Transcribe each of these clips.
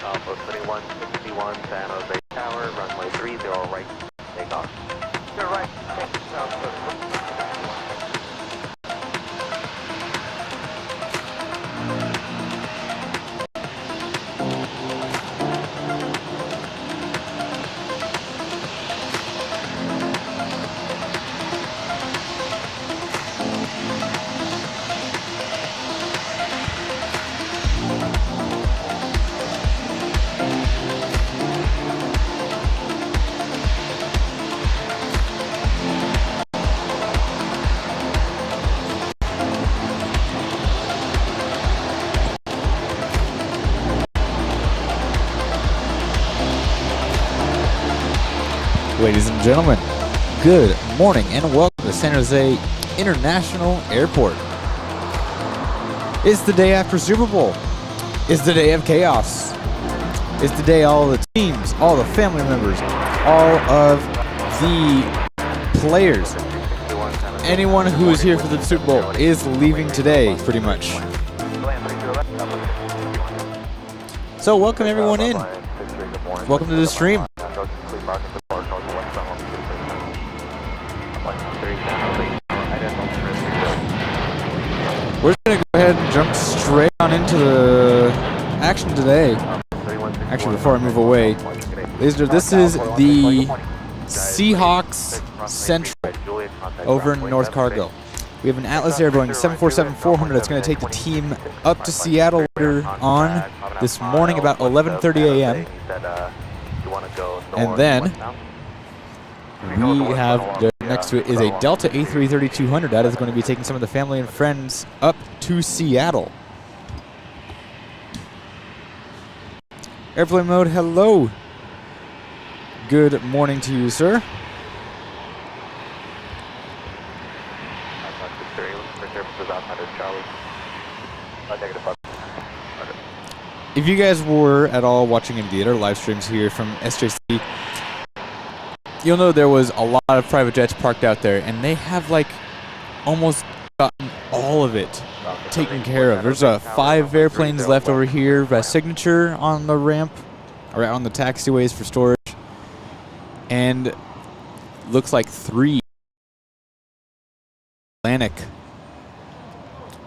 Alpha 2161 San Jose Tower, runway 30 right, takeoff. You're right, sounds good. Ladies and gentlemen, good morning and welcome to San Jose International Airport. It's the day after Super Bowl. It's the day of chaos. It's the day all the teams, all the family members, all of the players, anyone who is here for the Super Bowl is leaving today, pretty much. So welcome everyone in. Welcome to the stream. We're just going to go ahead and jump straight on into the action today. Actually, before I move away, this is the Seahawks Central over in North Cargo. We have an Atlas Air Boeing 747-400 that's going to take the team up to Seattle later on this morning about 11:30 a.m. And then we have next to it is a Delta A330-200 that is going to be taking some of the family and friends up to Seattle. Airplane mode, hello. Good morning to you, sir. If you guys were at all watching any of the other live streams here from SJC, you'll know there was a lot of private jets parked out there, and they have like almost gotten all of it taken care of. There's 5 airplanes left over here by Signature on the ramp, or on the taxiways for storage, and looks like 3 Atlantic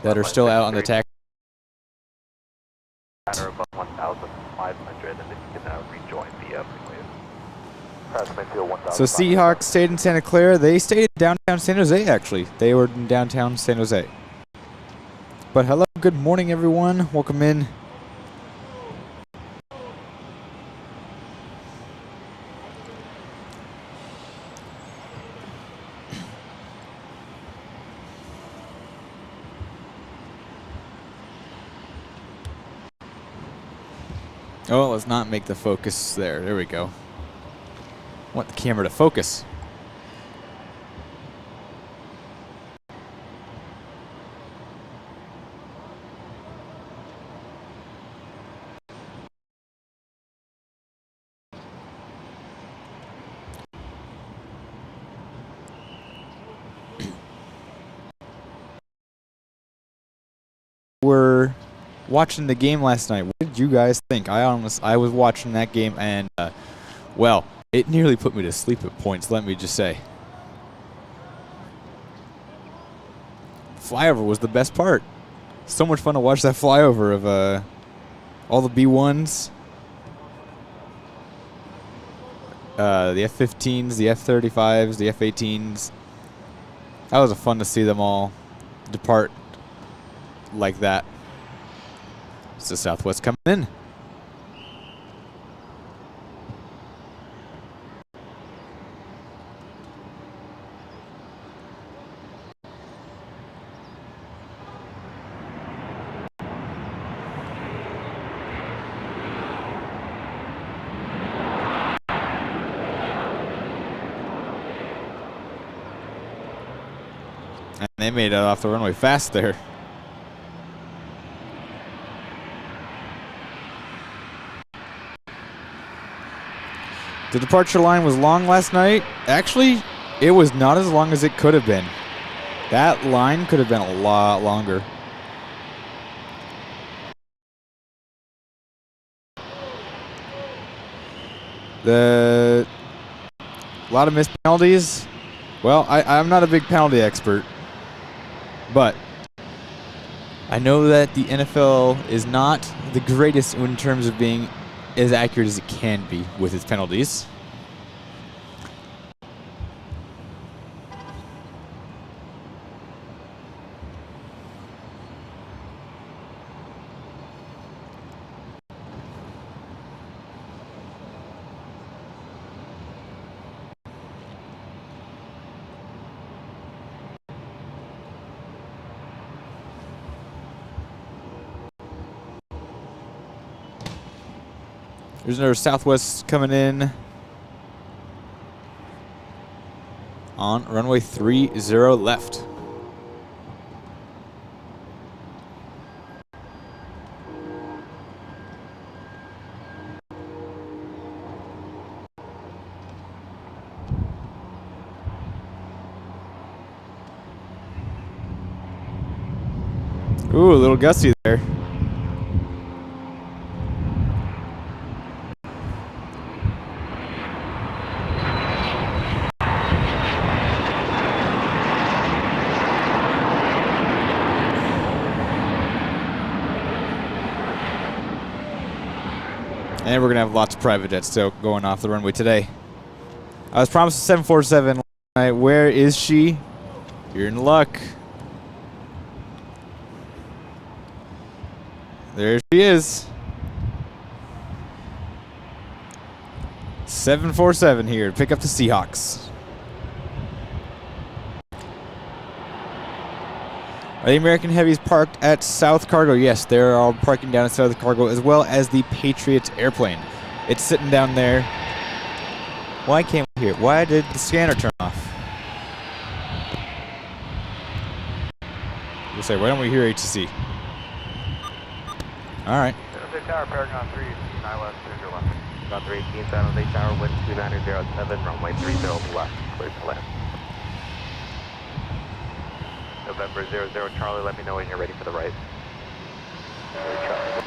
that are still out on the taxi. So Seahawks stayed in Santa Clara. They stayed in downtown San Jose, actually. They were in downtown San Jose. But hello, good morning, everyone. Welcome in. Oh, let's not make the focus there. There we go. I want the camera to focus. We're watching the game last night. What did you guys think? I was watching that game, and well, it nearly put me to sleep at points, let me just say. Flyover was the best part. So much fun to watch that flyover of all the B-1s, the F-15s, the F-35s, the F-18s. That was fun to see them all depart like that. It's the Southwest coming in. And they made it off the runway fast there. The departure line was long last night. Actually, it was not as long as it could have been. That line could have been a lot longer. A lot of missed penalties. Well, I'm not a big penalty expert, but I know that the NFL is not the greatest in terms of being as accurate as it can be with its penalties. There's another Southwest coming in on runway 30 left. Ooh, a little gusty there. And we're going to have lots of private jets still going off the runway today. I was promised a 747. Where is she? You're in luck. There she is. 747 here to pick up the Seahawks. Are the American Heavies parked at South Cargo? Yes, they're all parking down at South Cargo, as well as the Patriots airplane. It's sitting down there. Why can't we hear it? Why did the scanner turn off? We'll say, why don't we hear ATC? All right. San Jose Tower, Paragon 3, finalized, clear left. About 318, San Jose Tower, wind 2907, runway 30 left, clear to land. November 00 Charlie, let me know when you're ready for the right. Charlie.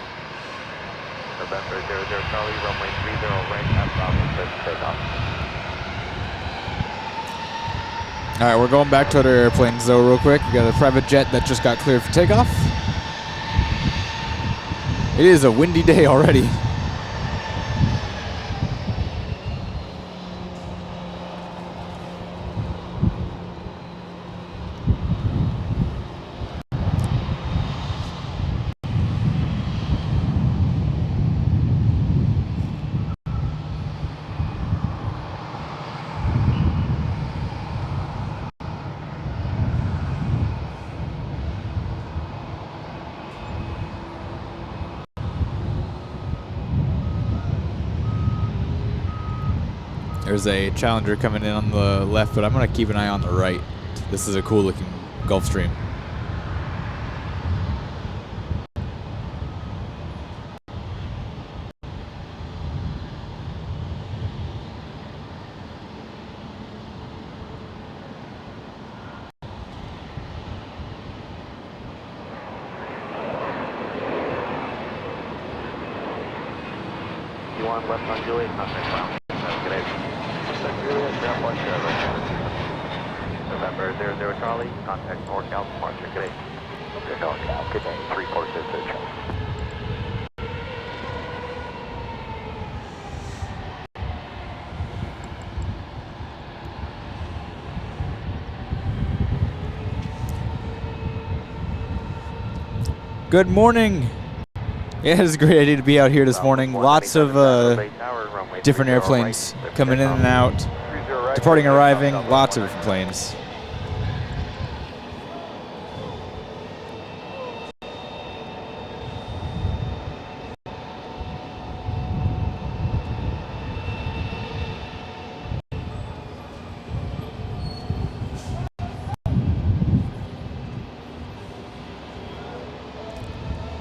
November 00 Charlie, runway 30 right, at Bravo, clear to takeoff. All right, we're going back to our airplanes, though, real quick. We got a private jet that just got cleared for takeoff. It is a windy day already. There's a Challenger coming in on the left, but I'm going to keep an eye on the right. This is a cool looking Gulfstream. You want left on Juliet? Nothing, wow. Good day. Juliet, grab one, November 00 Charlie, contact NorCal, departure, good day. Okay, NorCal, good day, 3466 Charlie. Good morning. Yeah, it's a great idea to be out here this morning. Lots of different airplanes coming in and out, departing, arriving, lots of different planes.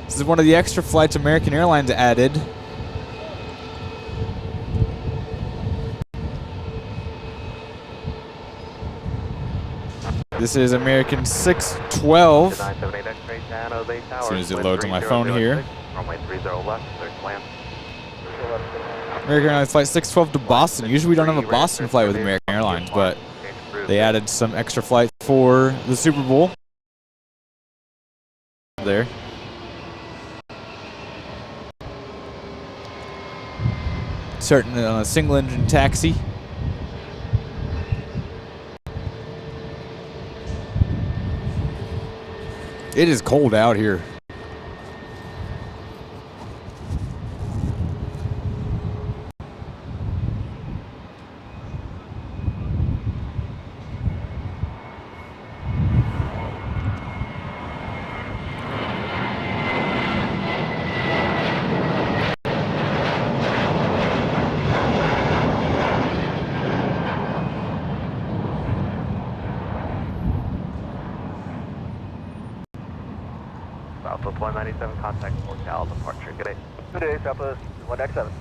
This is one of the extra flights American Airlines added. This is American 612. As soon as it loads on my phone here. American Airlines Flight 612 to Boston. Usually we don't have a Boston flight with American Airlines, but they added some extra flights for the Super Bowl. There. Starting on a single engine taxi. It is cold out here. Southwest 197, contact NorCal departure. Good day. Good day, Southwest 197.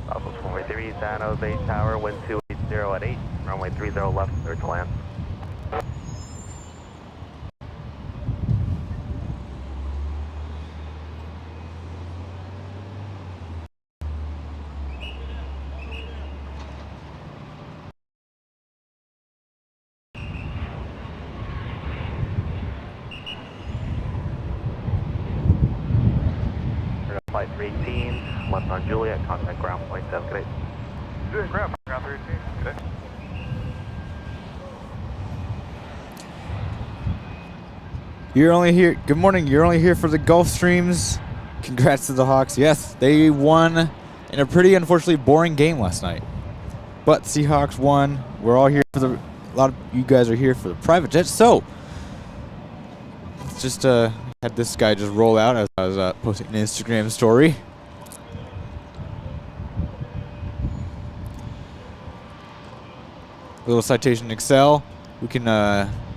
Southwest 143, San Jose Tower, wind 280 at 8, runway 30 left, clear to land. Flight 318, left on Juliet, contact ground point 7, good day. Doing ground 318, good day. You're only here. Good morning. You're only here for the Gulfstreams. Congrats to the Hawks. Yes, they won in a pretty unfortunately boring game last night. But Seahawks won. We're all here for the. A lot of you guys are here for the private jet. So, just had this guy just roll out as I was posting an Instagram story. A little citation in Excel. We can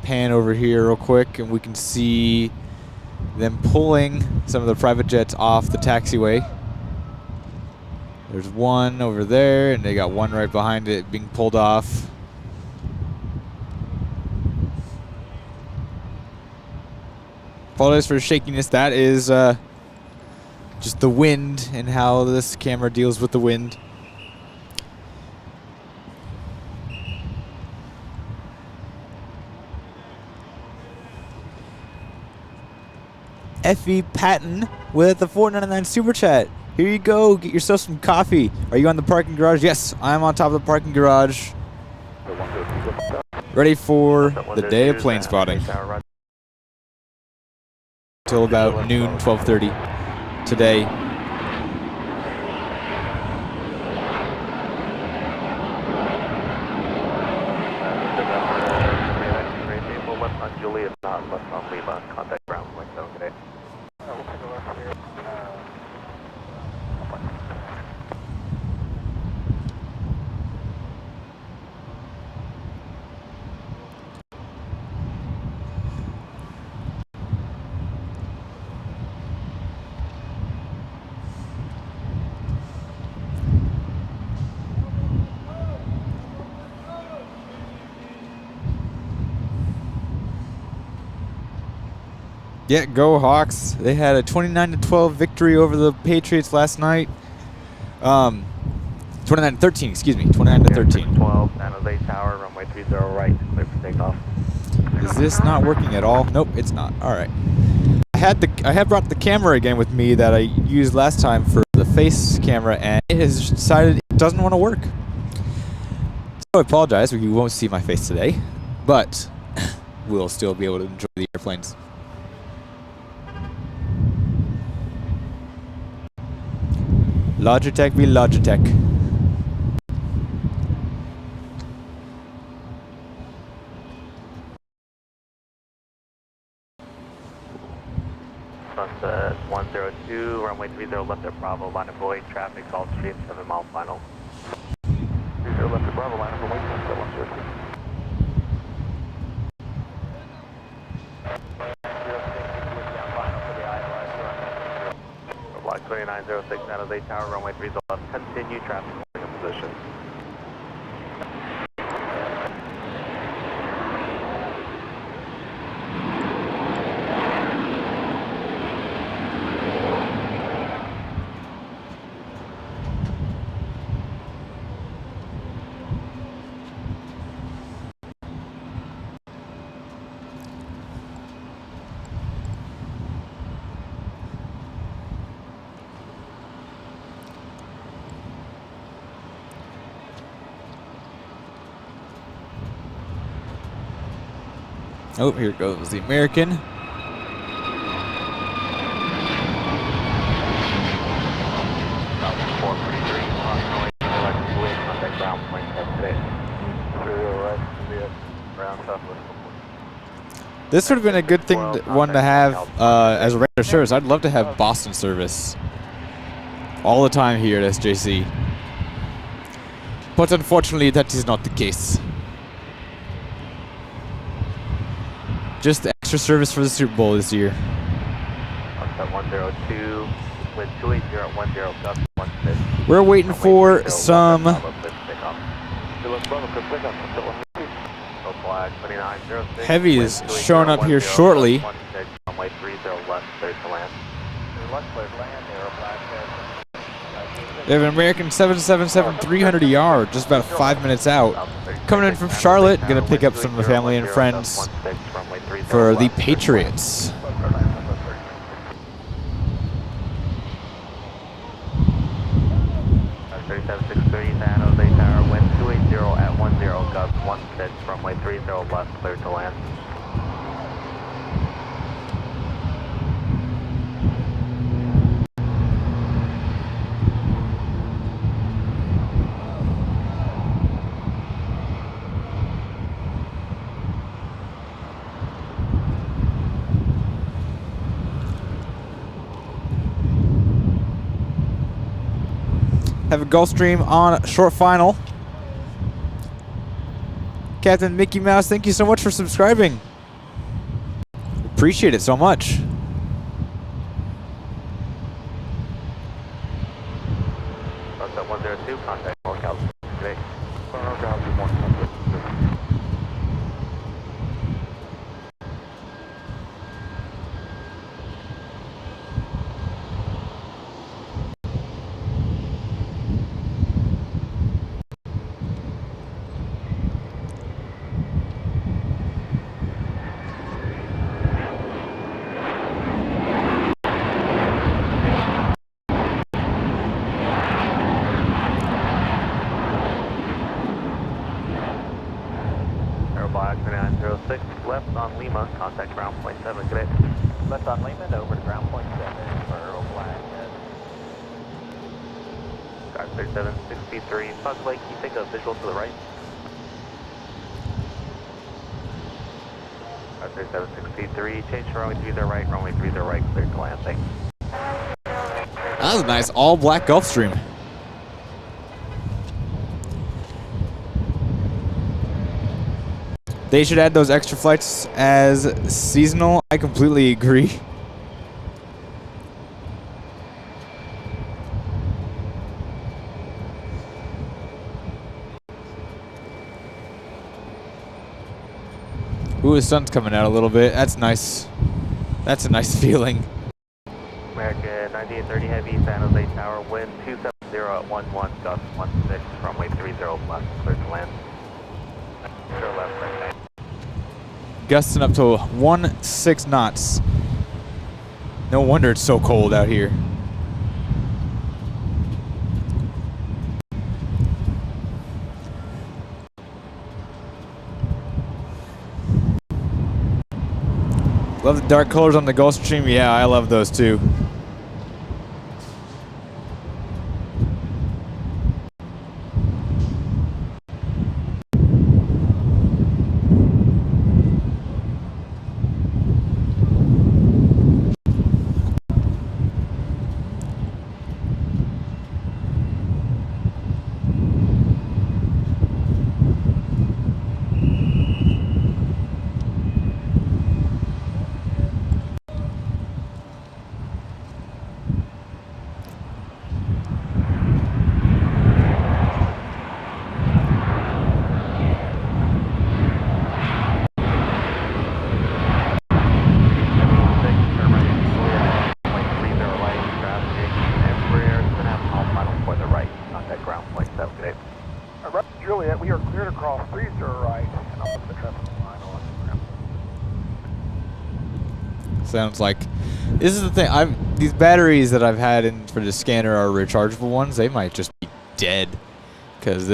pan over here real quick and we can see them pulling some of the private jets off the taxiway. There's one over there and they got one right behind it being pulled off. Apologize for the shakiness. That is just the wind and how this camera deals with the wind. F.E. Patton with the $4.99 super chat. Here you go. Get yourself some coffee. Are you on the parking garage? Yes, I'm on top of the parking garage. Ready for the day of plane spotting. Till about noon, 12:30 today. Left on Juliet, not left on Levi. Contact ground point 7, good day. Yeah, go Hawks. They had a 29-12 victory over the Patriots last night. 29-13, excuse me. 29-13. 12, San Jose Tower, runway 30 right, clear for takeoff. Is this not working at all? Nope, it's not. All right. I had brought the camera again with me that I used last time for the face camera, and it has decided it doesn't want to work. So I apologize. You won't see my face today, but we'll still be able to enjoy the airplanes. Logitech be Logitech. Sunset 102, runway 30 left at Bravo, line of void, traffic, Gulfstream, 7 mile final. 30 left at Bravo, line of void, sunset 102. Block 20 2906 San Jose Tower, runway 30 left, continue traffic holding in position. Oh, here goes the American. This would have been a good thing, one to have as a regular service. I'd love to have Boston service all the time here at SJC. But unfortunately, that is not the case. Just the extra service for the Super Bowl this year. Offset 102, wind 280 at 10, gust 16. We're waiting for some heavies showing up here shortly. We have an American 777 300 yard, just about 5 minutes out. Coming in from Charlotte, gonna pick up some of the family and friends for the Patriots. San Jose Tower, wind 280 at 10, gust 16, runway 30 left, clear to land. Have a Gulfstream on short final. Captain Mickey Mouse, thank you so much for subscribing. Appreciate it so much. Sunset 102, contact locals. Today. Left on Lima, contact ground point 7, good day. Left on Lima, over to ground point 7 for Earl Black. Guard 3763, Fuzz Lake, can you take a visual to the right? Guard 3763, change to runway 30 right, runway 30 right, clear to land, thanks. That was a nice all black Gulfstream. They should add those extra flights as seasonal. I completely agree. Ooh, the sun's coming out a little bit. That's nice. That's a nice feeling. American 9830 Heavy, San Jose Tower, wind 270 at 11, gust 16, runway 30 left, clear to land. Sure left, right. Gusting up to 16 knots. No wonder it's so cold out here. Love the dark colors on the Gulfstream. Yeah, I love those too. for the right, contact ground point 78. Right, Juliet, we are cleared across 30 right, and I'll look at the traffic line on the ground. Sounds like this is the thing. These batteries that I've had in for the scanner are rechargeable ones. They might just be dead because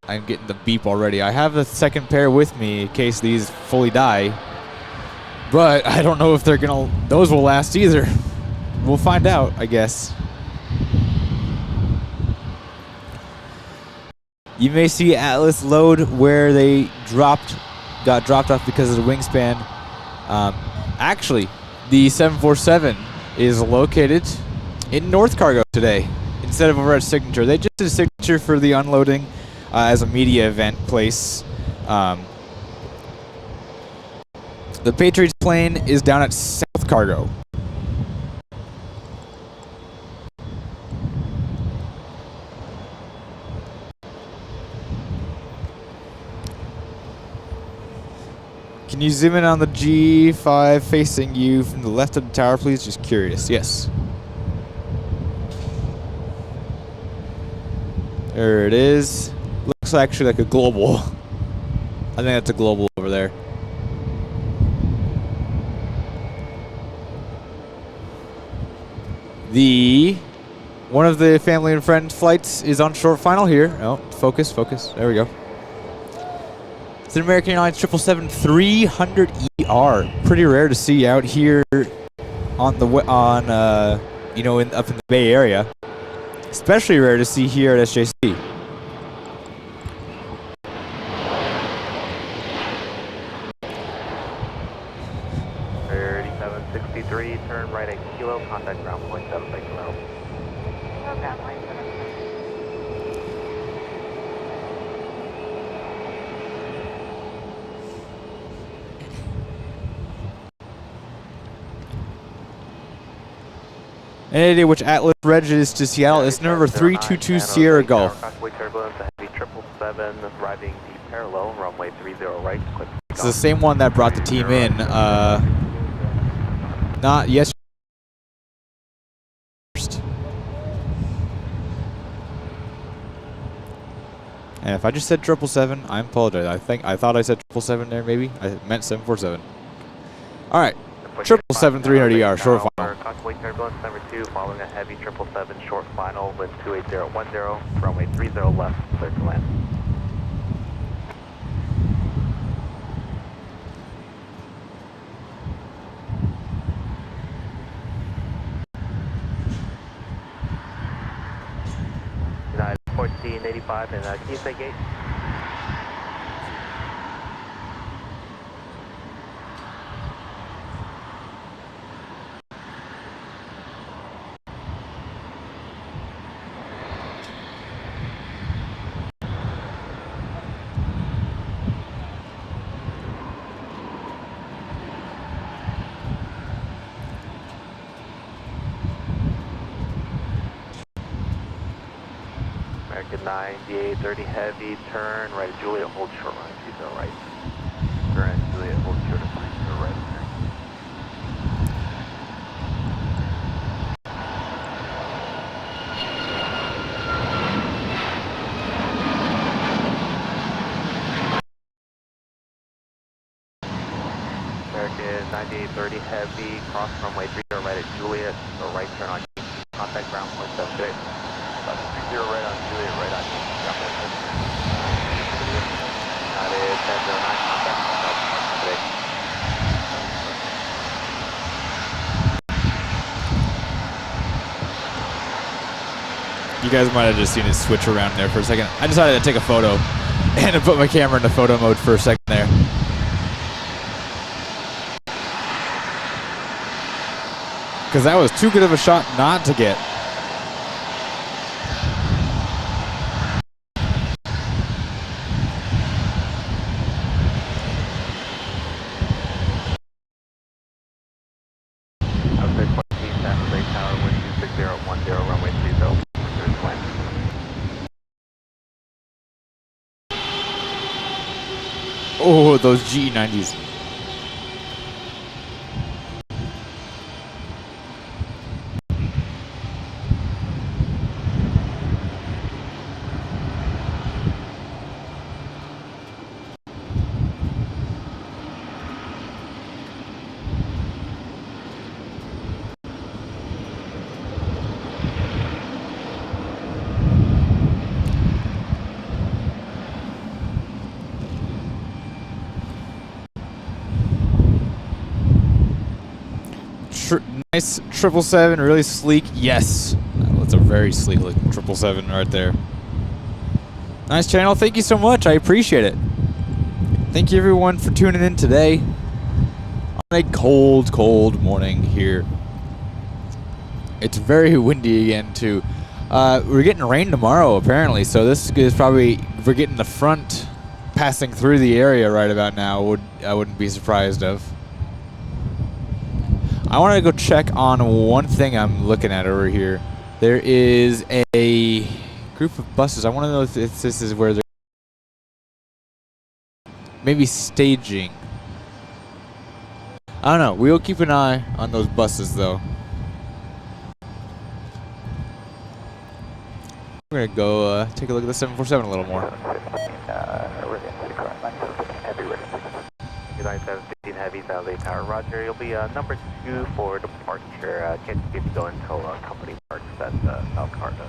I'm getting the beep already. I have the second pair with me in case these fully die, but I don't know if those will last either. We'll find out, I guess. You may see Atlas load where they got dropped off because of the wingspan. Actually, the 747 is located in North Cargo today instead of over at Signature. They just did a Signature for the unloading as a media event place. The Patriots plane is down at South Cargo. Can you zoom in on the G5 facing you from the left of the tower, please? Just curious. Yes. There it is. Looks actually like a global. I think that's a global over there. One of the family and friends flights is on short final here. Oh, focus. There we go. It's an American Airlines 777-300ER. Pretty rare to see out here on the up in the Bay Area. Especially rare to see here at SJC. 3763, turn right at Kilo, contact ground point 7 by Kilo. Ground point 7. Any idea which Atlas Reg is to Seattle? It's number 322 Sierra Golf. Crossway turbulence, a heavy 777, arriving deep parallel, runway 30 right. It's the same one that brought the team in. Not yesterday. And if I just said 777, I apologize. I thought I said 777 there. Maybe I meant 747. All right. 777-300ER, short final. Crossway turbulence number 2, following a heavy 777, short final, wind 28010, runway 30 left, clear to land. United 1485, and can you say gate? American 98, 30 heavy, turn right at Juliet, hold short right, 20 right. Turn at Juliet, hold short at 20 right. American 98, 30 heavy, cross runway 30 right at Juliet, so right turn on contact ground point 76. 30 right on Juliet, right on ground point 76. That is 1009 contact ground point 76. You guys might have just seen it switch around there for a second. I decided to take a photo and to put my camera into photo mode for a second there. Because that was too good of a shot not to get. Oh, those GE90s. Nice 777, really sleek. Yes, that's a very sleek looking 777 right there. Nice channel. Thank you so much. I appreciate it. Thank you everyone for tuning in today on a cold, cold morning here. It's very windy again too. We're getting rain tomorrow apparently, so this is probably, we're getting the front passing through the area right about now. I wouldn't be surprised of. I want to go check on one thing I'm looking at over here. There is a group of buses. I want to know if this is where they're maybe staging. I don't know. We'll keep an eye on those buses though. We're gonna go take a look at the 747 a little more. United 715 Heavy, Valley Tower, Roger. You'll be number 2 for departure. Can't keep going until company parks at South Carter.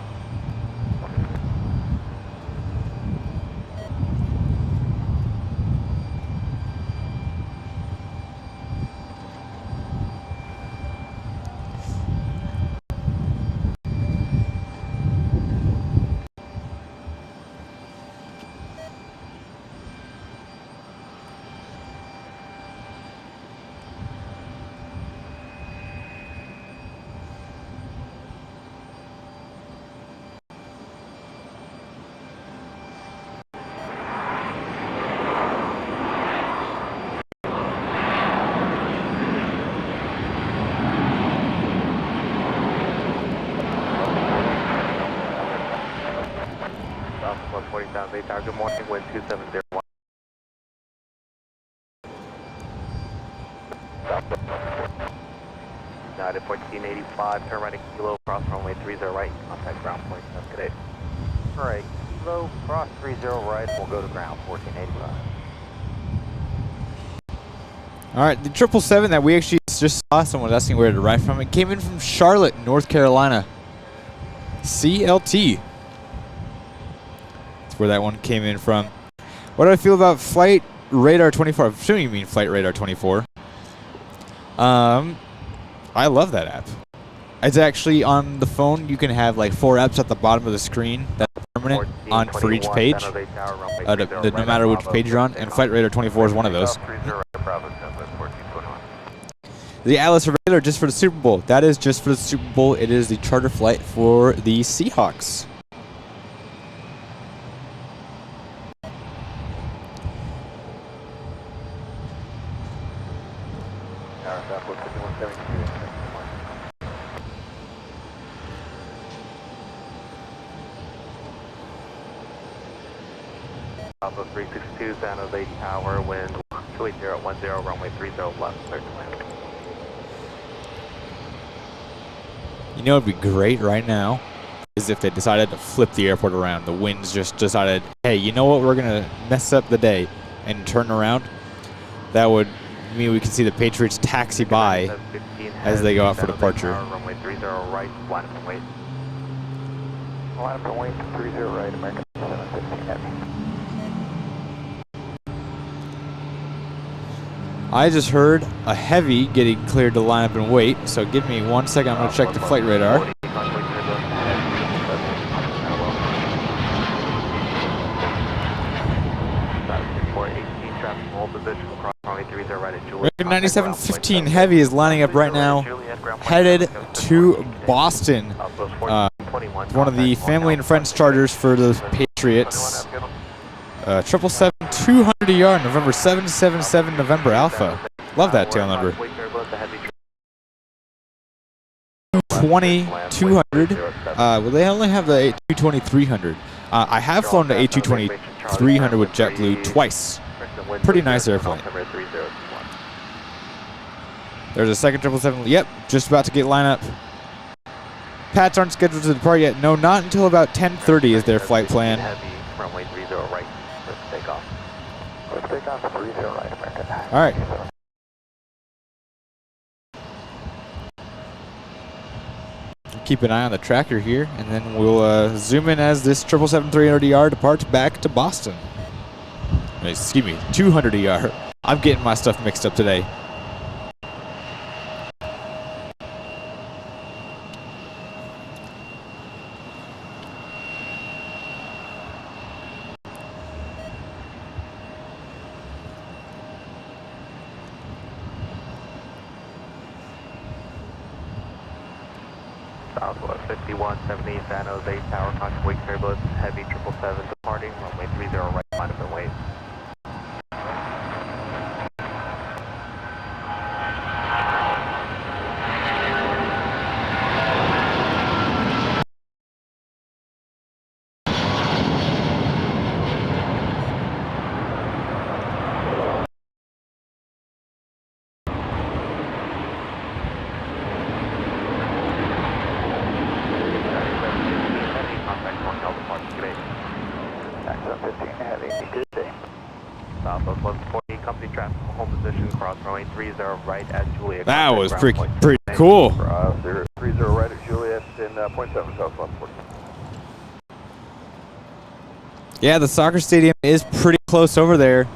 Tower, good morning, wind 2701. United 1485, turn right at Kilo, cross runway 30 right, contact ground point, that's good. Alright, Kilo, cross 30 right, we'll go to ground 1485. Alright, the 777 that we actually just saw, someone was asking where to arrive from, it came in from Charlotte, North Carolina. CLT. Where that one came in from. What do I feel about Flight Radar 24? I'm assuming you mean Flight Radar 24. I love that app. It's actually on the phone. You can have like 4 apps at the bottom of the screen that's permanent on for each page, no matter which page you're on, and Flight Radar 24 is one of those. The Atlas Radar just for the Super Bowl. That is just for the Super Bowl. It is the charter flight for the Seahawks. Alpha 362, San Jose Tower, wind 28010, runway 30 left, clear to land. You know what would be great right now is if they decided to flip the airport around. The winds just decided, hey, you know what, we're going to mess up the day and turn around. That would mean we can see the Patriots taxi by as they go out for departure. Runway 30 right, line up and wait. Line up and wait, 30 right, American 715 Heavy. I just heard a Heavy getting cleared to line up and wait, so give me 1 second. I'm going to check the flight radar. American 9715 Heavy is lining up right now, headed to Boston. One of the family and friends charters for the Patriots. 777-200 November 777 November Alpha. Love that tail number. 200. Well, they only have the A220-300. I have flown the A220-300 with JetBlue twice. Pretty nice airplane. There's a second 777. Yep, just about to get line up. Pats aren't scheduled to depart yet. No, not until about 10:30 is their flight plan. Runway 30 right, let's take off. Let's take off 30 right, American. All right. Keep an eye on the tracker here, and then we'll zoom in as this 777-300ER departs back to Boston. Excuse me, 200ER. I'm getting my stuff mixed up today. Southwest 5170 San Jose Tower, contact wake turbulence, heavy 777 departing, runway 30 right, line up and wait. Southwest 140, company traffic, home position, cross runway 30 right at Juliet. That was pretty cool. 30 right at Juliet in .7 South 140. Yeah, the soccer stadium is pretty close over there.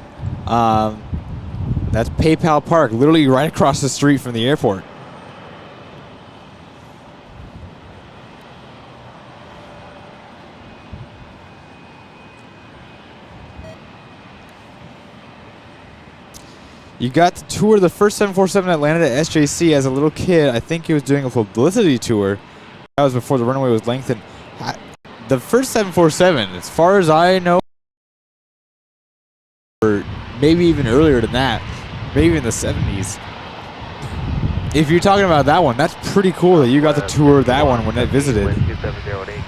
That's PayPal Park, literally right across the street from the airport. You got to tour the first 747 that landed at SJC as a little kid. I think he was doing a publicity tour. That was before the runway was lengthened. The first 747, as far as I know, or maybe even earlier than that, maybe in the 70s. If you're talking about that one, that's pretty cool that you got to tour that one when it visited.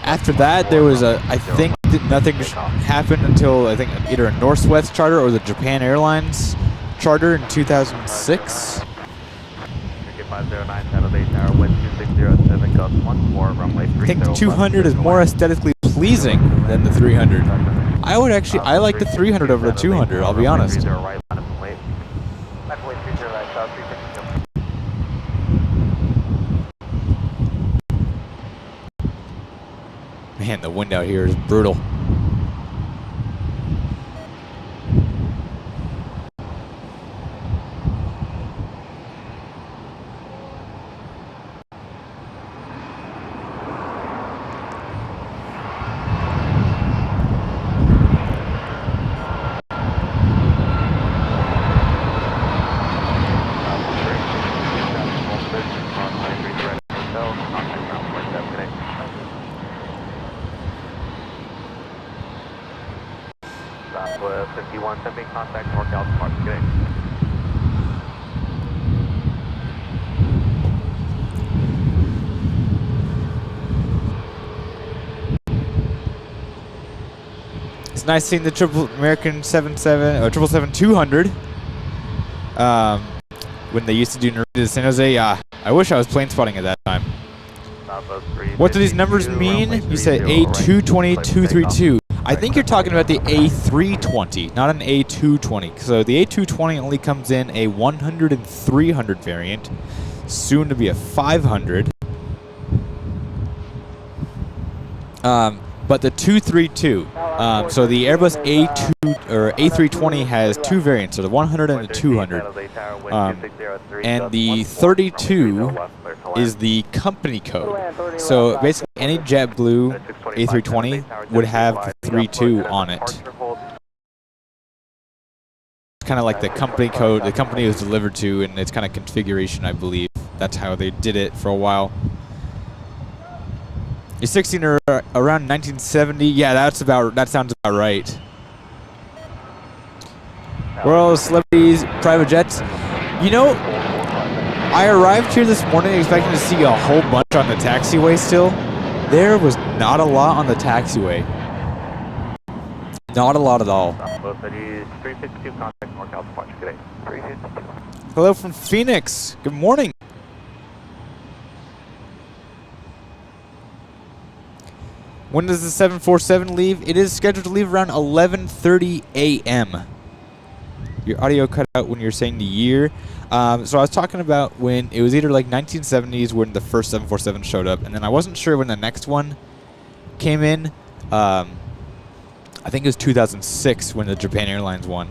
After that, there was I think that nothing happened until I think either a Northwest charter or the Japan Airlines charter in 2006. I think the 200 is more aesthetically pleasing than the 300. I like the 300 over the 200, I'll be honest. Man, the wind out here is brutal. Southwest 5170, contact NorCal Park. Good. It's nice seeing the American 77 or 777-200. When they used to do Narita to San Jose, I wish I was plane spotting at that time. What do these numbers mean? You said A220-232. I think you're talking about the A320, not an A220. So the A220 only comes in a 100 and 300 variant, soon to be a 500. But the 232, so the Airbus A320 has two variants, so the 100 and the 200. And the 32 is the company code. So basically any JetBlue A320 would have the 32 on it. It's kind of like the company code, the company it was delivered to, and its kind of configuration, I believe. That's how they did it for a while. You're 16 or around 1970. Yeah, that sounds about right. World celebrities, private jets. You know, I arrived here this morning expecting to see a whole bunch on the taxiway still. There was not a lot on the taxiway. Not a lot at all. Hello from Phoenix. Good morning. When does the 747 leave? It is scheduled to leave around 11:30 a.m. Your audio cut out when you're saying the year. So I was talking about when it was either like 1970s when the first 747 showed up, and then I wasn't sure when the next one came in. I think it was 2006 when the Japan Airlines won.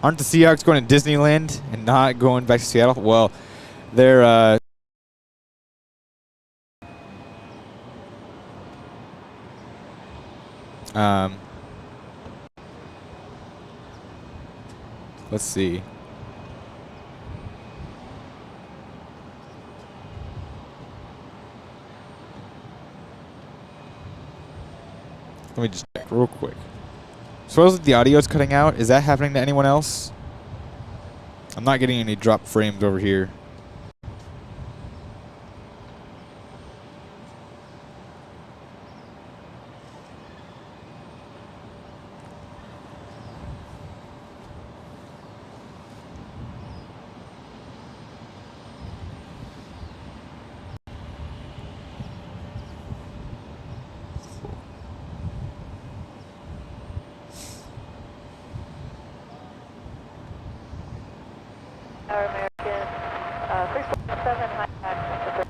Aren't the Seahawks going to Disneyland and not going back to Seattle? Well, they're let's see. Let me just check real quick. Supposedly the audio's cutting out. Is that happening to anyone else? I'm not getting any drop frames over here. American 347 high tax.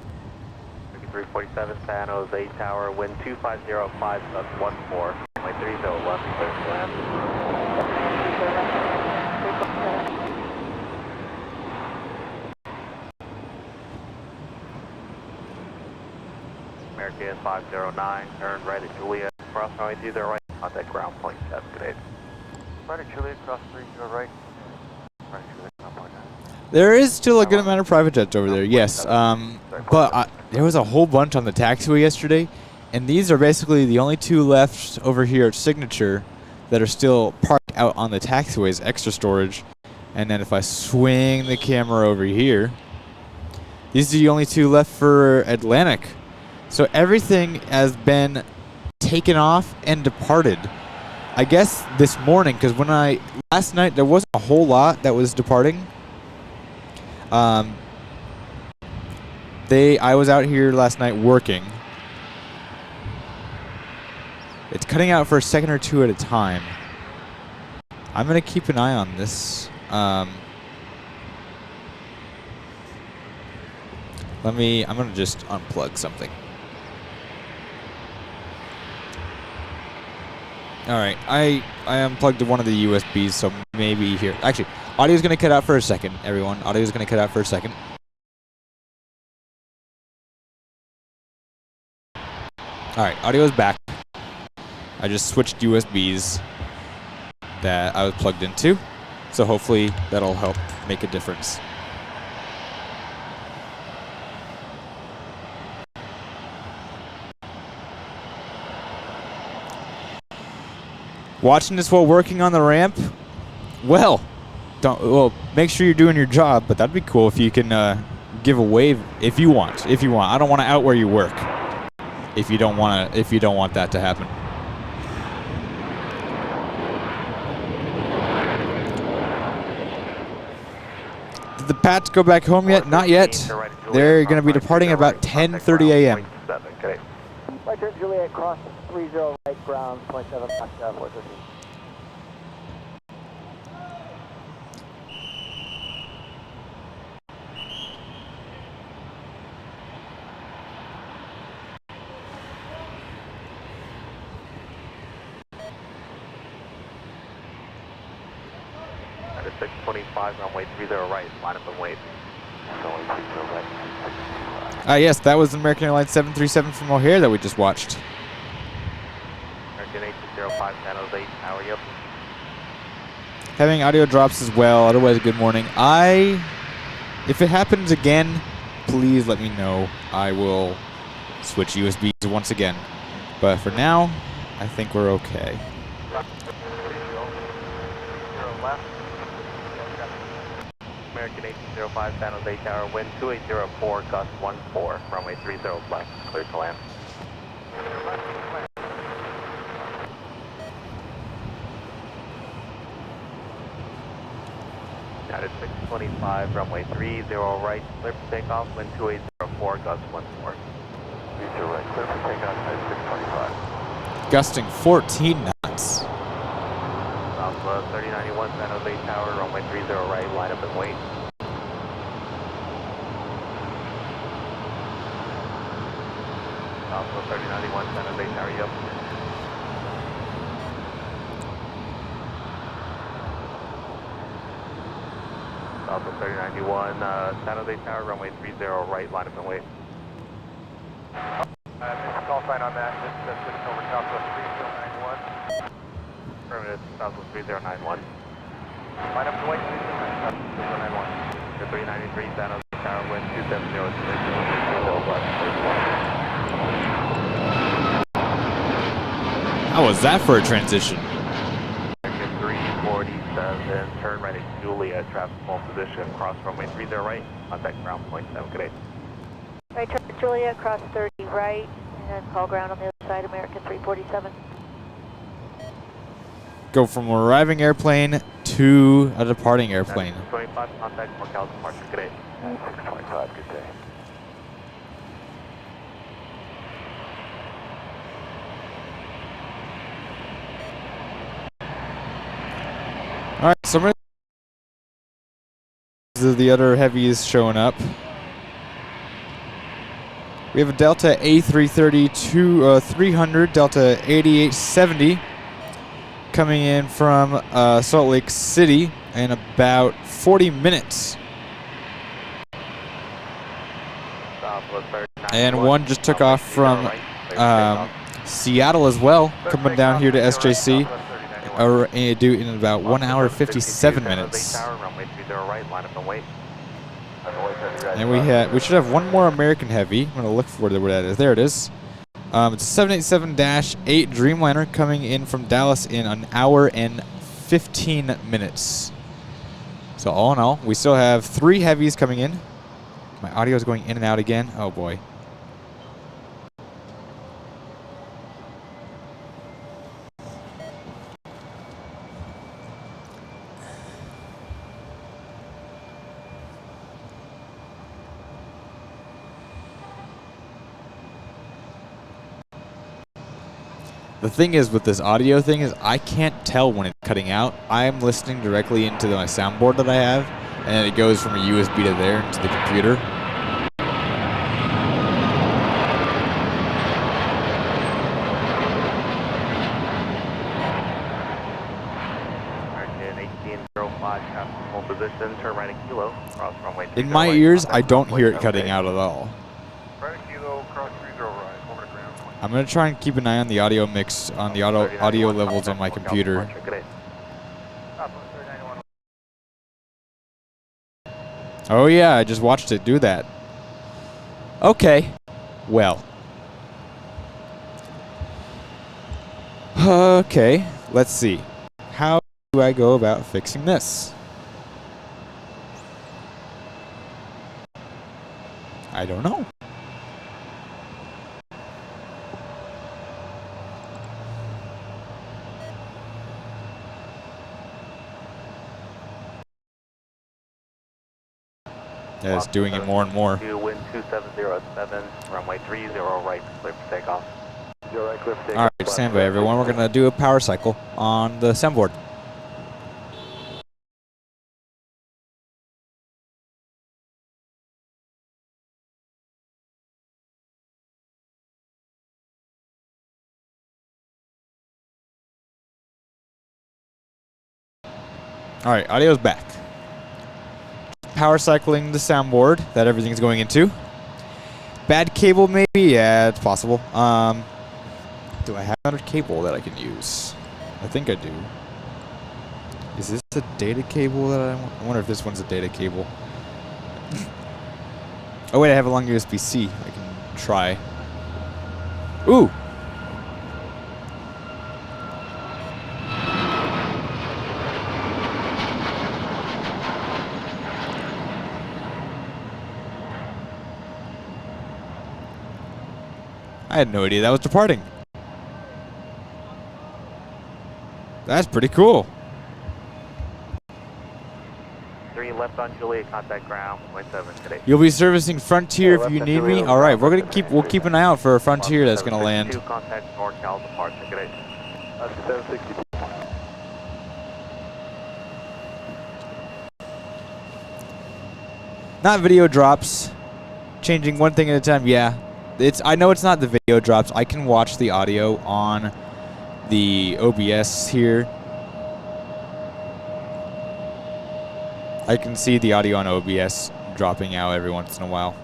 347 San Jose Tower, wind 2505, gust 14, runway 30 left, clear to land. American 509, turn right at Juliet, cross runway 30 right, contact ground point, Cascade. Right at Juliet, cross 30 right. Right at Juliet, ground point. There is still a good amount of private jets over there, yes. But there was a whole bunch on the taxiway yesterday, and these are basically the only two left over here at Signature that are still parked out on the taxiways, extra storage. And then if I swing the camera over here, these are the only two left for Atlantic. So everything has been taken off and departed. I guess this morning, because last night there wasn't a whole lot that was departing. I was out here last night working. It's cutting out for a second or two at a time. I'm gonna keep an eye on this. I'm gonna just unplug something. Alright, I unplugged one of the USBs, so maybe here. Actually, audio's gonna cut out for a second, everyone. Audio's gonna cut out for a second. Alright, audio's back. I just switched USBs that I was plugged into, so hopefully that'll help make a difference. Watching this while working on the ramp? Well, make sure you're doing your job, but that'd be cool if you can give a wave if you want. I don't want to out where you work. If you don't want that to happen. Did the Pats go back home yet? Not yet. They're going to be departing at about 10:30 a.m. Right turn Juliet, cross 30 right, ground, 27 back, 413. At 625, runway 30 right, line up and wait. Runway 30 right. Yes, that was American Airlines 737 from O'Hare that we just watched. American 8205, San Jose Tower, yep. Having audio drops as well, otherwise good morning. If it happens again, please let me know. I will switch USBs once again. But for now, I think we're okay. American 8205, San Jose Tower, wind 2804, gust 14, runway 30 left, clear to land. United 625, runway 30 right, clear for takeoff, wind 2804, gust 14. 30 right, clear for takeoff, United 625. Gusting 14 knots. Southwest 3091, San Jose Tower, runway 30 right, line up and wait. Southwest 3091, San Jose Tower, yep. Southwest 3091, San Jose Tower, runway 30 right, line up and wait. Missed call sign on that, just sitting over Southwest 3091. Affirmative, Southwest 3091. Line up and wait, 3091. The 393, San Jose Tower, wind 270, 30 left, How was that for a transition? American 347, turn right at Juliet, traffic hold position, cross runway 30 right, contact ground point 7, good day. Right turn at Juliet, cross 30 right, and call ground on the other side, American 347. Go from arriving airplane to a departing airplane. 625, contact Markel departure, good day. 625, good day. All right, so many of the other heavies showing up. We have a Delta A330 300, Delta 8870 coming in from Salt Lake City in about 40 minutes. And one just took off from Seattle as well, coming down here to SJC. Due in about 1 hour 57 minutes. And we should have one more American heavy. I'm gonna look for where that is. There it is. It's a 787-8 Dreamliner coming in from Dallas in 1 hour and 15 minutes. So all in all, we still have 3 heavies coming in. My audio is going in and out again. Oh boy. The thing is with this audio thing is I can't tell when it's cutting out. I'm listening directly into my soundboard that I have, and then it goes from a USB to there into the computer. Position, turn right at Kilo, cross runway. In my ears, I don't hear it cutting out at all. Right at Kilo, cross 30 right, over to ground. I'm going to try and keep an eye on the audio mix, on the audio levels on my computer. Oh yeah, I just watched it do that. Okay. Well. Okay, let's see. How do I go about fixing this? I don't know. Yeah, it's doing it more and more. Wind 2707, runway 30 right, clear for takeoff. All right, stand by everyone. We're gonna do a power cycle on the soundboard. All right, audio's back. Power cycling the soundboard that everything's going into. Bad cable, maybe? Yeah, it's possible. Do I have another cable that I can use? I think I do. Is this a data cable that I wonder if this one's a data cable. Oh wait, I have a long USB-C. I can try. Ooh! I had no idea that was departing. That's pretty cool. 3 left on Juliet, contact ground, 0.7 today. You'll be servicing Frontier if you need me. All right, we'll keep an eye out for a Frontier that's gonna land. Contact NorCal departure, good day. 762. Not video drops. Changing one thing at a time. Yeah. I know it's not the video drops. I can watch the audio on the OBS here. I can see the audio on OBS dropping out every once in a while.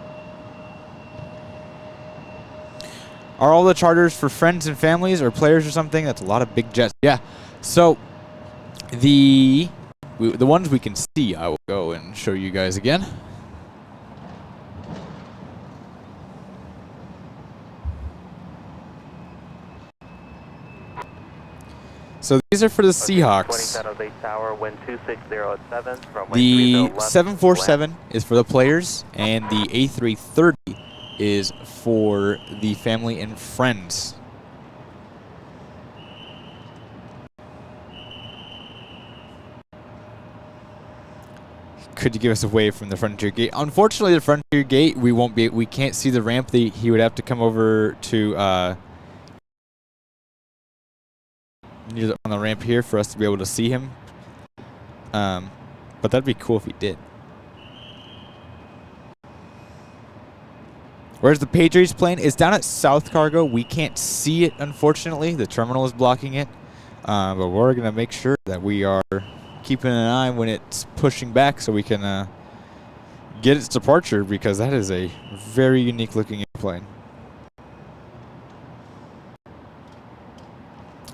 Are all the charters for friends and families or players or something? That's a lot of big jets. Yeah. So the ones we can see, I will go and show you guys again. So these are for the 20 Seahawks. San Jose Tower, wind 260 at 7, runway The 30 left, 747 is for the players, and the A330 is for the family and friends. Could you give us a wave from the Frontier Gate? Unfortunately, the Frontier Gate, we can't see the ramp. He would have to come over to near on the ramp here for us to be able to see him. But that'd be cool if he did. Where's the Patriots plane? It's down at South Cargo. We can't see it, unfortunately. The terminal is blocking it. But we're going to make sure that we are keeping an eye when it's pushing back so we can get its departure, because that is a very unique looking airplane.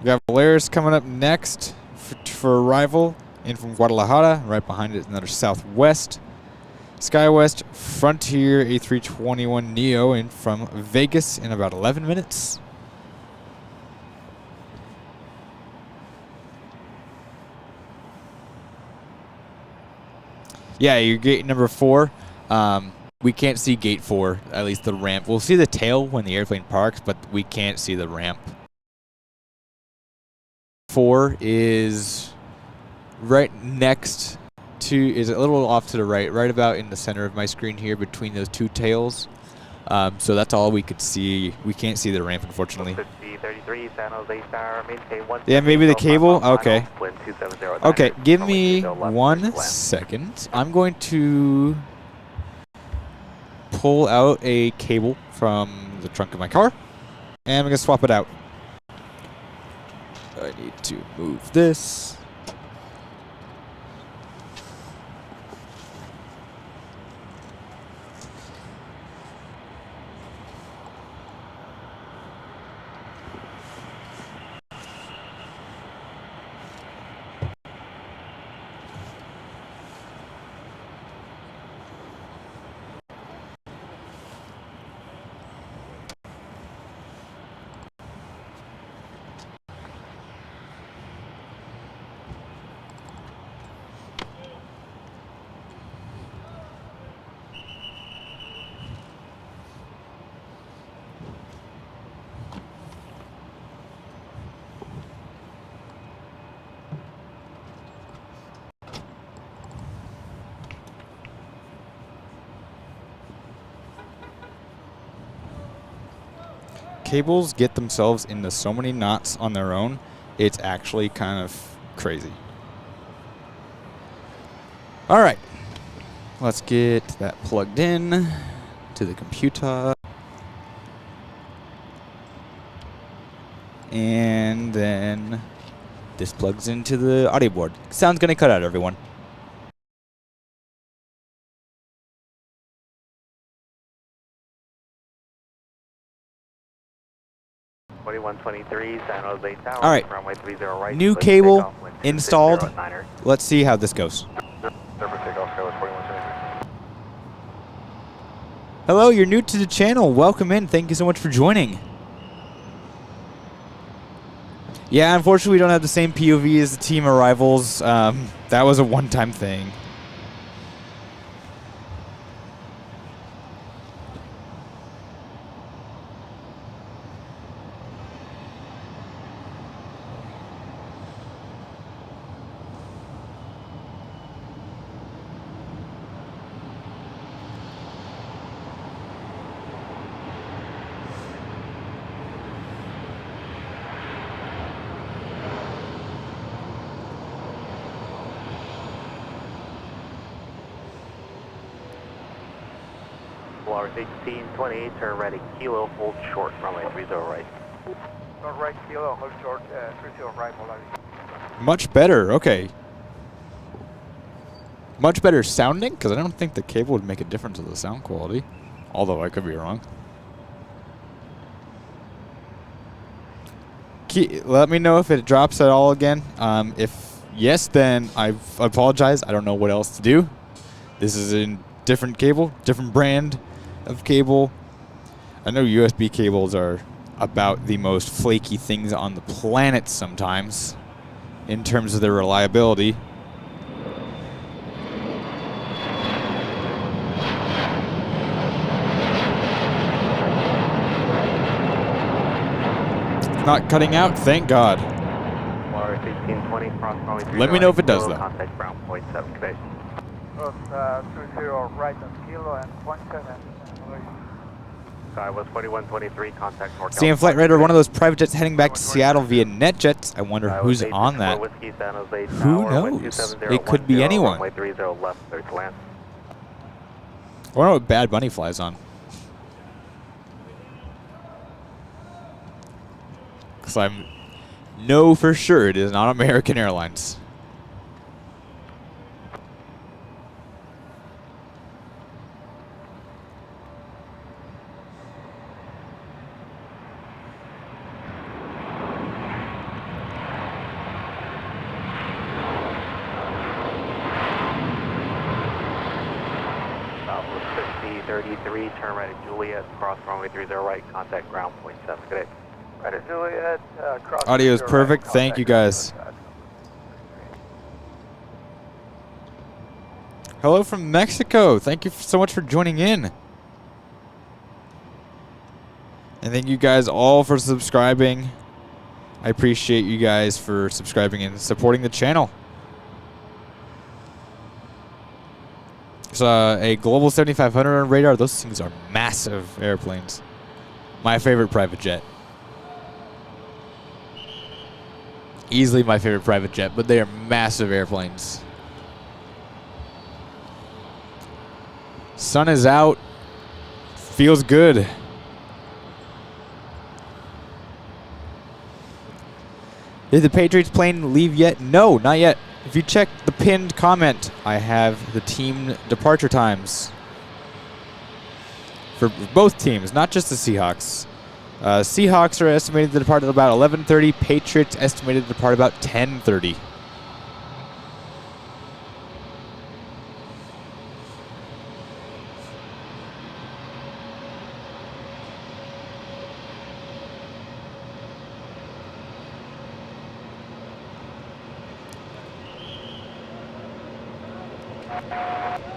We got Valeris coming up next for arrival in from Guadalajara. Right behind it is another Southwest. SkyWest Frontier A321 Neo in from Vegas in about 11 minutes. Yeah, you're gate number 4. We can't see gate 4, at least the ramp. We'll see the tail when the airplane parks, but we can't see the ramp. 4 is right next to, is a little off to the right about in the center of my screen here between those two tails. So that's all we could see. We can't see the ramp, unfortunately. 33 San Jose Tower, maintain 1. Yeah, maybe the cable? Okay. Wind 270. Okay, give me 1 second. I'm going to pull out a cable from the trunk of my car, and I'm going to swap it out. I need to move this. Cables get themselves into so many knots on their own, it's actually kind of crazy. All right, let's get that plugged in to the computer. And then this plugs into the audio board. Sound's gonna cut out, everyone. 2123 San Jose Tower. All right. Runway 30 right. New cable installed. Let's see how this goes. Hello, you're new to the channel. Welcome in. Thank you so much for joining. Yeah, unfortunately, we don't have the same POV as the team arrivals. That was a one-time thing. Flowers 1828, turn ready, kilo, hold short, runway 30 right. Turn right, kilo, hold short, 30 right, Much better, okay. Much better sounding, because I don't think the cable would make a difference to the sound quality. Although I could be wrong. Let me know if it drops at all again. If yes, then I apologize. I don't know what else to do. This is a different cable, different brand of cable. I know USB cables are about the most flaky things on the planet sometimes. in terms of their reliability. It's not cutting out, thank God. Let me know if it does, though. Contact ground point 7 today. 20 right on kilo and 17. Skywest 4123, contact NorCal. Seeing Flight Radar, one of those private jets heading back to Seattle via NetJets. I wonder who's on that. Who knows? It could be anyone. I wonder what Bad Bunny flies on. Because I know for sure it is not American Airlines. Southwest 5033, turn right at Juliet, cross runway 30 right, contact ground point 7. Good day. Right at Juliet, cross. Audio is perfect. Thank you, guys. Hello from Mexico. Thank you so much for joining in. And thank you guys all for subscribing. I appreciate you guys for subscribing and supporting the channel. It's a Global 7500 on radar. Those things are massive airplanes. My favorite private jet. Easily my favorite private jet, but they are massive airplanes. Sun is out. Feels good. Did the Patriots plane leave yet? No, not yet. If you check the pinned comment, I have the team departure times for both teams, not just the Seahawks. Seahawks are estimated to depart at about 11:30. Patriots estimated to depart about 10:30.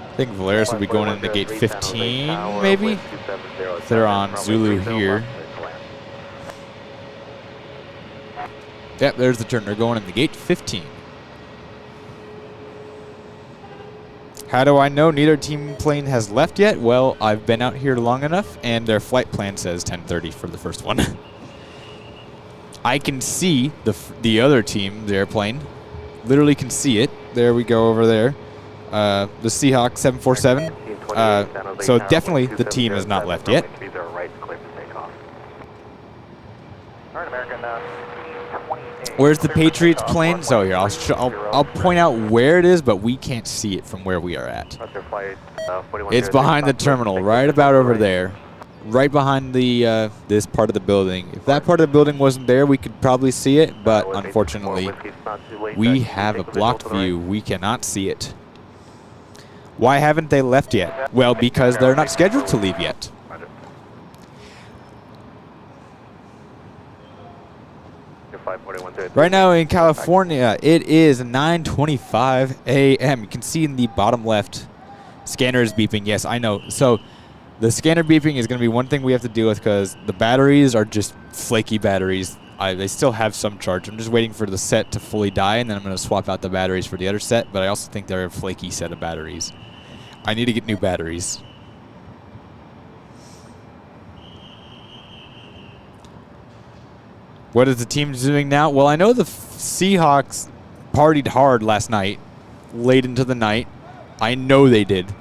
I think Valeris will be going into gate 15, maybe? If they're on Zulu here. Yep, there's the turn. They're going in the gate 15. How do I know neither team plane has left yet? Well, I've been out here long enough, and their flight plan says 10:30 for the first one. I can see the other team's airplane. Literally can see it. There we go over there. The Seahawks 747. So definitely the team has not left yet. Where's the Patriots plane? So here, I'll point out where it is, but we can't see it from where we are at. It's behind the terminal, right about over there, right behind the this part of the building. If that part of the building wasn't there, we could probably see it, but unfortunately, we have a blocked view. We cannot see it. Why haven't they left yet? Well, because they're not scheduled to leave yet. Right now in California, it is 9:25 a.m. You can see in the bottom left, scanner is beeping. Yes, I know. So the scanner beeping is going to be one thing we have to deal with because the batteries are just flaky batteries. They still have some charge. I'm just waiting for the set to fully die, and then I'm going to swap out the batteries for the other set, but I also think they're a flaky set of batteries. I need to get new batteries. What is the team doing now? Well, I know the Seahawks partied hard last night, late into the night. I know they did.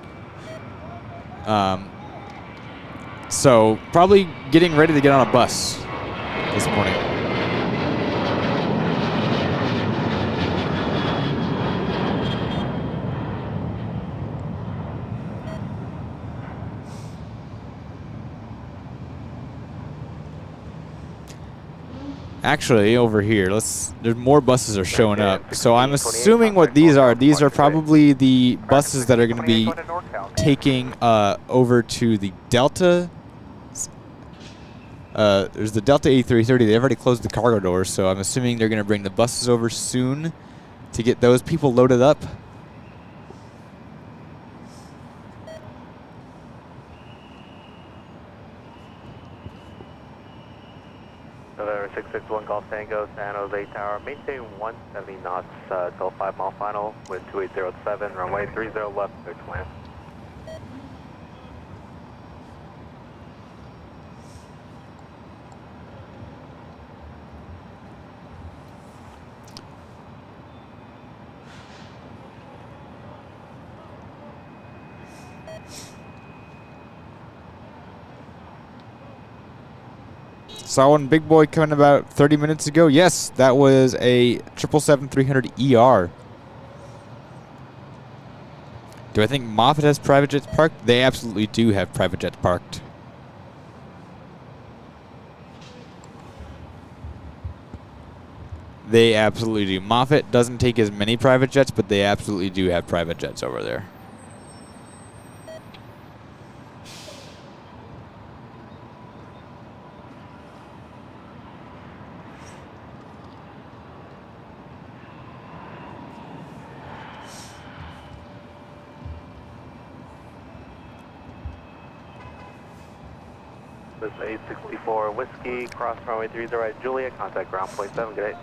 So probably getting ready to get on a bus this morning. Actually, over here, there's more buses are showing up. So I'm assuming what these are probably the buses that are going to be taking over to the Delta. There's the Delta A330. They've already closed the cargo doors, so I'm assuming they're going to bring the buses over soon to get those people loaded up. November 661 Golf Tango, San Jose Tower, maintain 170 knots till 5 mile final, wind 2807, runway 30 left, clear to land. Saw one big boy coming about 30 minutes ago. Yes, that was a 777-300ER. Do I think Moffett has private jets parked? They absolutely do have private jets parked. They absolutely do. Moffett doesn't take as many private jets, but they absolutely do have private jets over there. This is 864 Whiskey, cross runway 30 right, Juliet, contact ground point 7, good day.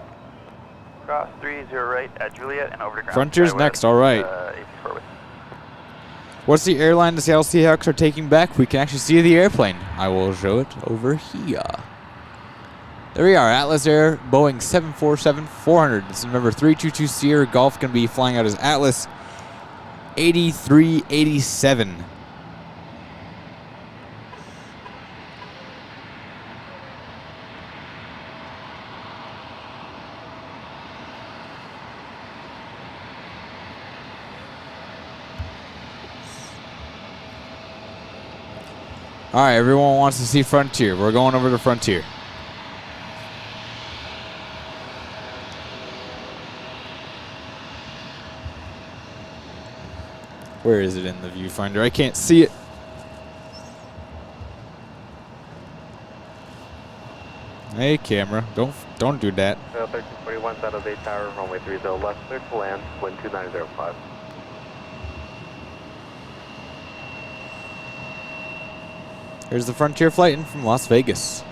Cross 30 right at Juliet and over to ground. Frontier's next, all right. 864 Whiskey. What's the airline the Seattle Seahawks are taking back? We can actually see the airplane. I will show it over here. There we are, Atlas Air, Boeing 747-400. This is number 322 Sierra Golf, going to be flying out as Atlas 8387. All right, everyone wants to see Frontier. We're going over to Frontier. Where is it in the viewfinder? I can't see it. Hey, camera, don't do that. 1341 San Jose Tower, runway 30 left, clear to land, wind 2905. Here's the Frontier flight in from Las Vegas.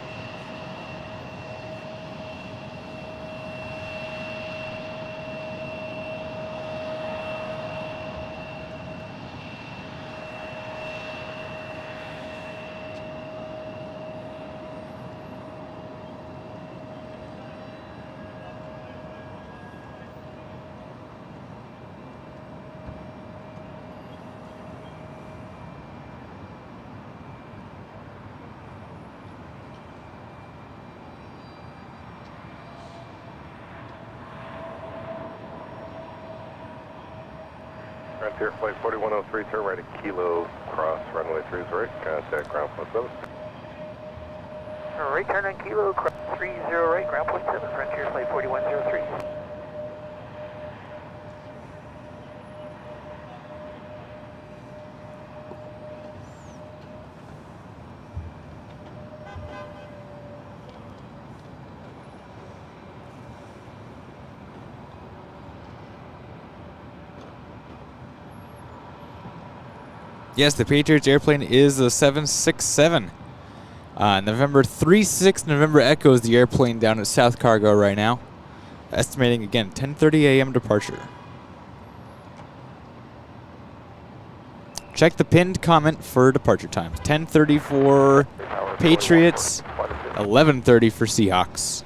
Frontier flight 4103, turn right at Kilo, cross runway 30 right, contact ground point 7. Right turn on Kilo, cross 30 right, ground point 7, Frontier flight 4103. Yes, the Patriots airplane is the 767. November 36, November Echo is the airplane down at South Cargo right now. Estimating, again, 10:30 a.m. departure. Check the pinned comment for departure times. 10:30 for Patriots, 11:30 for Seahawks.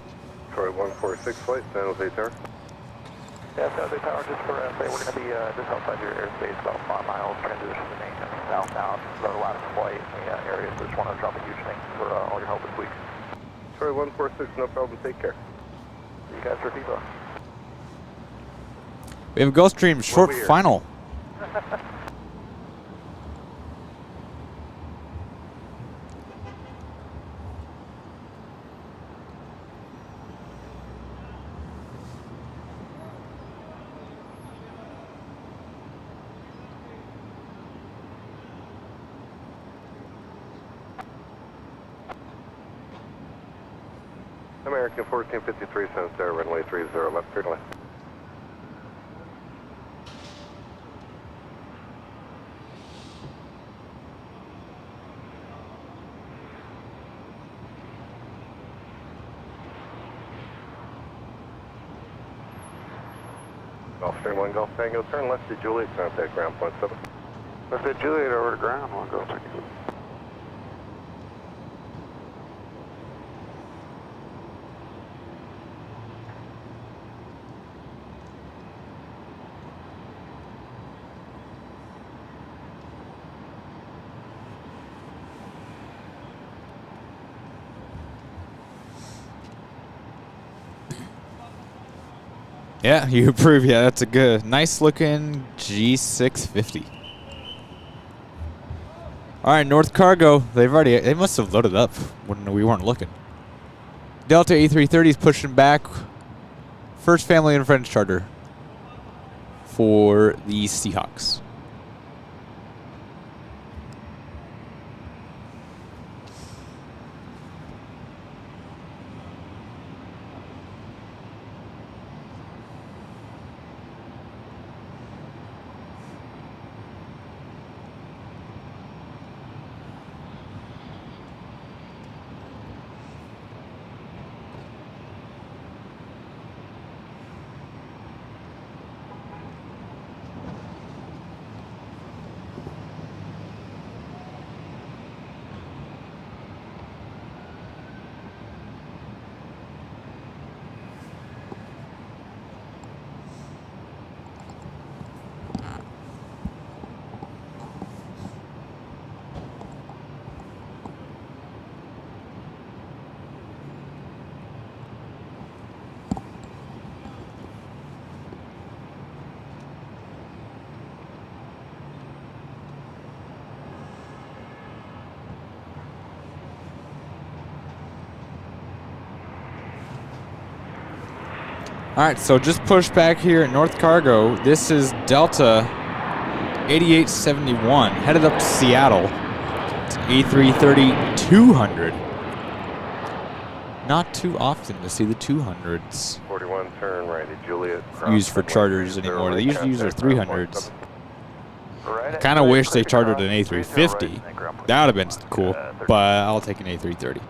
Troy 146 flight, San Jose Tower. Yeah, San Jose Tower, just for say we're going to be just outside your airspace, about 5 miles, transition to maintenance, southbound, road last flight area, so just want to drop a huge thanks for all your help this week. Troy 146, no problem, take care. See you guys for Viva. We have a Gulfstream short final. American 1453, Sun Star, runway 30 left, clear to land. Gulfstream 1 Golf Tango, turn left to Juliet, contact ground point 7. Left to Juliet over to ground, 1 Golf Tango. Yeah, you approve. Yeah, that's a good, nice looking G650. All right, North Cargo. They must have loaded up when we weren't looking. Delta A330 is pushing back. First family and friends charter for the Seahawks. All right, so just push back here at North Cargo. This is Delta 8871, headed up to Seattle. It's A330-200. Not too often to see the 200s 41, turn right to Juliet. used for charters anymore. They usually use their 300s. I kind of wish they chartered an A350. That would have been cool, but I'll take an A330.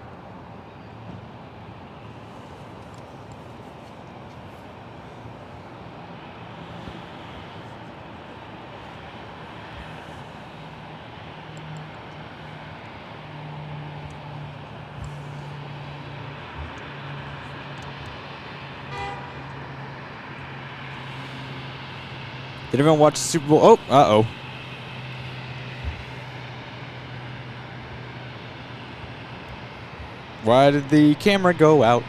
Did everyone watch the Super Bowl? Oh, uh-oh. Why did the camera go out?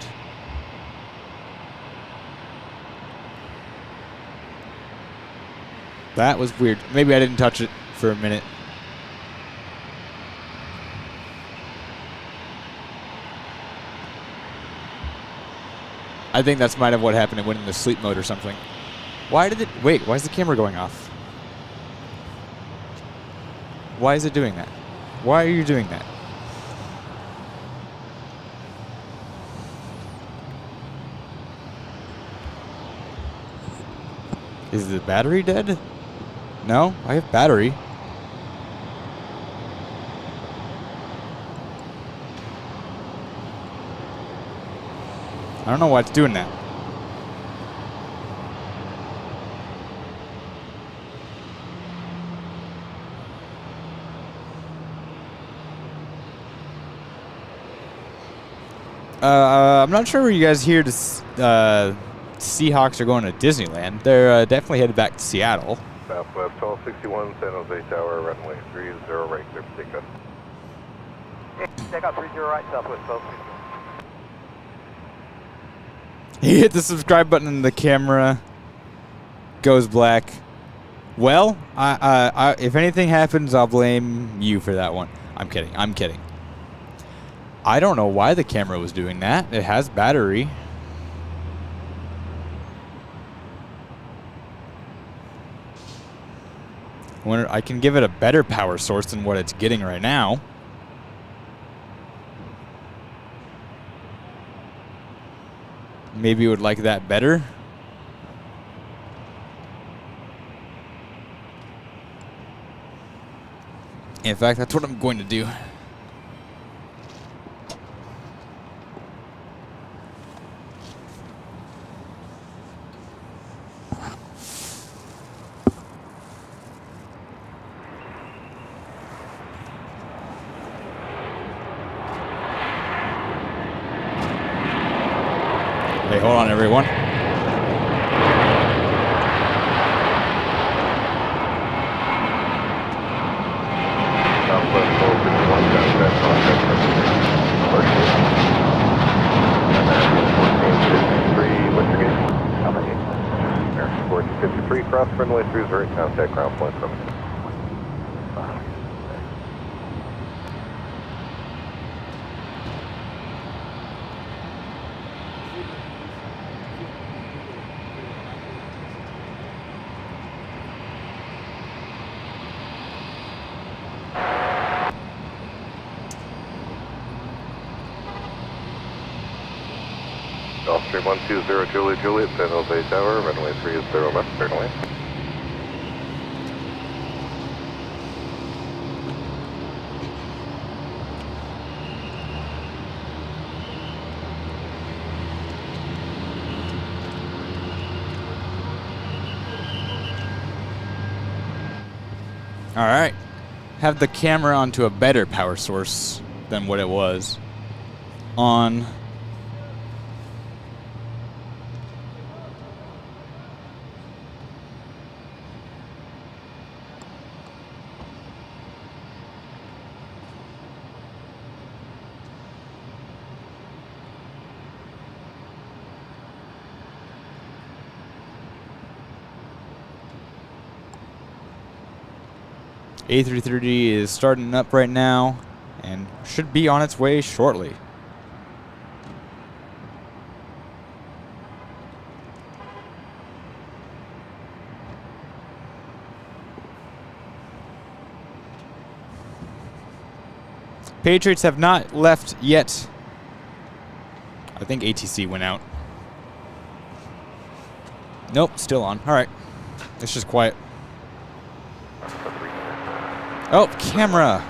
That was weird. Maybe I didn't touch it for a minute. I think that's might have what happened. It went into sleep mode or something. Why did it... Wait, why is the camera going off? Why is it doing that? Why are you doing that? Is the battery dead? No, I have battery. I don't know why it's doing that. I'm not sure where you guys hear Seahawks are going to Disneyland. They're definitely headed back to Seattle. Southwest 1261, San Jose Tower, runway 30 right, clear for takeoff. Takeoff 30 right, Southwest 1261. You hit the subscribe button and the camera goes black. Well, if anything happens, I'll blame you for that one. I'm kidding. I'm kidding. I don't know why the camera was doing that. It has battery. I can give it a better power source than what it's getting right now. maybe would like that better. In fact, that's what I'm going to do. Hey, hold on, everyone. Southwest 451, contact contact and then 1453, what's your gate? American 1453, cross runway 30, contact ground point 7. Gulfstream 120 Juliet, San Jose Tower, runway 30 left, turn away. All right. Have the camera onto a better power source than what it was on. A330 is starting up right now and should be on its way shortly. Patriots have not left yet. I think ATC went out. Nope, still on. All right. It's just quiet. Oh, camera.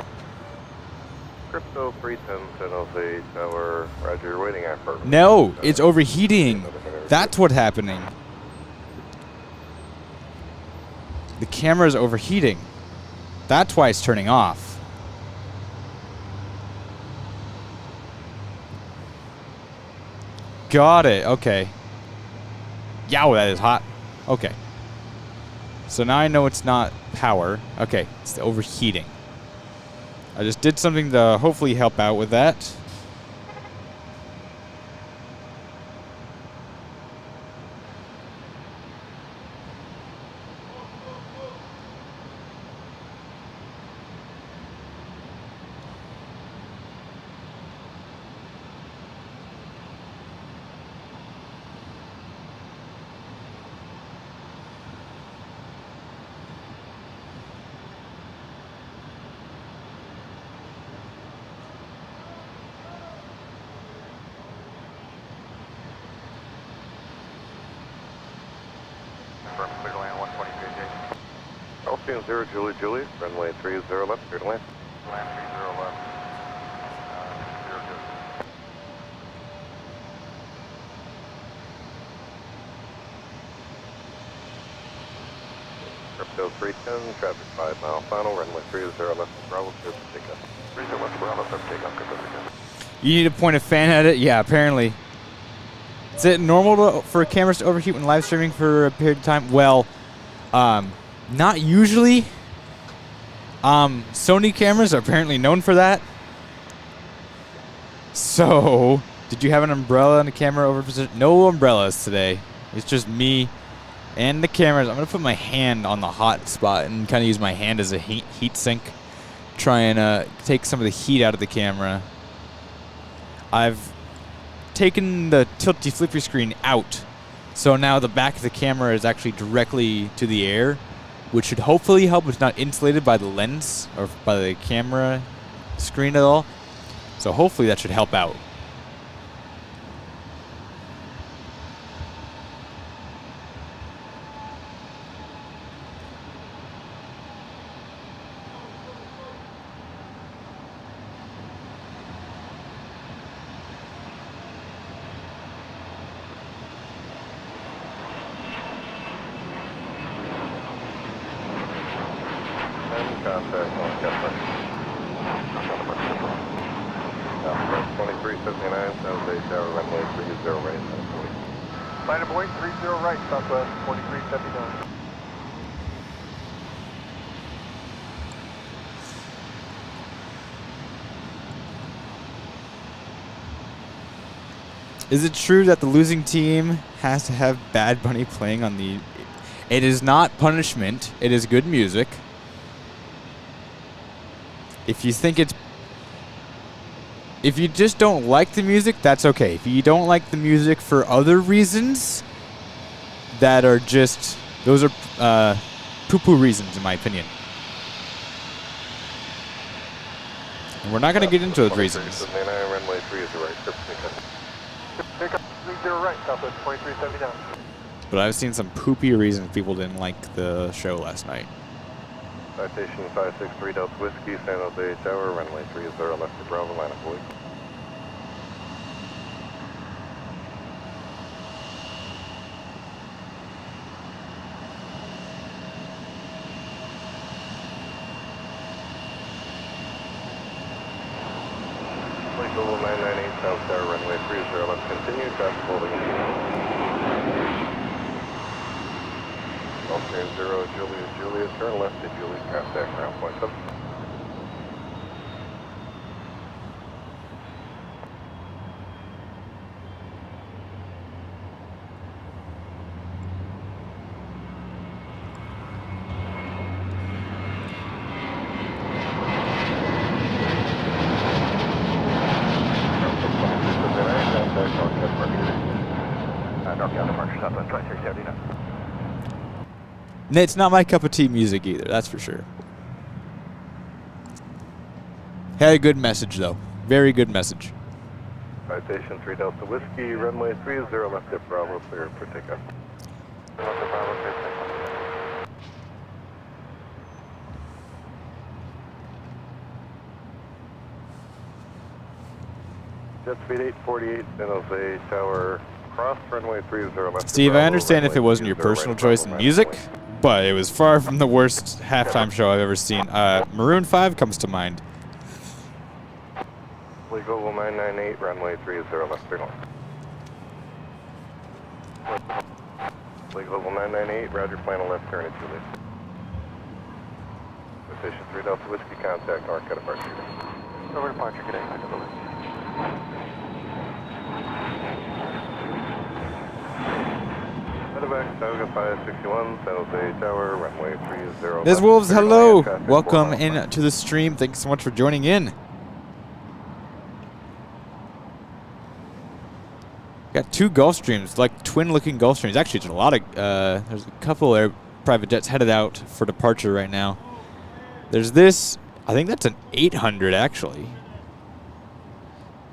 Crypto 310, San Jose Tower, roger, you're waiting at first. No, it's overheating. That's what's happening. The camera's overheating. That's why it's turning off. Got it. Okay. Yow, that is hot. Okay. So now I know it's not power. Okay, it's the overheating. I just did something to hopefully help out with that. Gulfstream 0 Juliet, runway 30 left, clear to land. Land 30 left. 0 Crypto 310, traffic 5 mile final, runway 30 left, Bravo, clear for takeoff. 30 left, Bravo, clear for takeoff, crypto 310. You need to point a fan at it? Yeah, apparently. Is it normal for cameras to overheat when live streaming for a period of time? Well, not usually. Sony cameras are apparently known for that. So, did you have an umbrella and a camera over position? No umbrellas today. It's just me and the cameras. I'm going to put my hand on the hot spot and kind of use my hand as a heat sink. Try and take some of the heat out of the camera. I've taken the tilty flippy screen out. So now the back of the camera is actually directly to the air, which should hopefully help. It's not insulated by the lens or by the camera screen at all. So hopefully that should help out. contact, North Catapult. 2379, San Jose Tower, runway 30 right. Fighter Boy, 30 right, Southwest 2379. Is it true that the losing team has to have Bad Bunny playing on the... It is not punishment. It is good music. If you think it's... If you just don't like the music, that's okay. If you don't like the music for other reasons that are just... Those are poo-poo reasons, in my opinion. And we're not going to get into those reasons. 79, runway 30 right. Take up 30 right, Southwest 2379. But I've seen some poopy reasons people didn't like the show last night. Citation 563 Delta Whiskey, San Jose Tower, runway 30 left to Bravo, line of void. Global 998 South Tower, runway 30 left, continue, traffic holding. Gulfstream 0, Julius, turn left to Julius, contact ground point 7. It's not my cup of tea music either, that's for sure. Had a good message, though. Very good message. Citation 3 Delta Whiskey, runway 30 left at Bravo, clear for takeoff. Left at Bravo, clear for takeoff. Jet speed 848, San Jose Tower, cross runway 30 left. Steve, I understand if it wasn't your personal choice in music, but it was far from the worst halftime show I've ever seen. Maroon 5 comes to mind. Global 998, runway 30 left, clear north. Global 998, roger, plan a left turn at Julius. Station 3 Delta Whiskey, contact north, cut apart. Over departure, good day, Medevac, Toga 561, San Jose Tower, runway 30. Ms. Wolves, hello. Welcome in to the stream. Thanks so much for joining in. Got two Gulfstreams, like twin-looking Gulfstreams. Actually, there's a lot of, there's a couple of private jets headed out for departure right now. There's this, I think that's an 800 actually.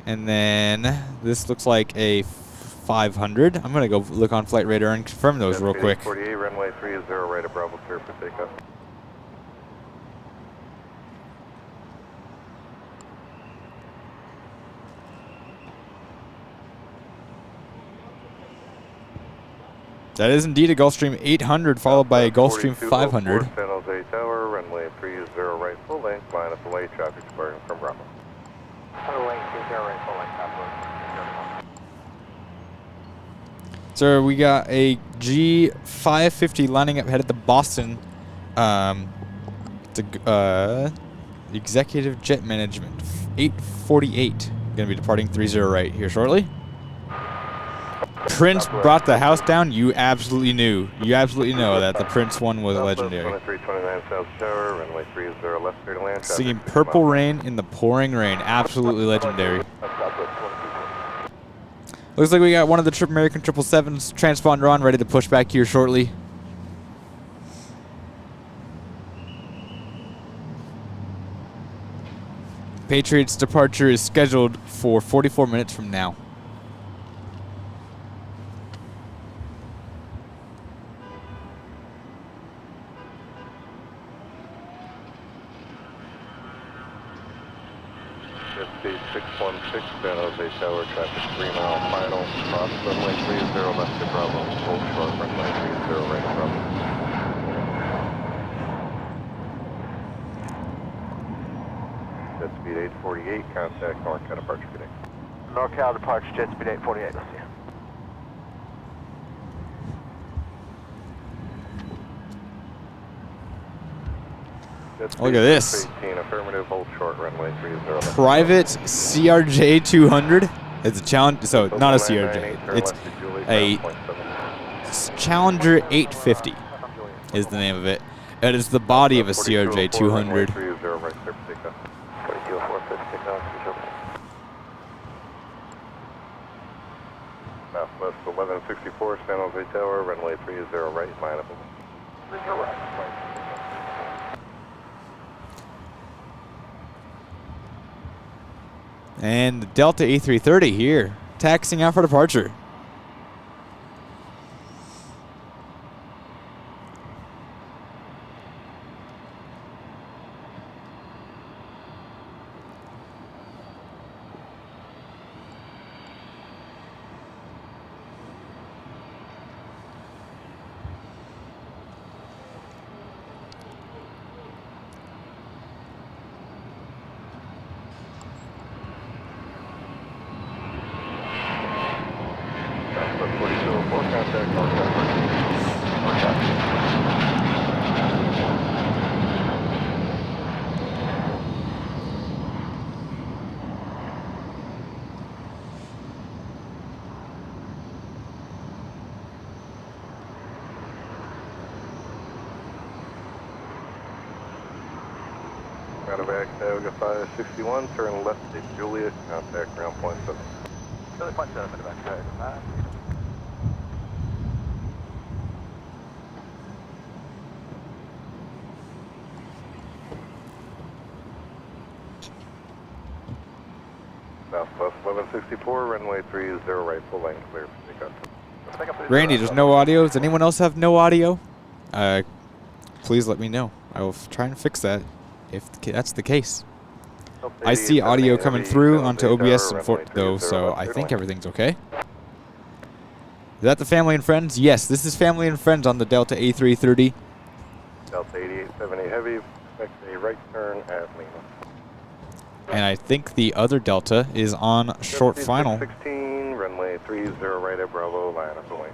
And then this looks like a 500. I'm gonna go look on Flight Radar and confirm those real quick. 48, runway 30 right at Bravo, clear for takeoff. That is indeed a Gulfstream 800 followed by a Gulfstream 500. San Jose Tower, runway 30 right, full length, line up away, traffic departing from Bravo. Full length, 30 right, full length, Southwest. So we got a G550 lining up headed to Boston. To Executive Jet Management 848. Going to be departing 30 right here shortly. Prince brought the house down. You absolutely knew. You absolutely know that the Prince one was legendary. 2329 South Tower, runway 30 left, clear to land. Singing Purple Rain in the pouring rain. Absolutely legendary. Looks like we got one of the American 777s transponder on, ready to push back here shortly. Patriots departure is scheduled for 44 minutes from now. State 616, San Jose Tower, traffic 3 mile final, cross runway 30 left to Bravo, hold short runway 30 right to Bravo. Speed 848, contact NorCal departure speed 8. NorCal departure jet speed 848, let's see. Look at this. 18, affirmative, hold short, runway 30. Private CRJ 200. It's a challenge, so not a CRJ. It's a Challenger 850 is the name of it. It is the body of a CRJ 200. Southwest 1164, San Jose Tower, runway 30 right, line up. And the Delta A330 here, taxiing out for departure. Out of Actavia 561, turn left to Juliet, contact ground point 7. Juliet point 7 in the back, Southwest 1164, runway 30 right, full lane clear for takeoff. Randy, there's no audio. Does anyone else have no audio? Please let me know. I will try and fix that if that's the case. I see audio coming through onto OBS and though, so I think everything's okay. Is that the family and friends? Yes, this is family and friends on the Delta A330. Delta 8870 heavy, expect a right turn at Lima. And I think the other Delta is on short final. 16, runway 30 right at Bravo, line up the lane.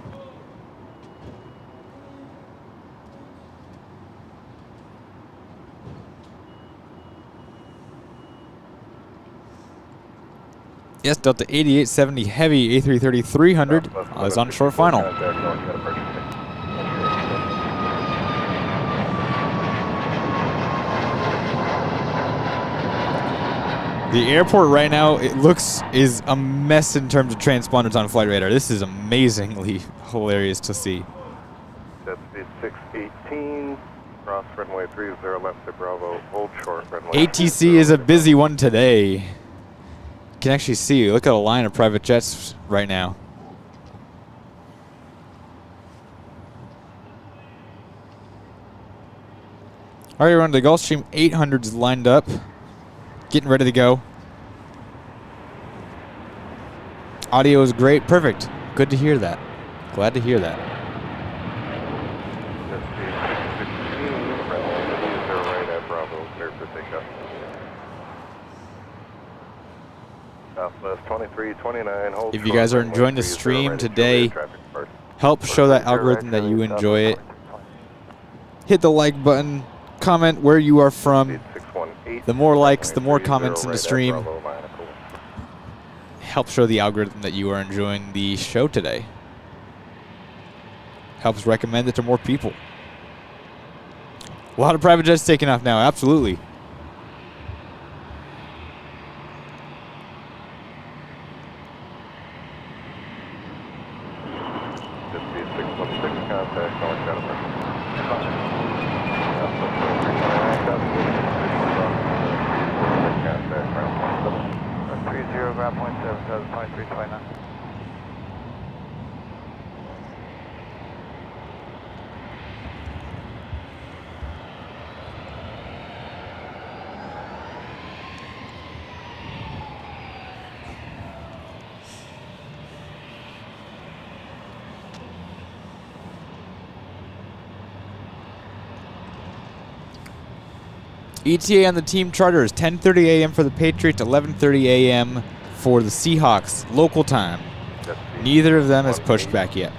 Yes, Delta 8870 heavy A330 300 is on short final. The airport right now, is a mess in terms of transponders on flight radar. This is amazingly hilarious to see. Jet speed 618, cross runway 30 left at Bravo, hold short runway. ATC is a busy one today. You can actually see, look at a line of private jets right now. All right, everyone, the Gulfstream 800's lined up. Getting ready to go. Audio is great. Perfect. Good to hear that. Glad to hear that. Right at Bravo, clear for takeoff. Southwest 2329, hold if you guys are enjoying the stream today, help show that algorithm that you enjoy it. Hit the like button. Comment where you are from. The more likes, the more comments in the stream. Help show the algorithm that you are enjoying the show today. Helps recommend it to more people. A lot of private jets taking off now, absolutely. ETA on the team charter is 10:30 a.m. for the Patriots, 11:30 a.m. for the Seahawks, local time. Neither of them has pushed back yet.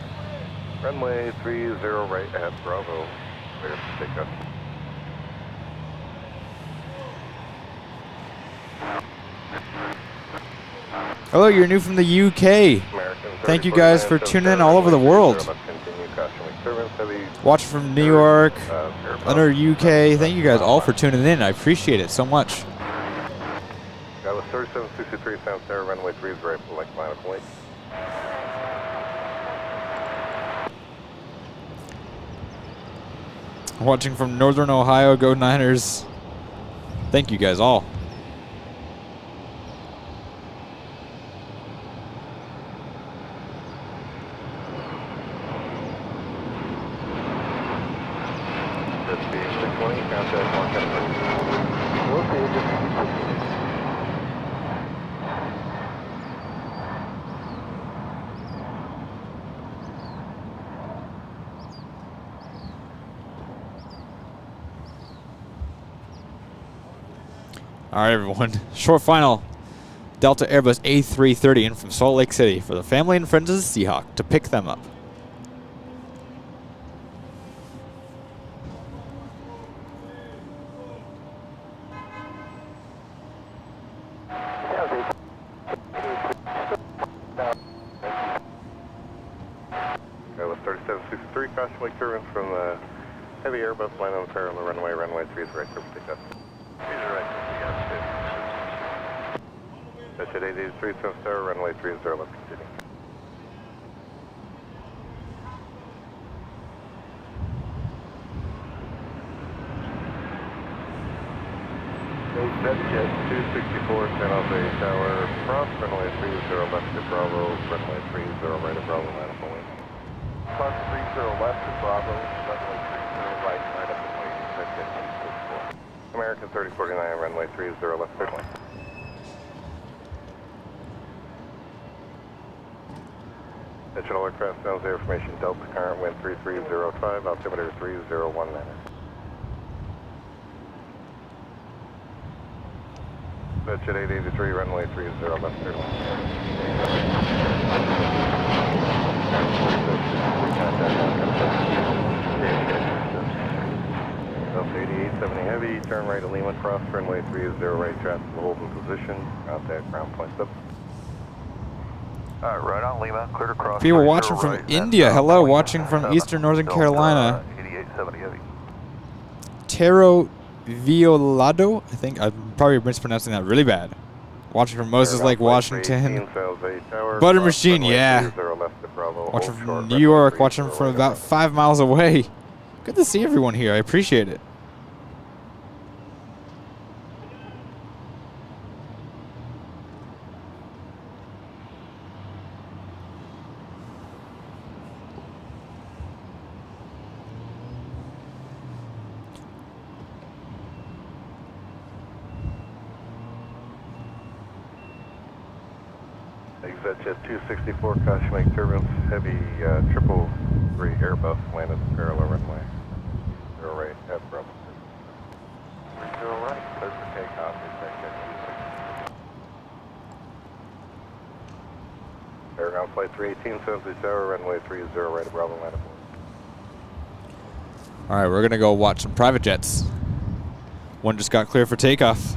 Runway 30 right at Bravo. Clear for takeoff. Hello, you're new from the UK. Thank you guys for tuning in all over the world. Watching from New York, under UK. Thank you guys all for tuning in. I appreciate it so much. That was 3763 South Tower, runway 3 is right, like line of point. Watching from Northern Ohio, go Niners. Thank you guys all. All right, everyone. Short final. Delta Airbus A330 in from Salt Lake City for the family and friends of the Seahawk to pick them up. That was 3763, caution wake turbines from the heavy Airbus line on the parallel runway, runway 3 is right, clear for takeoff. That's at 883 South Tower, runway 30 left continue. Jet 264, San Jose Tower, cross runway 30 left to Bravo, runway 30 right at Bravo, line up away. Cross 30 left to Bravo, runway 30 right, line up away, Jet 264. American 3049, runway 30 left, clear line. Digital aircraft sounds air information Delta current wind 3305, altimeter 3019. That's at 883, runway 30 left, clear line. Delta 8870 heavy, turn right at Lima, cross runway 30 right, traffic hold in position, contact ground point up. Alright, right on Lima, clear to cross. People watching from India. Hello, watching from Eastern Northern Carolina. 8870 heavy. Taro Violado. I think I'm probably mispronouncing that really bad. Watching from Moses Lake, Washington. Butter Machine, yeah. Watching from New York, watching from about 5 miles away. Good to see everyone here. I appreciate it. Exit jet 264, caution wake turbines, heavy 333 Airbus landed parallel runway. 0 right, at Bravo. 30 right, clear for takeoff, exit jet 264. Airground flight 318, Sunset Tower, runway 30 right at Bravo, landed. All right, we're going to go watch some private jets. One just got clear for takeoff.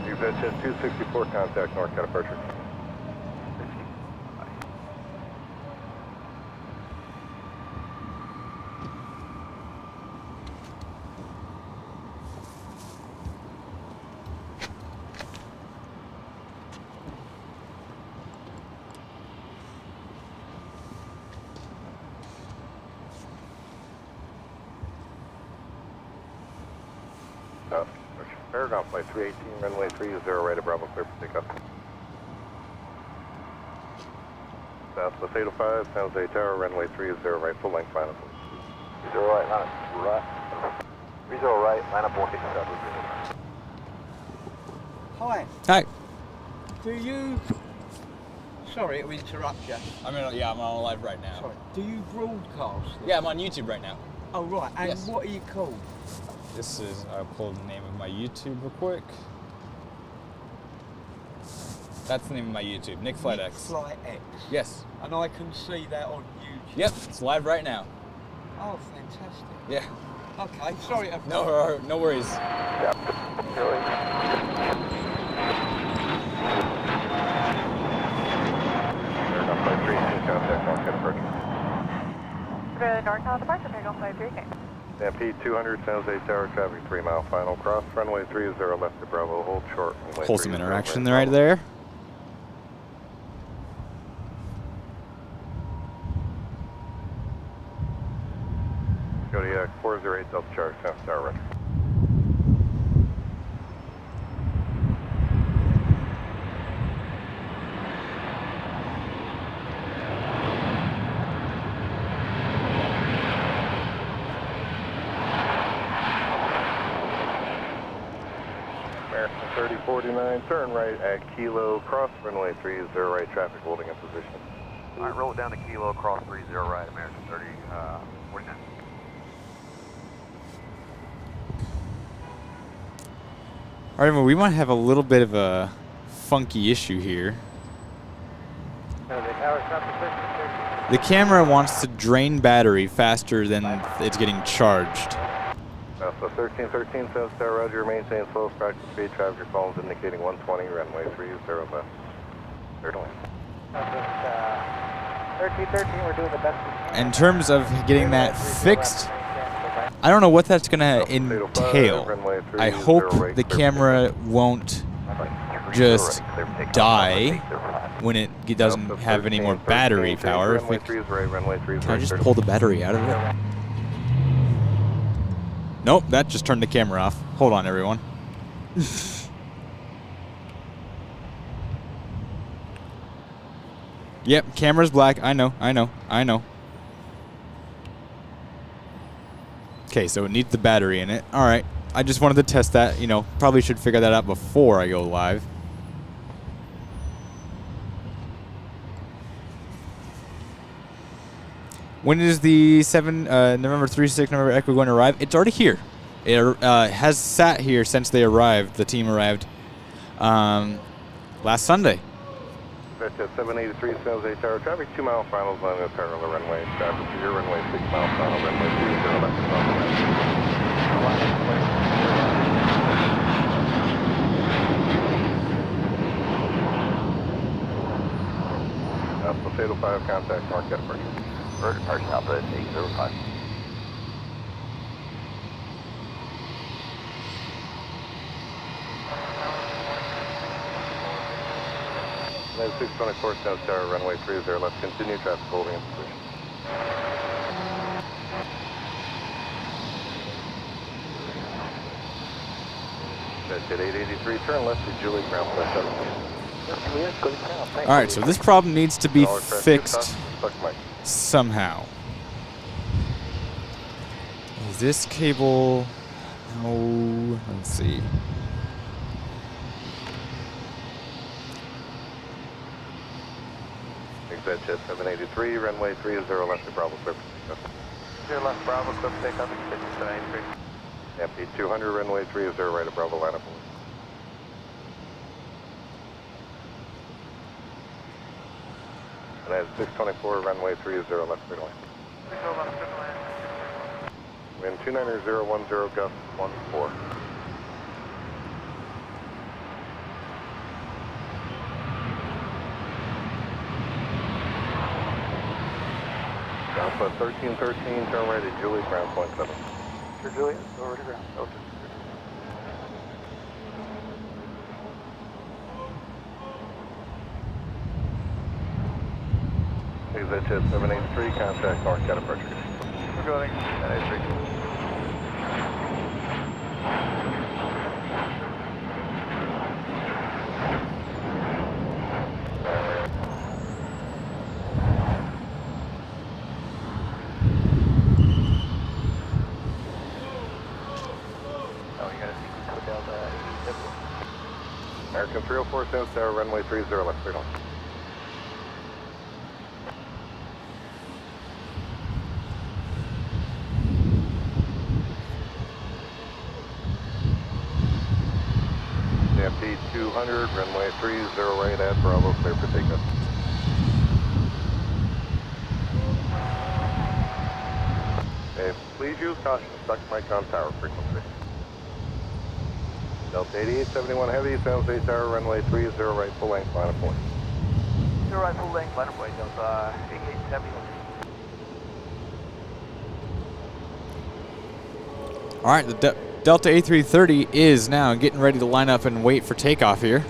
Exit jet 264, contact north departure. Paragon flight 318, runway 30 right at Bravo, clear for takeoff. Southwest 805, San Jose Tower, runway 30 right, full length, line up. 30 right, line up right. 30 right, line up 157. Hi, Hi. do you... Sorry to interrupt you. I'm on live right now. Sorry. Do you broadcast? Yeah, I'm on YouTube right now. Oh, right. And Yes. what are you called? This is, I'll pull the name of my YouTube real quick. That's the name of my YouTube, Nick Flight X. Flight X. Yes. And I can see that on YouTube. Yep, it's live right now. Oh, fantastic. Yeah. Okay, sorry to... No worries. Paragon flight 318, contact North approach. North departure, Paragon 53. Stampede 200, San Jose Tower, traffic 3 mile final cross, runway 30 left to Bravo, hold short. Pull some interaction right there. Kodiak 408 Delta Charge, San Jose Tower, ready. American 3049, turn right at Kilo, cross runway 30 right, traffic holding in position. All right, roll it down to Kilo, cross 30 right, American 49. Alright, well, we might have a little bit of a funky issue here. The camera wants to drain battery faster than it's getting charged. So 1313, San Jose Tower, Roger, maintain slow practice speed, traffic columns indicating 120, runway 30 left. Clear to land. 1313, we're doing the best we can. In terms of getting that fixed, I don't know what that's going to entail. I hope the camera won't just die when it doesn't have any more battery power. If we, can I just pull the battery out of it? Nope, that just turned the camera off. Hold on, everyone. Yep, camera's black. I know. Okay, so it needs the battery in it. All right. I just wanted to test that. You know, probably should figure that out before I go live. When is the November 36 November Echo going to arrive? It's already here. It has sat here since they arrived. The team arrived last Sunday. That's at 783 San Jose Tower, traffic 2 mile finals on the parallel runway. Traffic to your runway 6 mile final, runway 20 left to Alpha 805, contact Mark at approach. Bird departure, Alpha 805. And then 624 South Tower, runway 30 left, continue traffic holding in position. That's at 883, turn left to Julie, ground flight 7. All right, so this problem needs to be fixed somehow. Is this cable? No. Let's see. Exit jet 783, runway 30 left to Bravo, clear for takeoff. Left Bravo, clear for takeoff, extension 783. Empty 200, runway 30 right at Bravo, line up. And that's 624, runway 30 left, clear to land. Wind 29010, gust 14. Alpha 1313, turn right at Julie, ground point 7. Sure, Juliet, over to ground. Okay. Exit jet 783, contact North Cat approach. We're going 783. Delta 87. American 304 South Tower, runway 30 left, cleared on. FT 200, runway 30 right at Bravo, clear for takeoff. Okay, please use caution, stuck mic on tower frequency. Delta 8871 Heavy, San Jose Tower, runway 30 right, full length, line of point. 0 right, full length, line of point, Delta 8871. All right, the Delta A330 is now getting ready to line up and wait for takeoff here.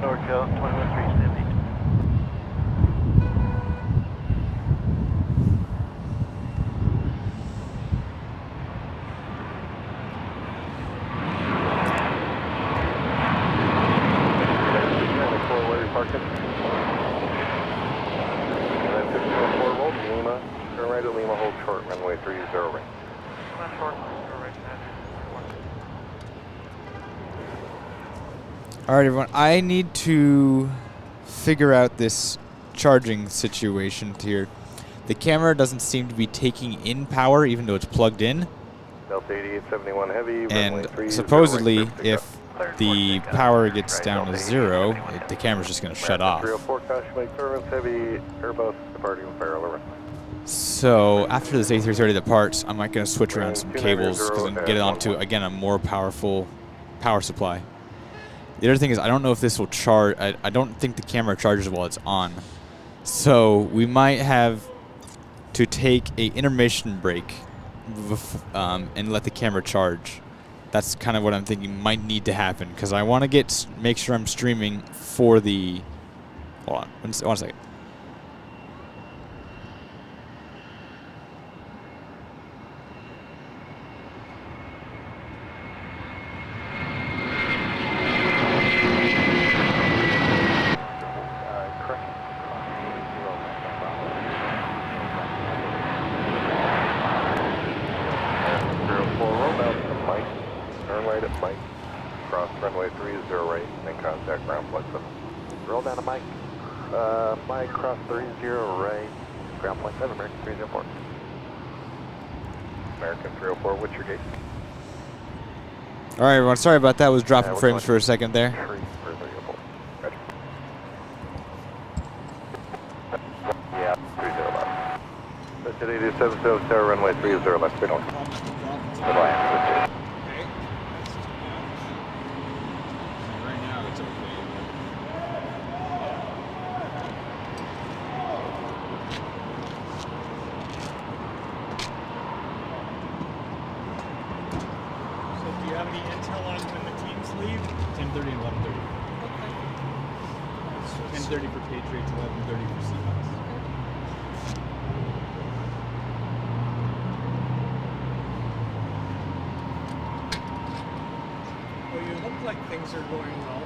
North Shell, 21-370. Turn right at Lima, hold short, runway 30 right. All right, everyone. I need to figure out this charging situation here. The camera doesn't seem to be taking in power, even though it's plugged in. Delta 8871 Heavy, And 30 supposedly, right, if the power gets down to 0, the camera's just going to shut off. 304 caution, make turbulence heavy, Airbus departing with parallel runway. So after this A330 departs, I'm going to switch around some cables because I'm going to get it onto, again, a more powerful power supply. The other thing is I don't know if this will charge. I don't think the camera charges while it's on. So we might have to take a intermission break and let the camera charge. That's kind of what I'm thinking might need to happen because I want to make sure I'm streaming for the. Hold on, one second. Mike, cross 30 right, ground point 7, American 304. American 304, what's your gate? All right, everyone. Sorry about that. I was dropping frames for a second there. Yeah, 30 left. That's at 87 South Tower, runway 30 left, clear on. Goodbye. Any intel on when the teams leave? 10:30 and 11:30. Okay. 10:30 for Patriots, 11:30 for Seahawks. Well, you look like things are going well.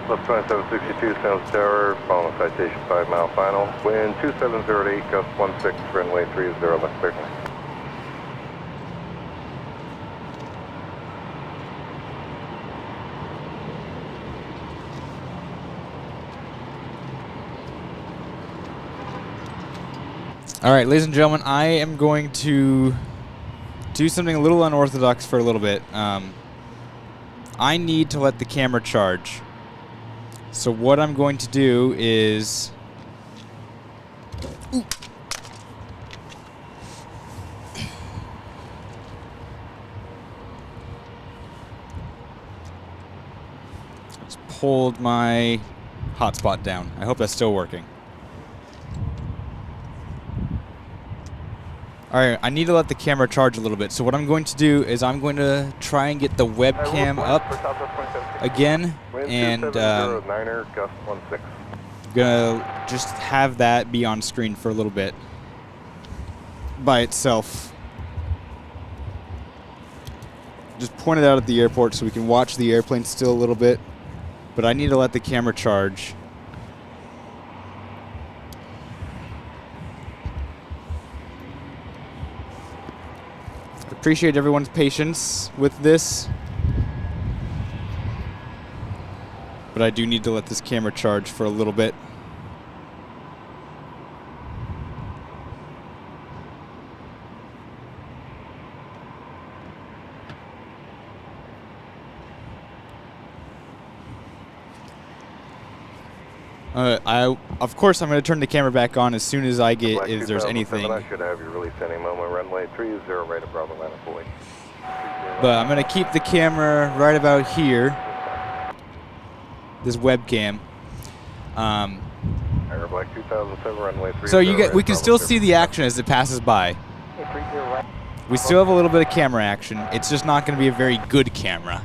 Left 2762 South Tower, following citation 5 mile final. Wind 2708, gust 16, runway 30 left clear. All right, ladies and gentlemen, I am going to do something a little unorthodox for a little bit. I need to let the camera charge. So what I'm going to do is... Ooh. Just pulled my hotspot down. I hope that's still working. Alright, I need to let the camera charge a little bit. So what I'm going to do is I'm going to try and get the webcam up again. And I'm gonna just have that be on screen for a little bit by itself. Just point it out at the airport so we can watch the airplane still a little bit. But I need to let the camera charge. Appreciate everyone's patience with this. But I do need to let this camera charge for a little bit. Of course, I'm going to turn the camera back on as soon as I get, if there's anything. I should have you release any moment. Runway 30 right at Bravo Line fully. But I'm going to keep the camera right about here. This webcam. Air Black 2007 runway 30. So we can still see the action as it passes by. We still have a little bit of camera action. It's just not going to be a very good camera.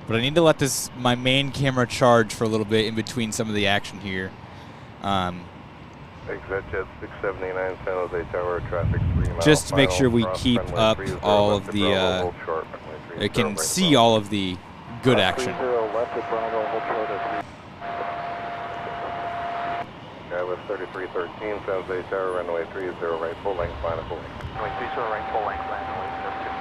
But I need to let my main camera charge for a little bit in between some of the action here. Exit jet 679 San Jose Tower, traffic 3 miles. Just to make sure we keep up all of the, it can see all of the good action. Guy with 3313 San Jose Tower, runway 30 right, full length, final full length. Runway 30 right, full length, land, runway 636.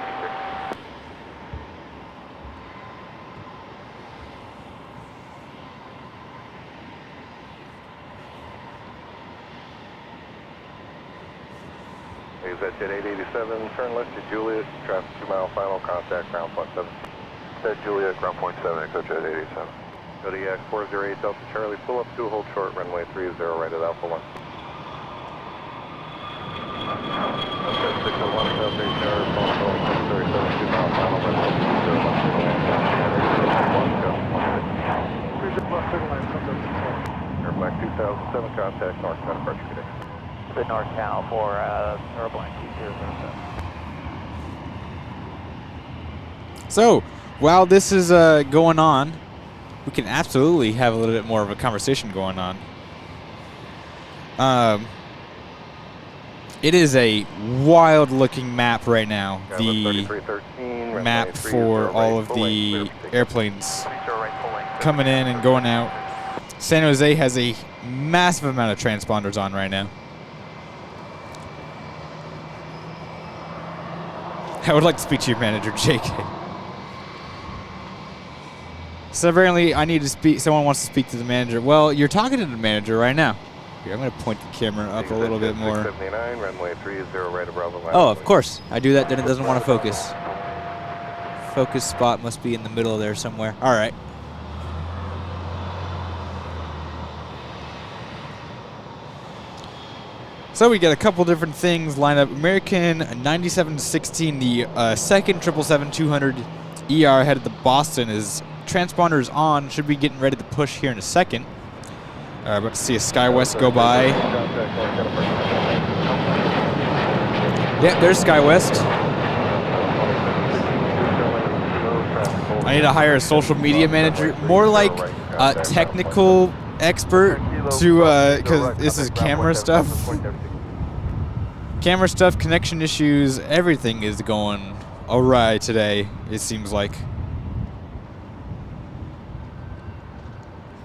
Exit jet 887, turn left to Juliet, traffic 2 mile, final contact, ground point 7. Said Juliet, ground point 7, exit jet 887. Kodiak 408 Delta Charlie, pull up 2, hold short, runway 30 right at Alpha 1. Delta 601 Delta Tower, phone 37 2 mile, final runway 30 left to land, Air Black 2007, contact northbound departure today. The North Cal for Airline 2007. So, while this is going on, we can absolutely have a little bit more of a conversation going on. It is a wild-looking map right now. The map for all of the airplanes coming in and going out. San Jose has a massive amount of transponders on right now. I would like to speak to your manager, JK. So apparently I need to speak, someone wants to speak to the manager. Well, you're talking to the manager right now. Here, I'm going to point the camera up a little bit more. Runway 30 right at Bravo Line. Oh, of course. I do that, then it doesn't want to focus. Focus spot must be in the middle there somewhere. All right. So we got a couple different things lined up. American 9716, the second 777-200 ER headed to Boston is transponders on. Should be getting ready to push here in a second. About to see a SkyWest go by. Yeah, there's SkyWest. I need to hire a social media manager, more like a technical expert to, because this is camera stuff. Camera stuff, connection issues, everything is going awry today, it seems like.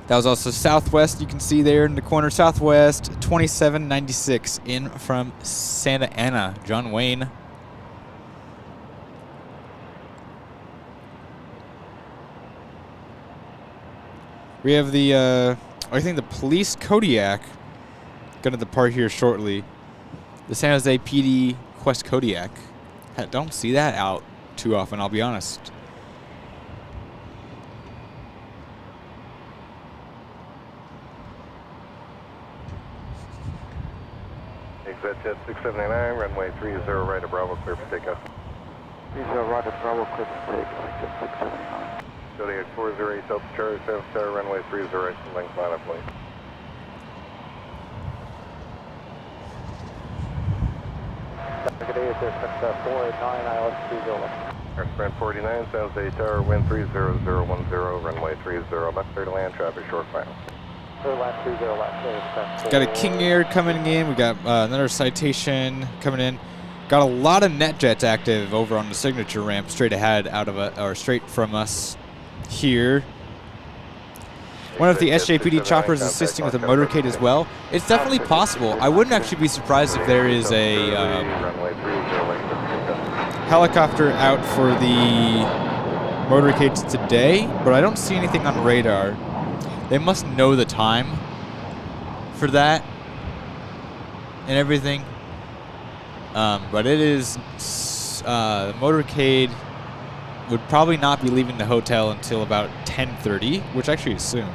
That was also Southwest, you can see there in the corner, Southwest 2796 in from Santa Ana, John Wayne. We have the, I think the police Kodiak gonna depart here shortly. The San Jose PD Quest Kodiak. I don't see that out too often, I'll be honest. Exit jet 679, runway 30 right of Bravo, clear for takeoff. 30 right of Bravo, clear for takeoff, jet 679. Zodiac 408 Delta Charlie, 7 Star, runway 30 right, length line up, please. Good day, this is 489, ILS 30 left. Airspan 49, San Jose Tower, wind 30010, runway 30 left, clear to land, traffic short final. Clear land 30 left, Got a King Air coming in. We got another Citation coming in. Got a lot of NetJets active over on the signature ramp, straight ahead out of or straight from us here. One of the SJPD choppers assisting with a motorcade as well. It's definitely possible. I wouldn't actually be surprised if there is a helicopter out for the motorcades today, but I don't see anything on radar. They must know the time for that and everything. But it is, the motorcade would probably not be leaving the hotel until about 10:30, which actually is soon.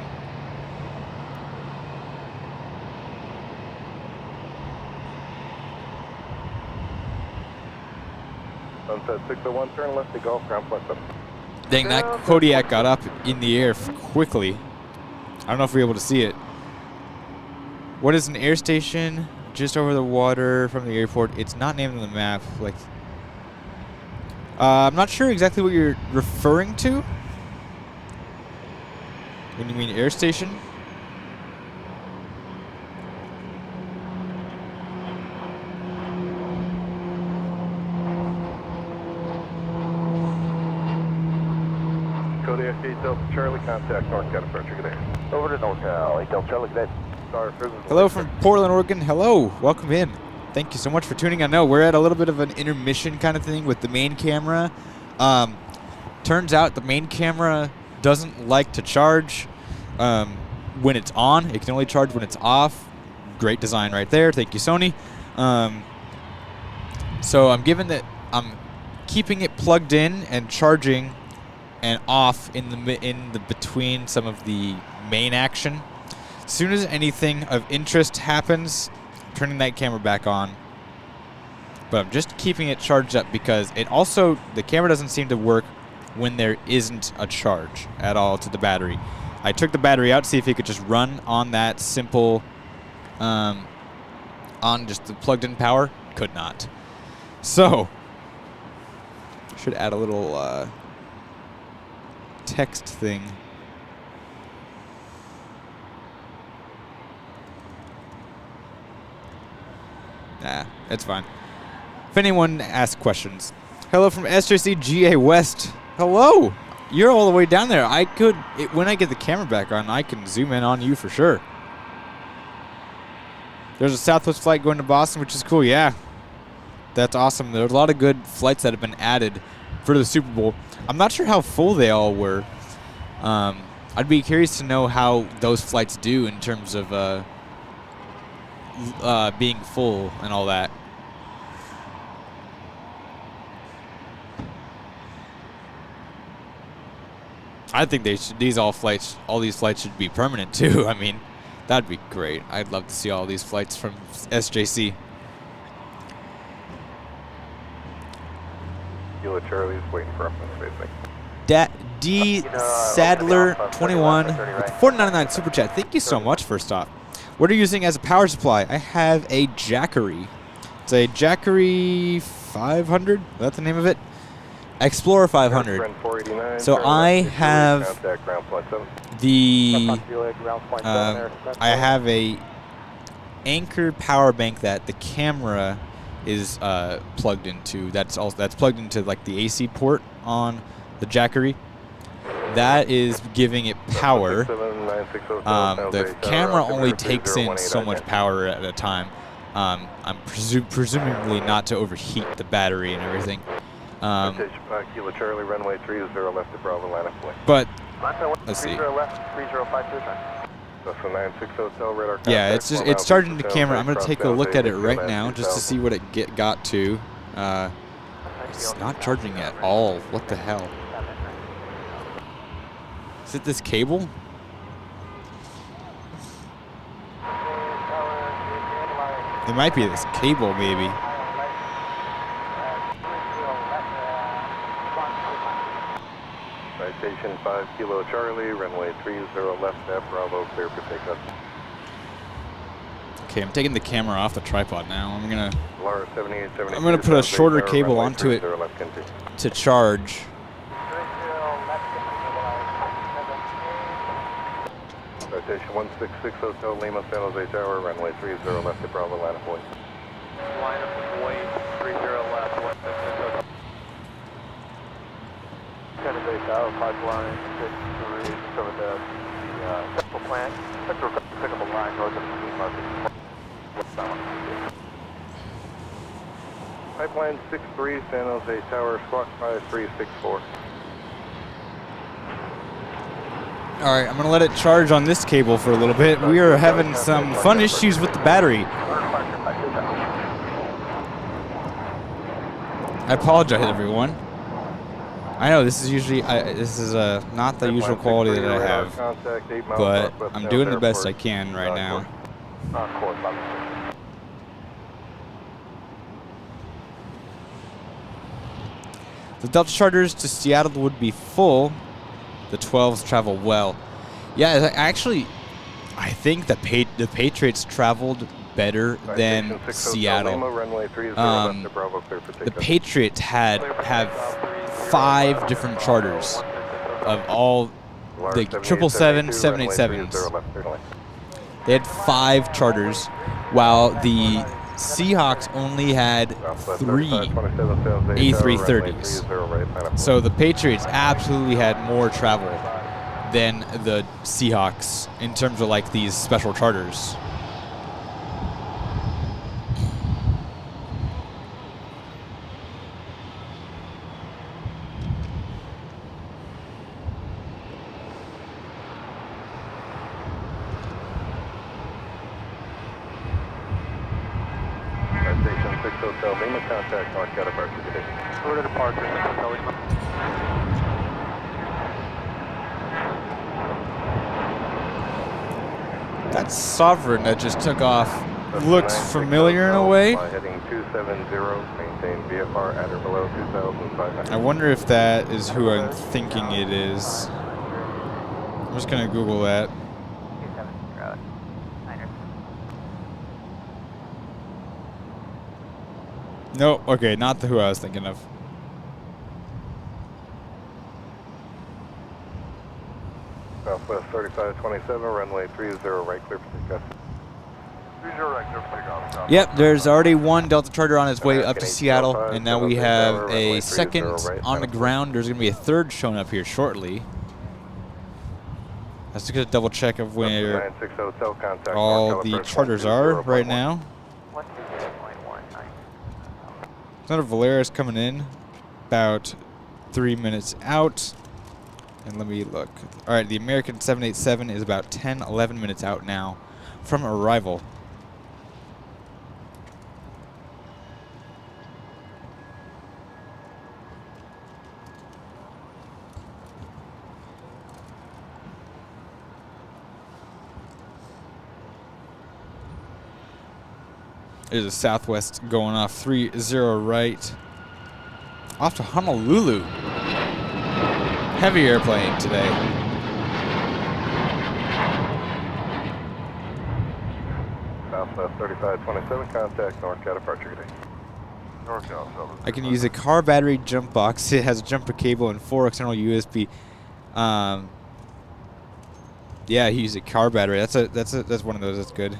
Sunset 601, turn left to Gulf, ground plus up. Dang, that Kodiak got up in the air quickly. I don't know if we're able to see it. What is an air station just over the water from the airport? It's not named on the map. Like, I'm not sure exactly what you're referring to when you mean air station. Kodiak 8 Delta Charlie, contact North Cat approach, good day. Over to NorCal, 8 Delta Charlie, good day. Sorry, Prison. Hello from Portland, Oregon. Hello, welcome in. Thank you so much for tuning in. I know we're at a little bit of an intermission kind of thing with the main camera. Turns out the main camera doesn't like to charge when it's on. It can only charge when it's off. Great design right there. Thank you, Sony. So I'm keeping it plugged in and charging and off in the between some of the main action. As soon as anything of interest happens, I'm turning that camera back on. But I'm just keeping it charged up because the camera doesn't seem to work when there isn't a charge at all to the battery. I took the battery out to see if it could just run on that simple, on just the plugged in power. Could not. So, should add a little text thing. Nah, it's fine. If anyone asks questions. Hello from SJC GA West. Hello! You're all the way down there. When I get the camera back on, I can zoom in on you for sure. There's a Southwest flight going to Boston, which is cool. Yeah, that's awesome. There's a lot of good flights that have been added for the Super Bowl. I'm not sure how full they all were. I'd be curious to know how those flights do in terms of being full and all that. I think all these flights should be permanent too. I mean, that'd be great. I'd love to see all these flights from SJC. Kilo Charlie's waiting for reference spacing. D. Sadler 21 with the 499 super chat. Thank you so much. First off, what are you using as a power supply? I have a Jackery. It's a Jackery 500. Is that the name of it? Explorer 500. So I have I have a Anchor power bank that the camera is plugged into. That's plugged into like the AC port on the Jackery. That is giving it power. The camera only takes in so much power at a time. I'm presumably not to overheat the battery and everything. Kilo Charlie, runway 30 left to Bravo, line up. But let's see. That's a 96 Hotel radar. Yeah, contact, it's charging the 4 camera. miles I'm gonna east, take a cross look San at it Jose, right now just to see what it got to. It's not charging at all. What the hell? Is it this cable? It might be this cable, maybe. Citation 5 Kilo Charlie, runway 30 left at Bravo, clear for takeoff. Okay, I'm taking the camera off the tripod now. I'm gonna I'm gonna put a shorter cable onto it to charge. Citation 166 Hotel Lima, San Jose Tower, runway 30 left at Bravo, line of point. Line of point, 30 left, 166 Hotel. San Jose Tower, pipeline 63, over the central plant. Central pick up a line north of the Meat Market. Pipeline 63, San Jose Tower, squawk 5364. All right, I'm gonna let it charge on this cable for a little bit. We are having some fun issues with the battery. I apologize, everyone. I know this is usually not the usual quality that I have, but I'm doing the best I can right now. The Delta charters to Seattle would be full. The 12s travel well. Yeah, actually, I think the Patriots traveled better than Seattle. The Patriots have 5 different charters of all the 777, 787s. They had 5 charters, while the Seahawks only had 3 A330s. So the Patriots absolutely had more travel than the Seahawks in terms of like these special charters. Station 6 Hotel Lima, contact North Cat departure today. Order departure, 6 Hotel Lima. That Sovereign that just took off looks familiar in a way. Heading 270, maintain VFR at or below 2,500. I wonder if that is who I'm thinking it is. I'm just gonna Google that. 270, Niners. No, okay, not who I was thinking of. Southwest 3527, runway 30 right, clear for takeoff. 30 right, clear for takeoff. Yep, there's already one Delta charter on its way up to Seattle, and now we have a second on the ground. There's gonna be a third showing up here shortly. Let's just get a double check of where all the charters are right now. 120.19. Another Valeris coming in, about 3 minutes out. And let me look. All right, the American 787 is about 10, 11 minutes out now from arrival. There's a Southwest going off 30 right. Off to Honolulu. Heavy airplane today. Southwest 3527, contact North Cat departure today. North Cat, I can use a car battery jump box. It has a jumper cable and 4 external USB. Yeah, he used a car battery. That's one of those. That's good.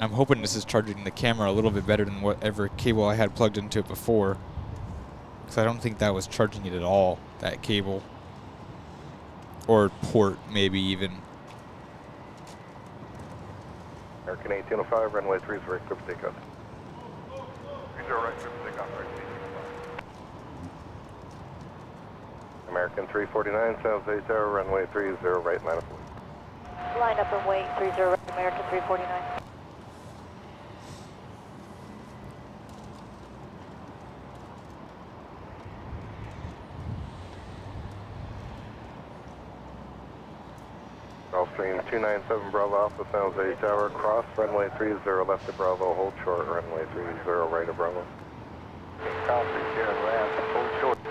I'm hoping this is charging the camera a little bit better than whatever cable I had plugged into it before. Because I don't think that was charging it at all, that cable. Or port, maybe even. American 1805, runway 30 right, clear for takeoff. 30 right, clear for takeoff. American 349, San Jose Tower, runway 30 right, line up. Line up and wait, 30 right, American 349. Gulfstream 297 Bravo Alpha, San Jose Tower, cross, runway 30 left of Bravo, hold short, runway 30 right of Bravo. Cross 30 left, hold short, 30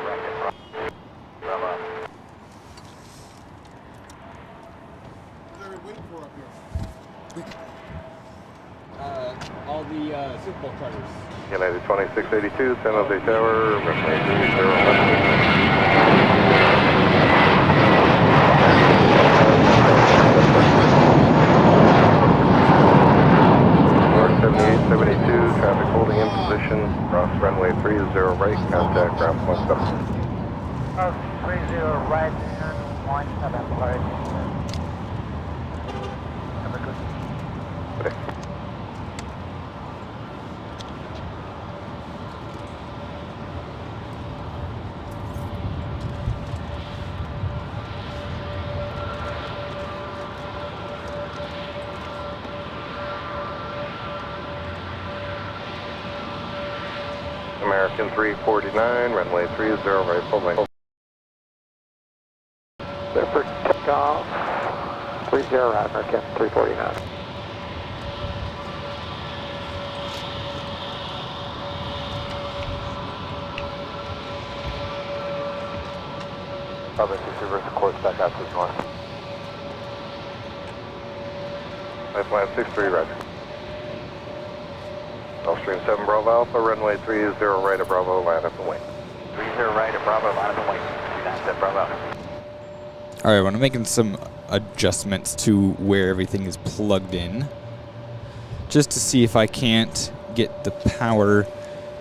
right of Bravo. Bravo. What are we waiting for up here? All the Super Bowl charters. United 2682, San Jose Tower, runway 30 left. North 7872, traffic holding in position, cross runway 30 right, contact ground point 7. Cross 30 right, and 17 right. Have a good Okay. American 349, runway 30 right, full length. Clear for takeoff. 30 right, American 349. Bravo 6 reverse course back out to the north. Lifeline 63, roger. Gulfstream 7 Bravo Alpha, runway 30 right of Bravo, line up and wait. 30 right of Bravo, line up and wait. 297 Bravo. All right, I'm making some adjustments to where everything is plugged in, just to see if I can't get the power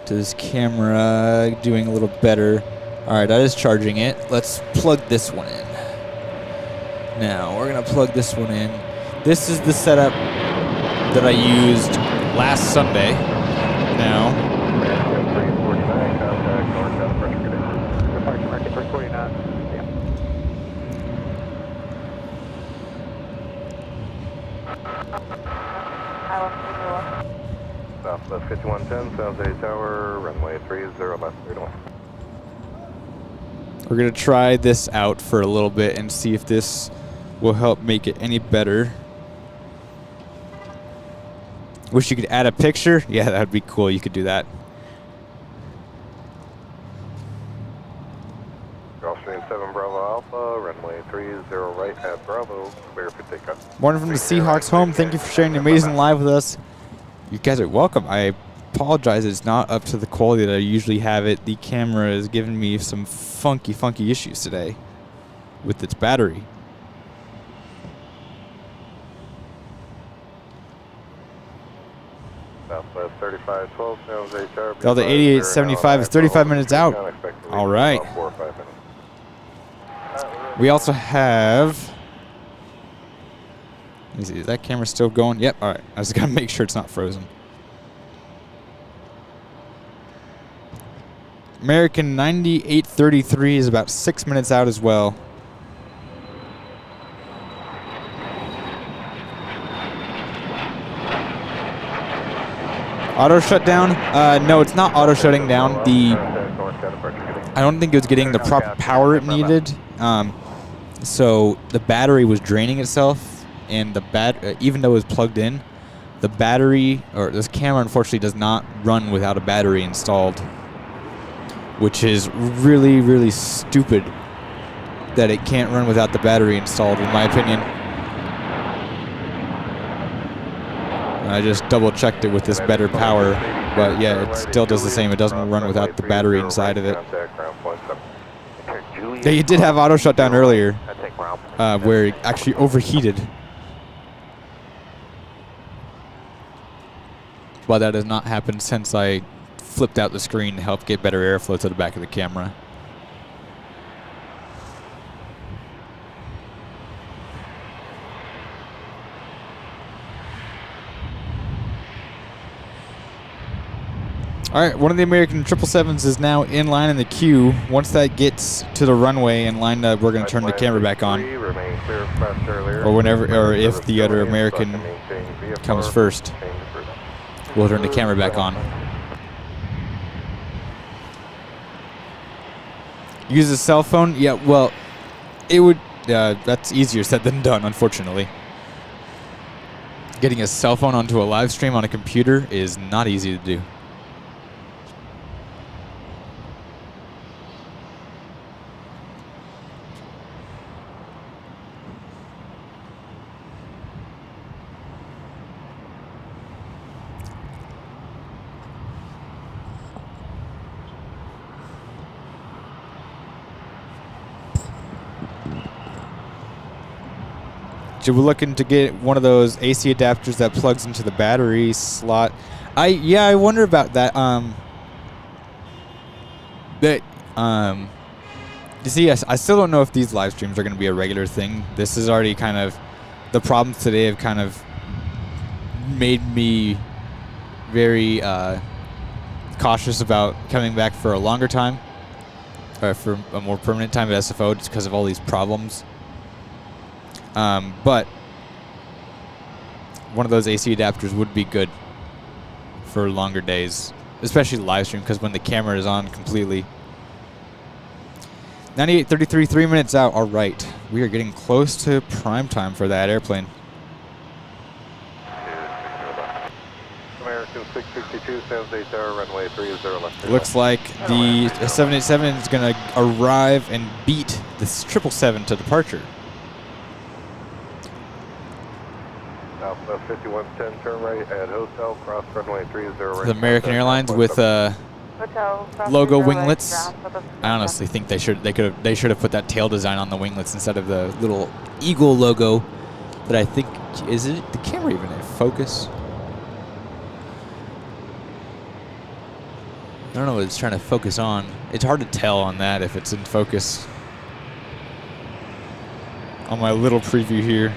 to this camera doing a little better. All right, that is charging it. Let's plug this one in. Now, we're gonna plug this one in. This is the setup that I used last Sunday. Now, American 349, contact north out of pressure condition. Departure American 349. Yeah. Southwest 5110, San Jose Tower, runway 30 left, 31. we're gonna try this out for a little bit and see if this will help make it any better. Wish you could add a picture. Yeah, that would be cool. You could do that. Gulfstream 7 Bravo Alpha, runway 30 right at Bravo, clear for takeoff. Morning from the Seahawks home. Thank you for sharing the amazing live with us. You guys are welcome. I apologize. It's not up to the quality that I usually have it. The camera is giving me some funky issues today with its battery. Southwest 3512, San Jose Tower. Delta 8875 is 35 minutes out. All right. 4 or 5 minutes. We also have... Let me see, is that camera still going? Yep, all right. I just got to make sure it's not frozen. American 9833 is about 6 minutes out as well. Auto shutdown? No, it's not auto shutting down. I don't think it was getting the proper power it needed. So the battery was draining itself, and the even though it was plugged in, the battery, or this camera unfortunately does not run without a battery installed, which is really stupid that it can't run without the battery installed, in my opinion. I just double checked it with this better power, but yeah, it still does the same. It doesn't run without the battery inside of it. They did have auto shutdown earlier, where it actually overheated. But that has not happened since I flipped out the screen to help get better airflow to the back of the camera. All All right, one of the American 777s is now in line in the queue. Once that gets to the runway and lined up, we're going to turn the camera back on. Or whenever, or if the other American comes first, we'll turn the camera back on. Use a cell phone? Yeah, well, it would. That's easier said than done, unfortunately. Getting a cell phone onto a live stream on a computer is not easy to do. So we're looking to get one of those AC adapters that plugs into the battery slot. I wonder about that. You see, I still don't know if these live streams are going to be a regular thing. This is already kind of, the problems today have kind of made me very cautious about coming back for a longer time, or for a more permanent time at SFO, just because of all these problems. But one of those AC adapters would be good for longer days, especially live stream, because when the camera is on completely. 98:33, 3 minutes out. All right, we are getting close to prime time for that airplane. American 662, San Jose Tower, runway 30 left. Looks like the 787 is going to arrive and beat the 777 to departure. Southwest 5110, turn right at hotel, cross runway 30 right. The American Airlines with logo winglets. I honestly think they should have put that tail design on the winglets instead of the little eagle logo. But I think, is it the camera even in focus? I don't know what it's trying to focus on. It's hard to tell on that if it's in focus. On my little preview here.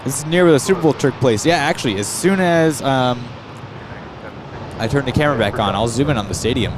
This is near where the Super Bowl took place. Yeah, actually, as soon as I turn the camera back on, I'll zoom in on the stadium.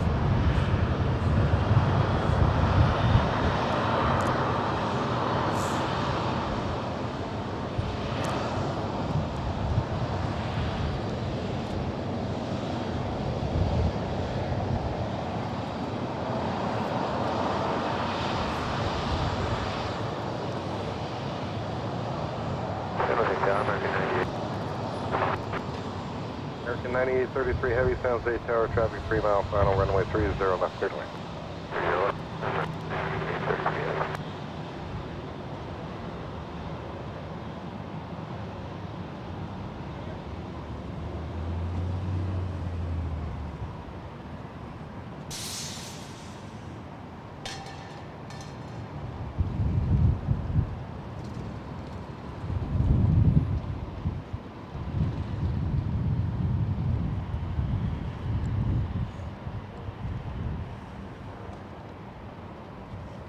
American 9833 Heavy, San Jose Tower, traffic 3 mile, final runway 30 left, clear to land.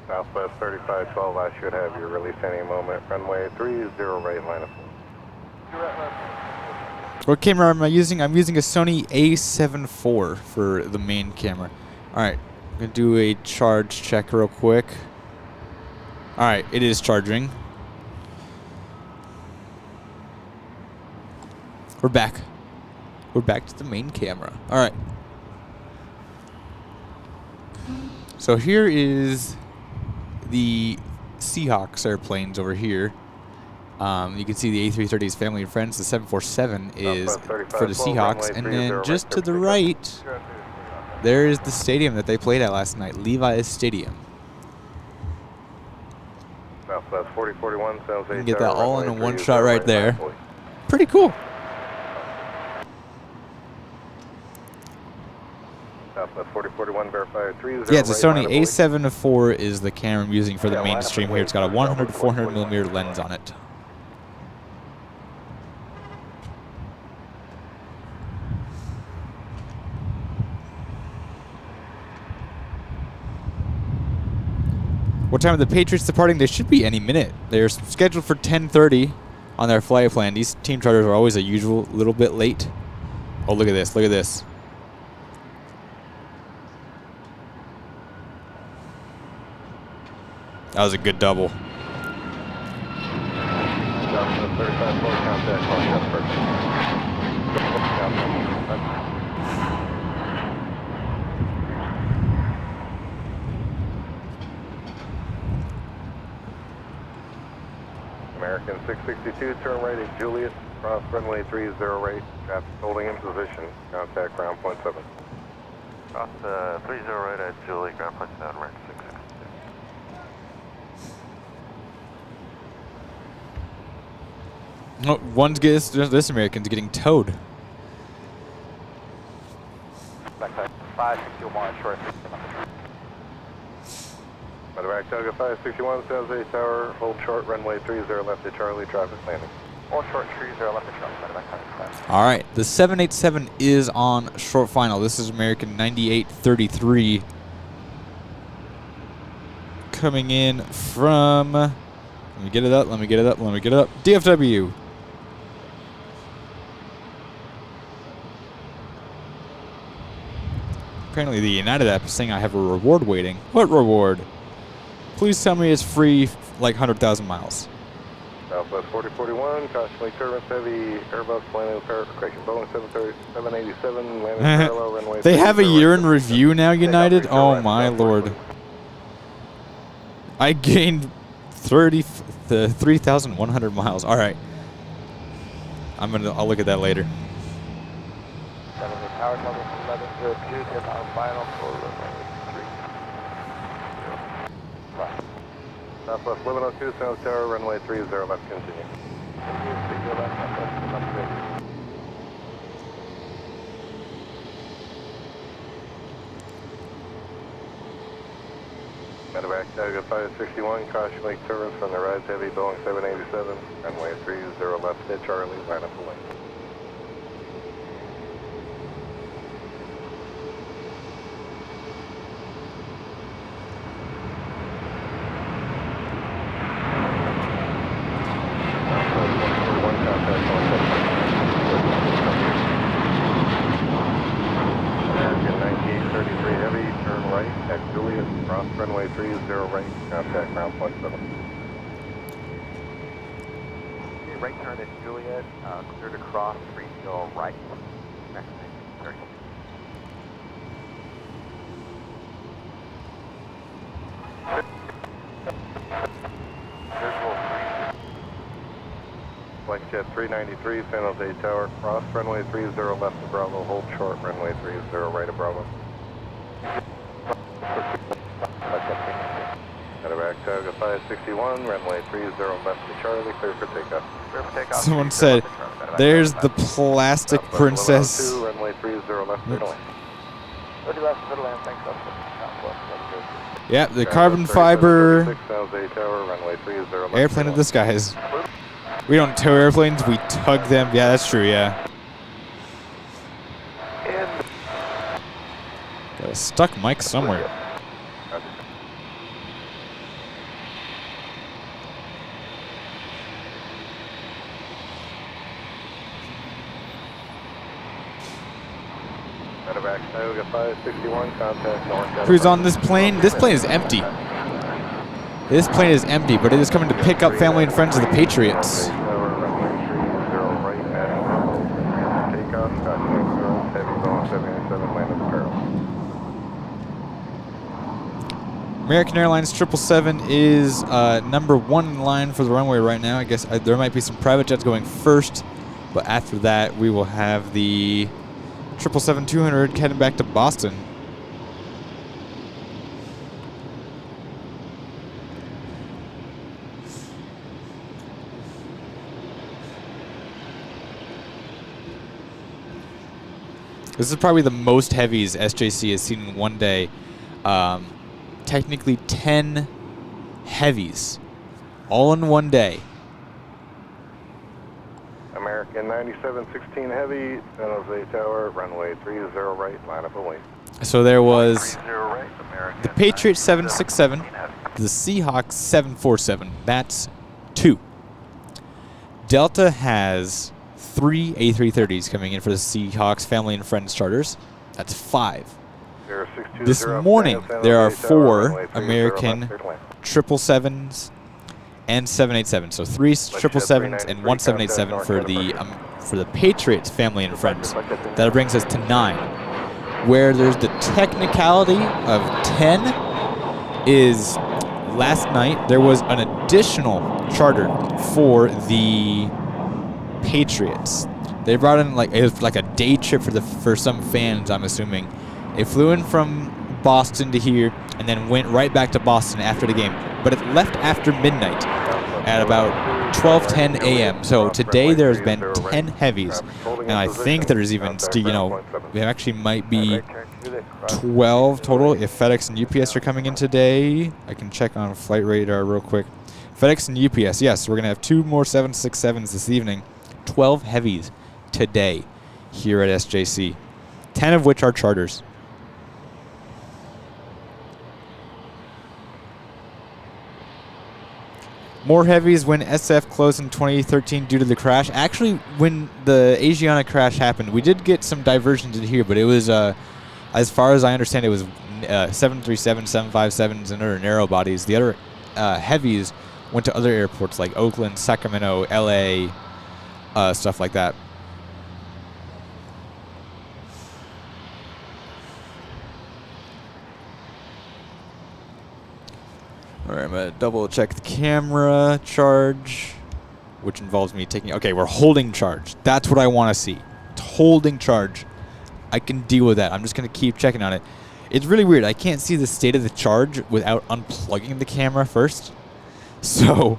Southwest 3512, I should have your release any moment. Runway 30 right, line of flight. What camera am I using? I'm using a Sony A7 IV for the main camera. Alright, I'm going to do a charge check real quick. Alright, it is charging. We're back. We're back to the main camera. Alright. So here is the Seahawks airplanes over here. You can see the A330's family and friends. The 747 is for the Seahawks. And then just to the right, there is the stadium that they played at last night, Levi Stadium. Southwest 4041, You can get that all in one shot right there. Pretty cool. Southwest 4041, verify 30. Yeah, it's a Sony A7 IV is the camera I'm using for the mainstream here. It's got a 100 to 400 millimeter lens on it. What time are the Patriots departing? They should be any minute. They're scheduled for 10:30 on their flight plan. These team charters are always a usual little bit late. Oh, look at this. Look at this. That was a good double. American 662, turn right at Juliet, cross runway 30 right, traffic holding in position, contact ground point 7. Cross 30 right at Juliet, ground point 7, right 662. Oh, this American's getting towed. Backside 561 short. Medevac Toga 561, San Jose Tower, hold short, runway 30 left at Charlie, traffic landing. Hold short 30 left at Charlie, Medevac Toga 5. All right, the 787 is on short final. This is American 9833 coming in from. Let me get it up. Let me get it up. Let me get it up. DFW. Apparently, the United app is saying I have a reward waiting. What reward? Please tell me it's free, like 100,000 miles. Southwest 4041, caution lake turbulence heavy, Airbus landing correction, Boeing 787, landing parallel runway. They have a year in review now, United? Oh my lord. I gained 3,100 miles. All right. I'll look at that later. Tower level 1102, tip out final for runway 3. Southwest 1102, South Tower, runway 30 left, continue. Medevac Toga 561, caution lake turbulence from the rise heavy Boeing 787, runway 30 left at Charlie, line up the lane. Runway 30 right, contact ground point 7. Right turn at Juliet, clear to cross 30 right. Next thing, 30. Flight Jet 393, San Jose Tower, cross runway 30 left of Bravo, hold short, runway 30 right of Bravo. Medevac Toga 561, runway 30 left to Charlie, clear for takeoff. Someone said, there's the plastic princess. Runway 30 left, clear to land. 30 left, clear to land, thanks. Yeah, the carbon fiber San Jose Tower, runway 30 left. airplane of the skies. We don't tow airplanes, we tug them. Yeah, that's true, yeah. Got a stuck mic somewhere. Medevac Toga 561, contact north. Who's on this plane? This plane is empty. This plane is empty, but it is coming to pick up family and friends of the Patriots. American Airlines 777 is number 1 in line for the runway right now. I guess there might be some private jets going first, but after that we will have the 777-200 heading back to Boston. This is probably the most heavies SJC has seen in one day. Technically 10 heavies, all in one day. American 9716 heavy, San Jose Tower, runway 30 right, line up away. So there was the Patriot 767, the Seahawks 747. That's 2. Delta has 3 A330s coming in for the Seahawks family and friends charters. That's 5. This morning, there are 4 American 777s and 787s. So 3 777s and 1 787 for the Patriots family and friends. That brings us to 9. Where there's the technicality of 10 is last night there was an additional charter for the Patriots. They brought in it was like a day trip for some fans, I'm assuming. They flew in from Boston to here and then went right back to Boston after the game. But it left after midnight at about 12:10 a.m. So today there's been 10 heavies, and I think there's even there actually might be 12 total if FedEx and UPS are coming in today. I can check on Flight Radar real quick. FedEx and UPS, yes, we're gonna have 2 more 767s this evening. 12 heavies today here at SJC, 10 of which are charters. More heavies when SF closed in 2013 due to the crash. Actually, when the Asiana crash happened, we did get some diversions in here, but it was, as far as I understand, it was 737, 757s, and other narrow bodies. The other heavies went to other airports like Oakland, Sacramento, LA, stuff like that. All right, I'm going to double check the camera charge, which involves me taking... Okay, we're holding charge. That's what I want to see. It's holding charge. I can deal with that. I'm just going to keep checking on it. It's really weird. I can't see the state of the charge without unplugging the camera first. So,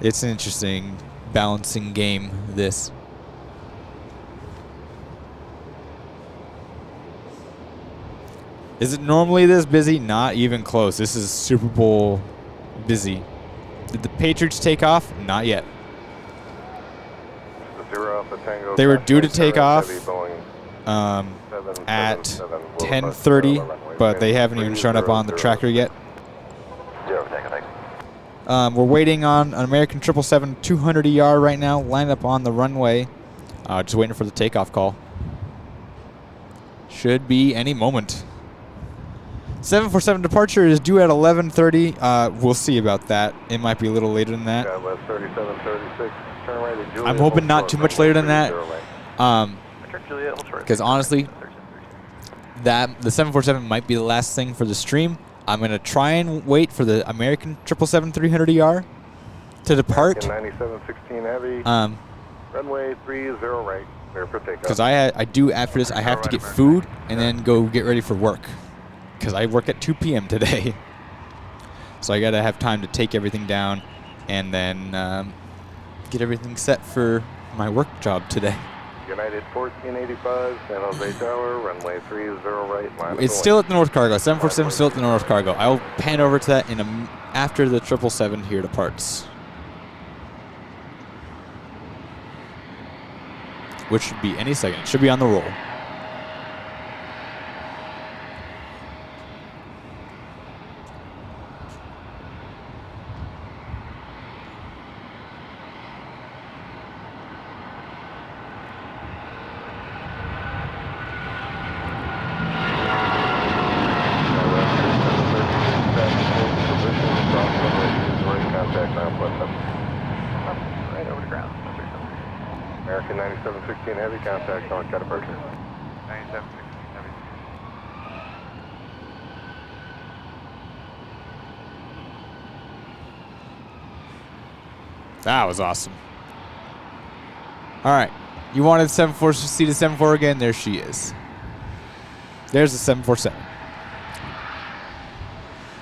it's an interesting balancing game, this. Is it normally this busy? Not even close. This is Super Bowl busy. Did the Patriots take off? Not yet. They were due to take off at 10:30, but they haven't even shown up on the tracker yet. We're waiting on an American 777 200ER right now, lined up on the runway. Just waiting for the takeoff call. Should be any moment. 747 departure is due at 11:30. We'll see about that. It might be a little later than that. I'm hoping not too much later than that. Because honestly, the 747 might be the last thing for the stream. I'm going to try and wait for the American 777 300ER to depart. 9716 heavy. Runway 30 right. Clear for takeoff. Because I do, after this, I have to get food and then go get ready for work. Because I work at 2 p.m. today. So I got to have time to take everything down and then get everything set for my work job today. United 1485, San Jose Tower, runway 30 right. It's still at the North Cargo. 747 still at the North Cargo. I'll pan over to that after the 777 here departs. Which should be any second. It should be on the roll. American 9716 heavy, contact on departure. 9716 heavy. That was awesome. All right. You wanted 74 to see the 74 again? There she is. There's the 747.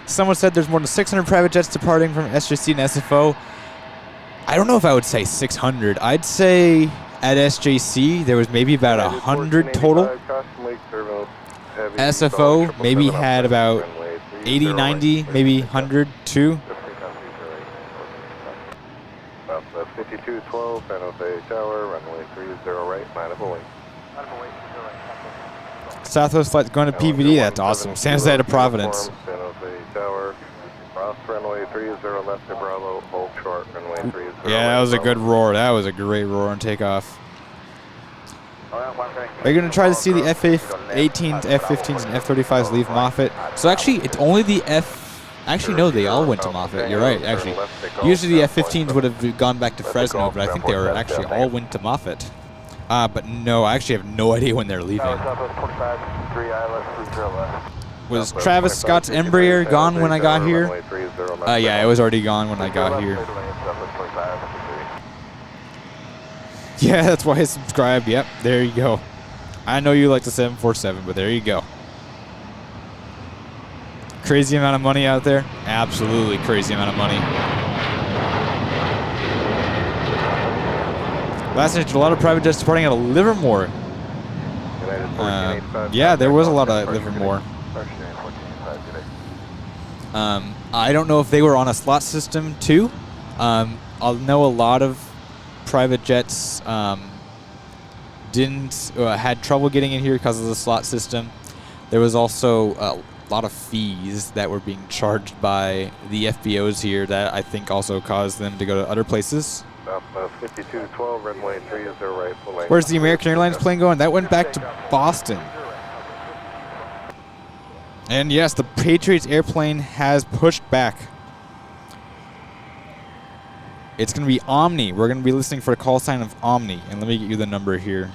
Someone said there's more than 600 private jets departing from SJC and SFO. I don't know if I would say 600. I'd say at SJC there was maybe about 100 total. SFO maybe had about 80, 90, maybe 100 too. 5212, San Jose Tower, runway 30 right, line of away. Southwest flight's going to PVD. That's awesome. San Jose to Providence. San Jose 30 left to Bravo, hold short, runway 30. Yeah, that was a good roar. That was a great roar on takeoff. Are you going to try to see the F-18s, F-15s, and F-35s leave Moffett? So actually, it's only the Actually, no, they all went to Moffett. You're right, actually. Usually the F-15s would have gone back to Fresno, but I think they were actually all went to Moffett. But no, I actually have no idea when they're leaving. Was Travis Scott's Embraer gone when I got here? Yeah, it was already gone when I got here. Yeah, that's why I subscribed. Yep, there you go. I know you like the 747, but there you go. Crazy amount of money out there? Absolutely crazy amount of money. Last night, a lot of private jets departing out of Livermore. Yeah, there was a lot of Livermore. I don't know if they were on a slot system too. I'll know a lot of private jets had trouble getting in here because of the slot system. There was also a lot of fees that were being charged by the FBOs here that I think also caused them to go to other places. 5212, runway 30 right, full length. Where's the American Airlines plane going? That went back to Boston. And yes, the Patriots airplane has pushed back. It's going to be Omni. We're going to be listening for a call sign of Omni. And let me get you the number here.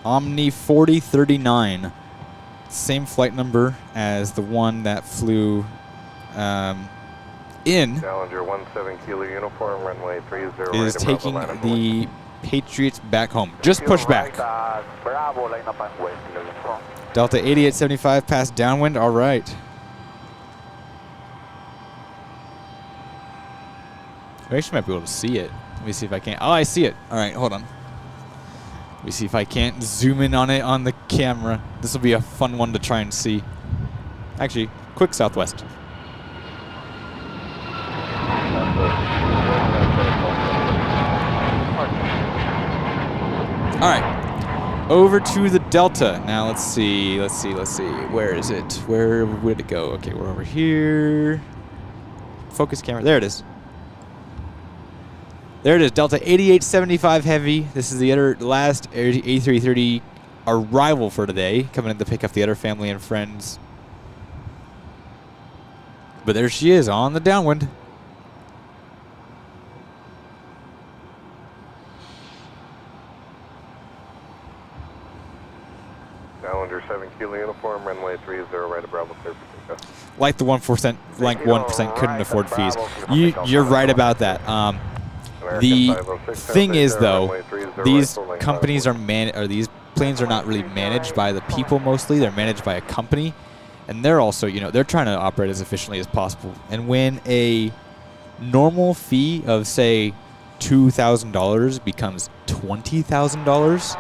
Omni 4039. Same flight number as the one that flew in. Challenger 17 kilo uniform, runway 30 is taking the Patriots back home. Just push back. Delta 8875 past downwind. All right. I actually might be able to see it. Let me see if I can. Oh, I see it. All right, hold on. Let me see if I can't zoom in on it on the camera. This will be a fun one to try and see. Actually, quick southwest. All right, over to the Delta. Now let's see. Where is it? Where would it go? Okay, we're over here. Focus camera. There it is. There it is, Delta 8875 Heavy. This is the last A330 arrival for today, coming in to pick up the other family and friends. But there she is on the downwind. Challenger 7 kilo uniform, runway 30 right of Bravo, clear for takeoff. Like the 1% couldn't afford fees. You're right about that. The thing is, though, these companies these planes are not really managed by the people mostly. They're managed by a company, and they're also, they're trying to operate as efficiently as possible. And when a normal fee of, say, $2,000 becomes $20,000,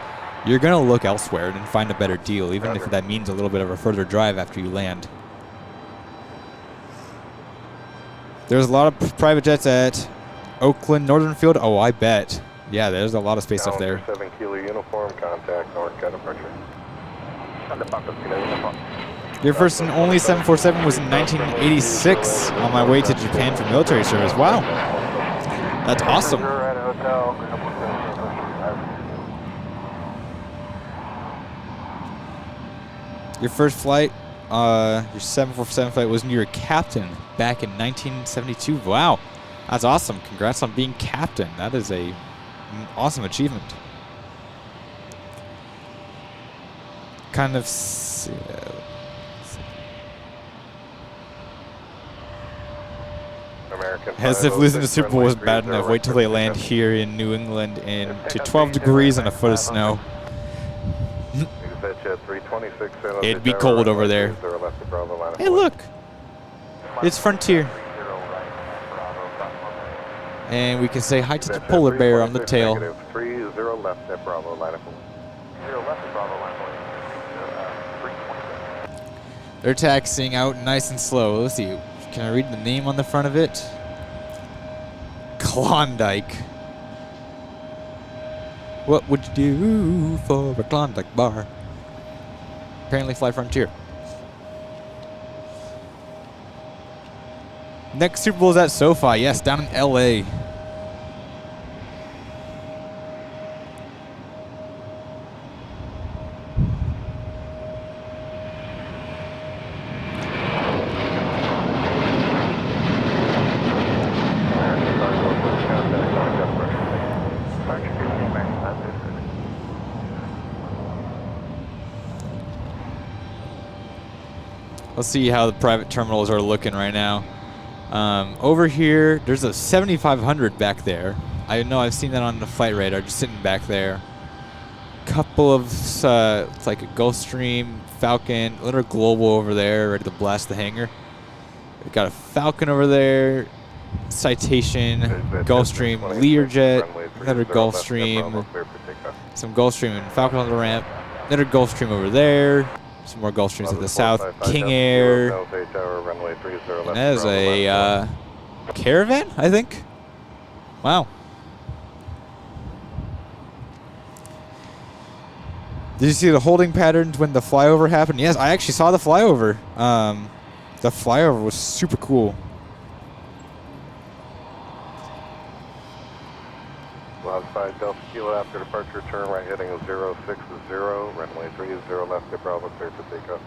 you're going to look elsewhere and find a better deal, even if that means a little bit of a further drive after you land. There's a lot of private jets at Oakland, Northern Field. Oh, I bet. Yeah, there's a lot of space up there. 7 kilo uniform, contact north cut departure. Your first and only 747 was in 1986 on my way to Japan for military service. Wow. That's awesome. Your first flight, your 747 flight was when you were captain back in 1972. Wow. That's awesome. Congrats on being captain. That is an awesome achievement. Kind of... as if losing the Super Bowl was bad enough. Wait till they land here in New England to 12 degrees and a foot of snow. It'd be cold over there. Hey, look. It's Frontier. And we can say hi to the polar bear on the tail. 30 left at Bravo, line up. 0 left at Bravo, line up. They're taxiing out nice and slow. Let's see. Can I read the name on the front of it? Klondike. What would you do for a Klondike bar? Apparently fly Frontier. Next Super Bowl is at SoFi. Yes, down in LA. Let's see how the private terminals are looking right now. Over here, there's a 7500 back there. I know I've seen that on the flight radar, just sitting back there. Couple of, it's like a Gulfstream, Falcon, a little Global over there, ready to blast the hangar. We've got a Falcon over there, Citation, Gulfstream, Learjet, another Gulfstream, some Gulfstream and Falcon on the ramp, another Gulfstream over there. Some more Gulfstreams to the south. King Air. And that is a Caravan, I think. Wow. Did you see the holding patterns when the flyover happened? Yes, I actually saw the flyover. The flyover was super cool. Outside Delta Kilo after departure, turn right heading 060, runway 30 left to Bravo, clear for takeoff.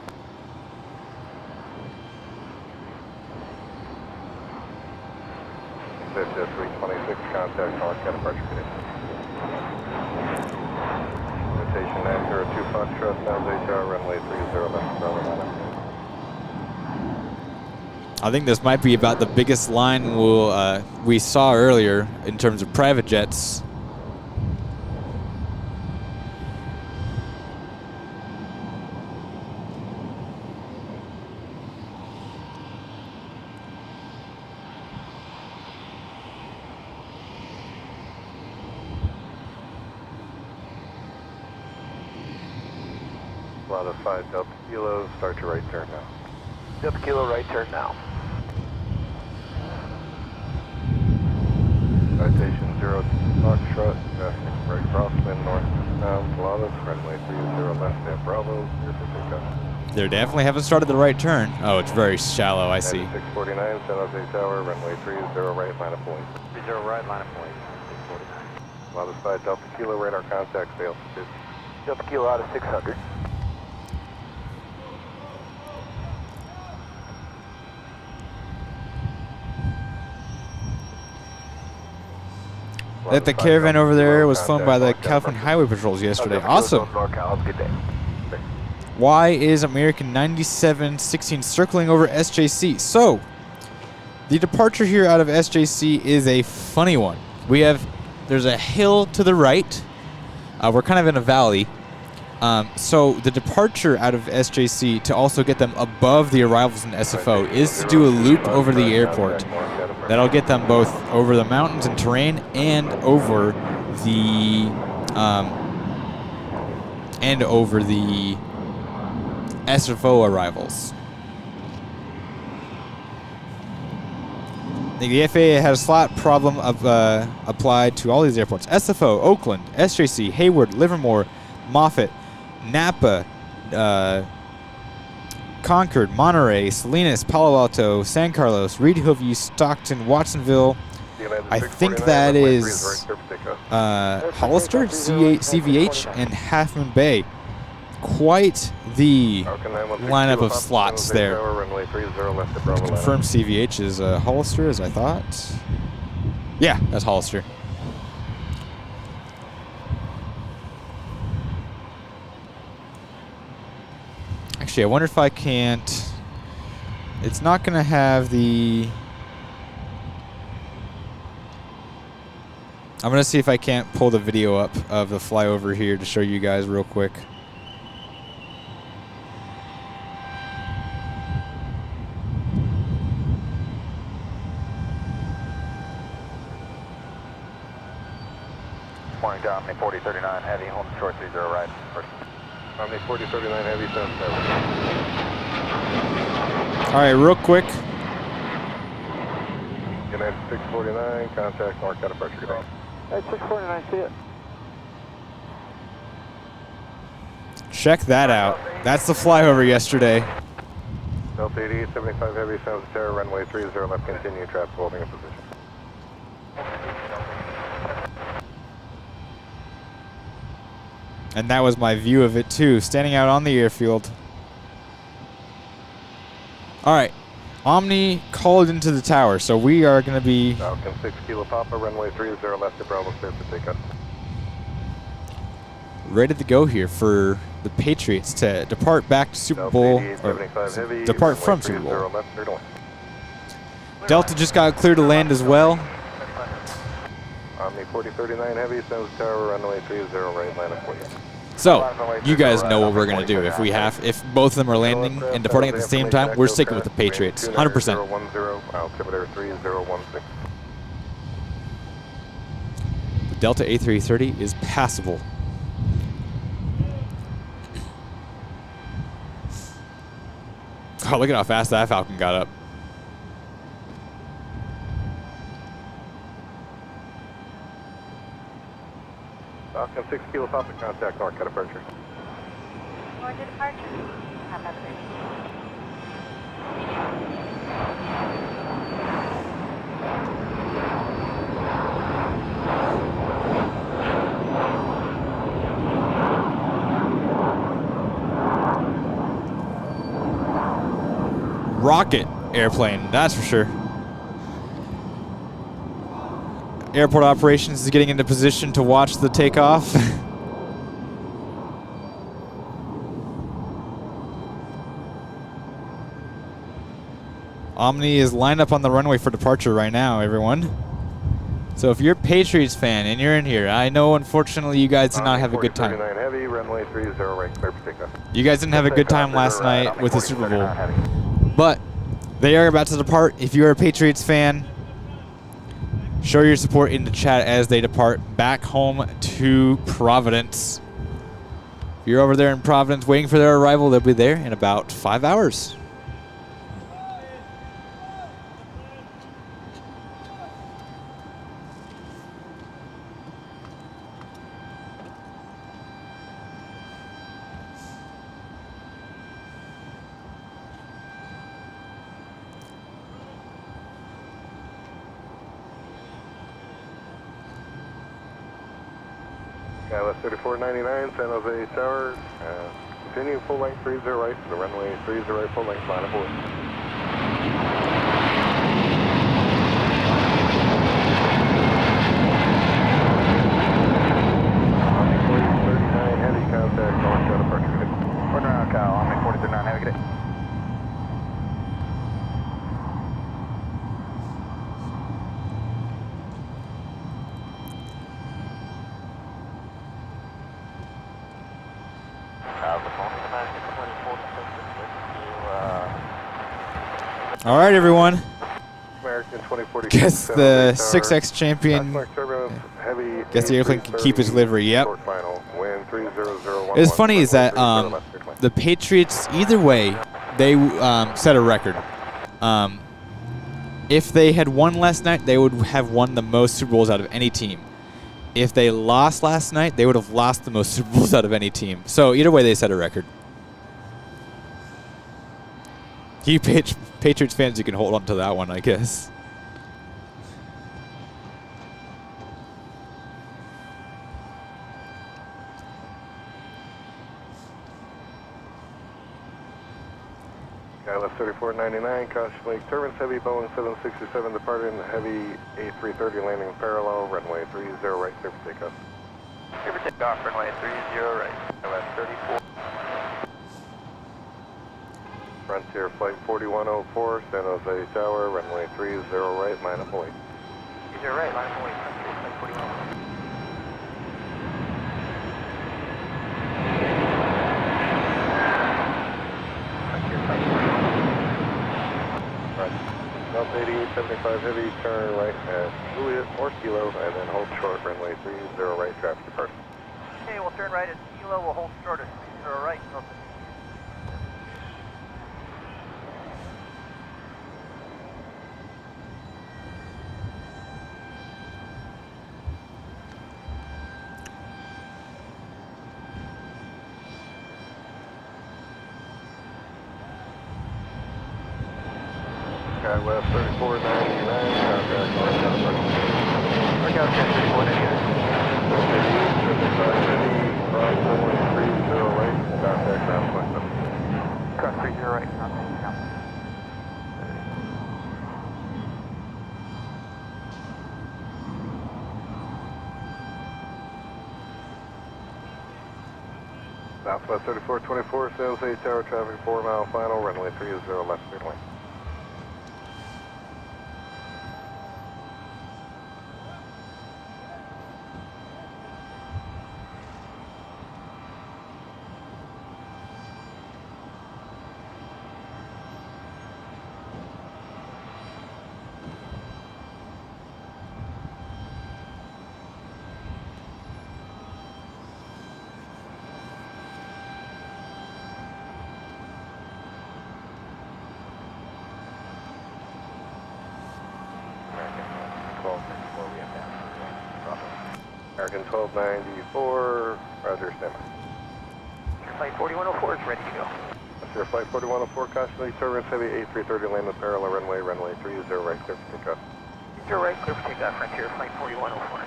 Jet 326, contact north, got departure condition. Rotation 902 Foxtrot, sounds HR, runway 30 left to Bravo, line. I think this might be about the biggest line we saw earlier in terms of private jets. Modified Delta Kilo, start your right turn now. Delta Kilo, right turn now. Citation 0 Foxtrot, passing right crosswind north now, Pilatus, runway 30 left at Bravo, clear for takeoff. They definitely haven't started the right turn. Oh, it's very shallow, I see. 649, San Jose Tower, runway 30 right, line of point. 30 right, line of point, 649. Modified Delta Kilo, radar contact, failed. Delta Kilo out of 600. That the Caravan over there was flown by the California Highway Patrols yesterday. Awesome. Why is American 9716 circling over SJC? So, the departure here out of SJC is a funny one. There's a hill to the right. We're kind of in a valley. So the departure out of SJC to also get them above the arrivals in SFO is to do a loop over the airport. That'll get them both over the mountains and terrain and over the SFO arrivals. The FAA had a slot problem applied to all these airports: SFO, Oakland, SJC, Hayward, Livermore, Moffett, Napa, Concord, Monterey, Salinas, Palo Alto, San Carlos, Reed Hillview, Stockton, Watsonville. I think that is Hollister, CVH, and Half Moon Bay. Quite the lineup of slots there. To confirm CVH is Hollister, as I thought. Yeah, that's Hollister. Actually, I wonder if I can't. It's not going to have the. I'm going to see if I can't pull the video up of the flyover here to show you guys real quick. Morning, Omni 4039 Heavy, home short 30 right. Omni 4039 Heavy, 77. All right, real quick. United 649, contact north, got departure, good day. At 649, see it. Check that out. That's the flyover yesterday. Delta 8875 Heavy, sounds tower, runway 30 left, continue traffic holding in position. And that was my view of it too, standing out on the airfield. All right, Omni called into the tower, so we are going to be Falcon 6 Kilo Papa, runway 30 left to Bravo, clear for takeoff. ready to go here for the Patriots to depart back to Super Bowl, or depart from Super Bowl. Delta just got cleared to land as well. Omni 4039 Heavy, sounds tower, runway 30 right, line up for you. So, you guys know what we're going to do. If both of them are landing and departing at the same time, we're sticking with the Patriots, 100%. Altimeter 3016. The Delta A330 is passable. Oh, look at how fast that Falcon got up. Falcon 6 Kilo Papa, contact north, cut departure. North departure. Have that great. Rocket airplane, that's for sure. Airport operations is getting into position to watch the takeoff. Omni is lined up on the runway for departure right now, everyone. So if you're a Patriots fan and you're in here, I know unfortunately you guys did not have a good time. Heavy, runway 30 right, clear for takeoff. You guys didn't have a good time last night with the Super Bowl. But they are about to depart. If you're a Patriots fan, show your support in the chat as they depart back home to Providence. If you're over there in Providence waiting for their arrival, they'll be there in about 5 hours. Skyline 3499, San Jose Tower. Continue full length 30 right to the runway 30 right, full length, line of board. Omni 4039 Heavy, contact north, cut departure. Turn around, Kyle. Omni 4039 Heavy, good day. All right, everyone. American 2040. Guess the 6X champion. Guess the airplane can keep its livery. Yep. It's funny is that the Patriots, either way, they set a record. If they had won last night, they would have won the most Super Bowls out of any team. If they lost last night, they would have lost the most Super Bowls out of any team. So either way, they set a record. You Patriots fans, you can hold on to that one, I guess. Skyline 3499, Caution Lake Turbines, heavy Boeing 767 departing, heavy A330 landing parallel, runway 30 right, clear for takeoff. Clear for takeoff, runway 30 right. Skyline 34. Frontier Flight 4104, San Jose Tower, runway 30 right, line up away. 30 right, line up away, Frontier Flight 4104. Delta 8875 Heavy, turn right at Juliet or Kilo, and then hold short, runway 30 right, traffic departure. Okay, we'll turn right at Kilo, we'll hold short at 30 right. West 3499, contact North Northbound 3499. cross runway 30 right, contact ground 27. Cross 30 right, contact now. Southwest 3424, Sales 8 Tower, traffic 4 mile final, runway 30 left, clear lane. American 1294, Roger, stand by. Flight 4104 is ready to go. That's your flight 4104, caution turbulence heavy 8330, land with parallel runway, runway 30 right, clear for takeoff. 0 right, clear for takeoff, Frontier, flight 4104.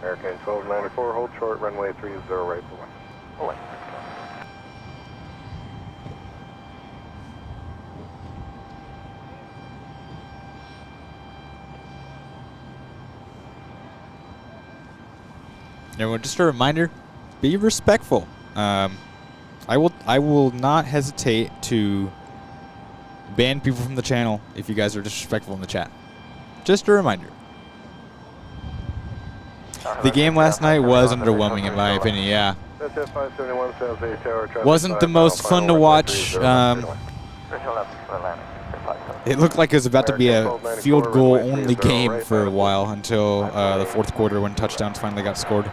American 1294, hold short, runway 30 right for 1. Oh, wait. Everyone, just a reminder: be respectful. I will not hesitate to ban people from the channel if you guys are disrespectful in the chat. Just a reminder. The game last night was underwhelming in my opinion. Yeah, wasn't the most fun to watch. It looked like it was about to be a field goal only game for a while until the fourth quarter when touchdowns finally got scored.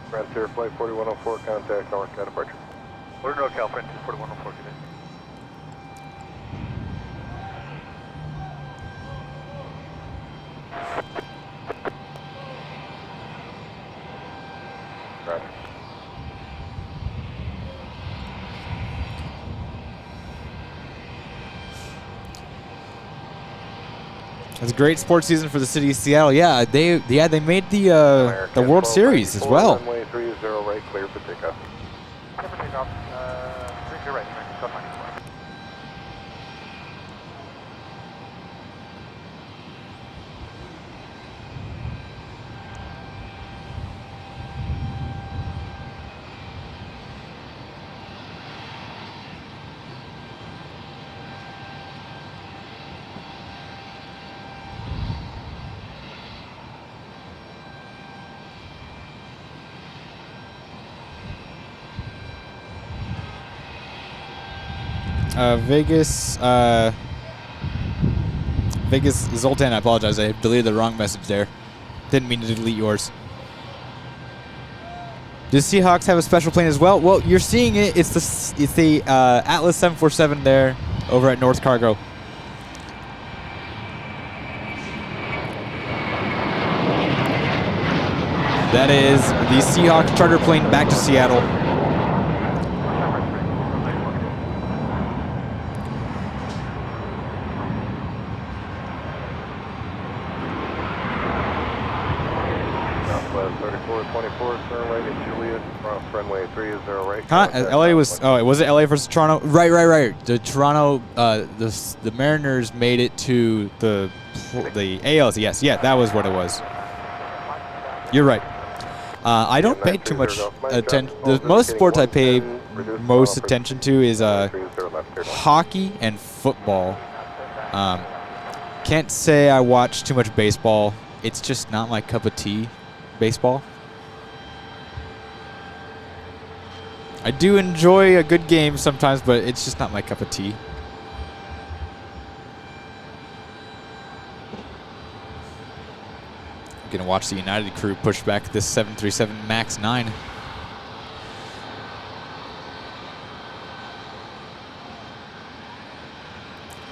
Frontier flight 4104, contact NorCal departure. Order NorCal, Frontier 4104 today. Roger. It's a great sports season for the city of Seattle. Yeah, they made the World Series as well. Runway 30 right, clear for takeoff. Clear for takeoff, 30 right, American 1294. Vegas Zoltan, I apologize. I deleted the wrong message there. Didn't mean to delete yours. Does Seahawks have a special plane as well? Well, you're seeing it. It's the Atlas 747 there over at North Cargo. That is the Seahawks charter plane back to Seattle. Huh? LA was. Oh, was it LA versus Toronto? Right. The Toronto, the Mariners made it to the ALC. Yes, yeah, that was what it was. You're right. I don't pay too much attention. The most sports I pay most attention to is hockey and football. Can't say I watch too much baseball. It's just not my cup of tea, baseball. I do enjoy a good game sometimes, but it's just not my cup of tea. I'm gonna watch the United crew push back this 737 MAX 9.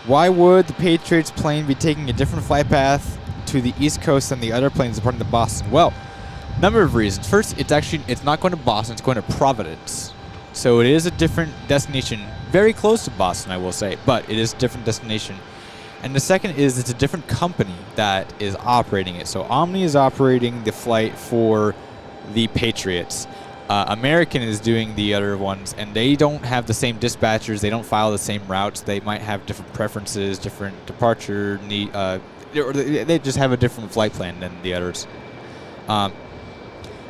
Why would the Patriots plane be taking a different flight path to the East Coast than the other planes departing to Boston? Well, number of reasons. First, it's not going to Boston, it's going to Providence. So it is a different destination, very close to Boston, I will say, but it is a different destination. And the second is it's a different company that is operating it. So Omni is operating the flight for the Patriots. American is doing the other ones, and they don't have the same dispatchers. They don't file the same routes. They might have different preferences, different departure need. They just have a different flight plan than the others.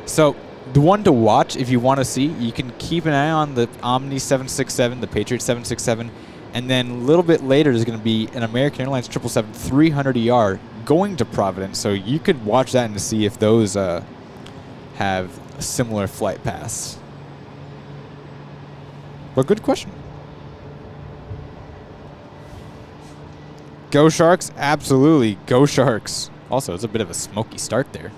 So the one to watch, if you want to see, you can keep an eye on the Omni 767, the Patriot 767, and then a little bit later there's going to be an American Airlines 777 300ER going to Providence. So you could watch that and see if those have similar flight paths. But good question. Go Sharks? Absolutely. Go Sharks. Also, it's a bit of a smoky start there.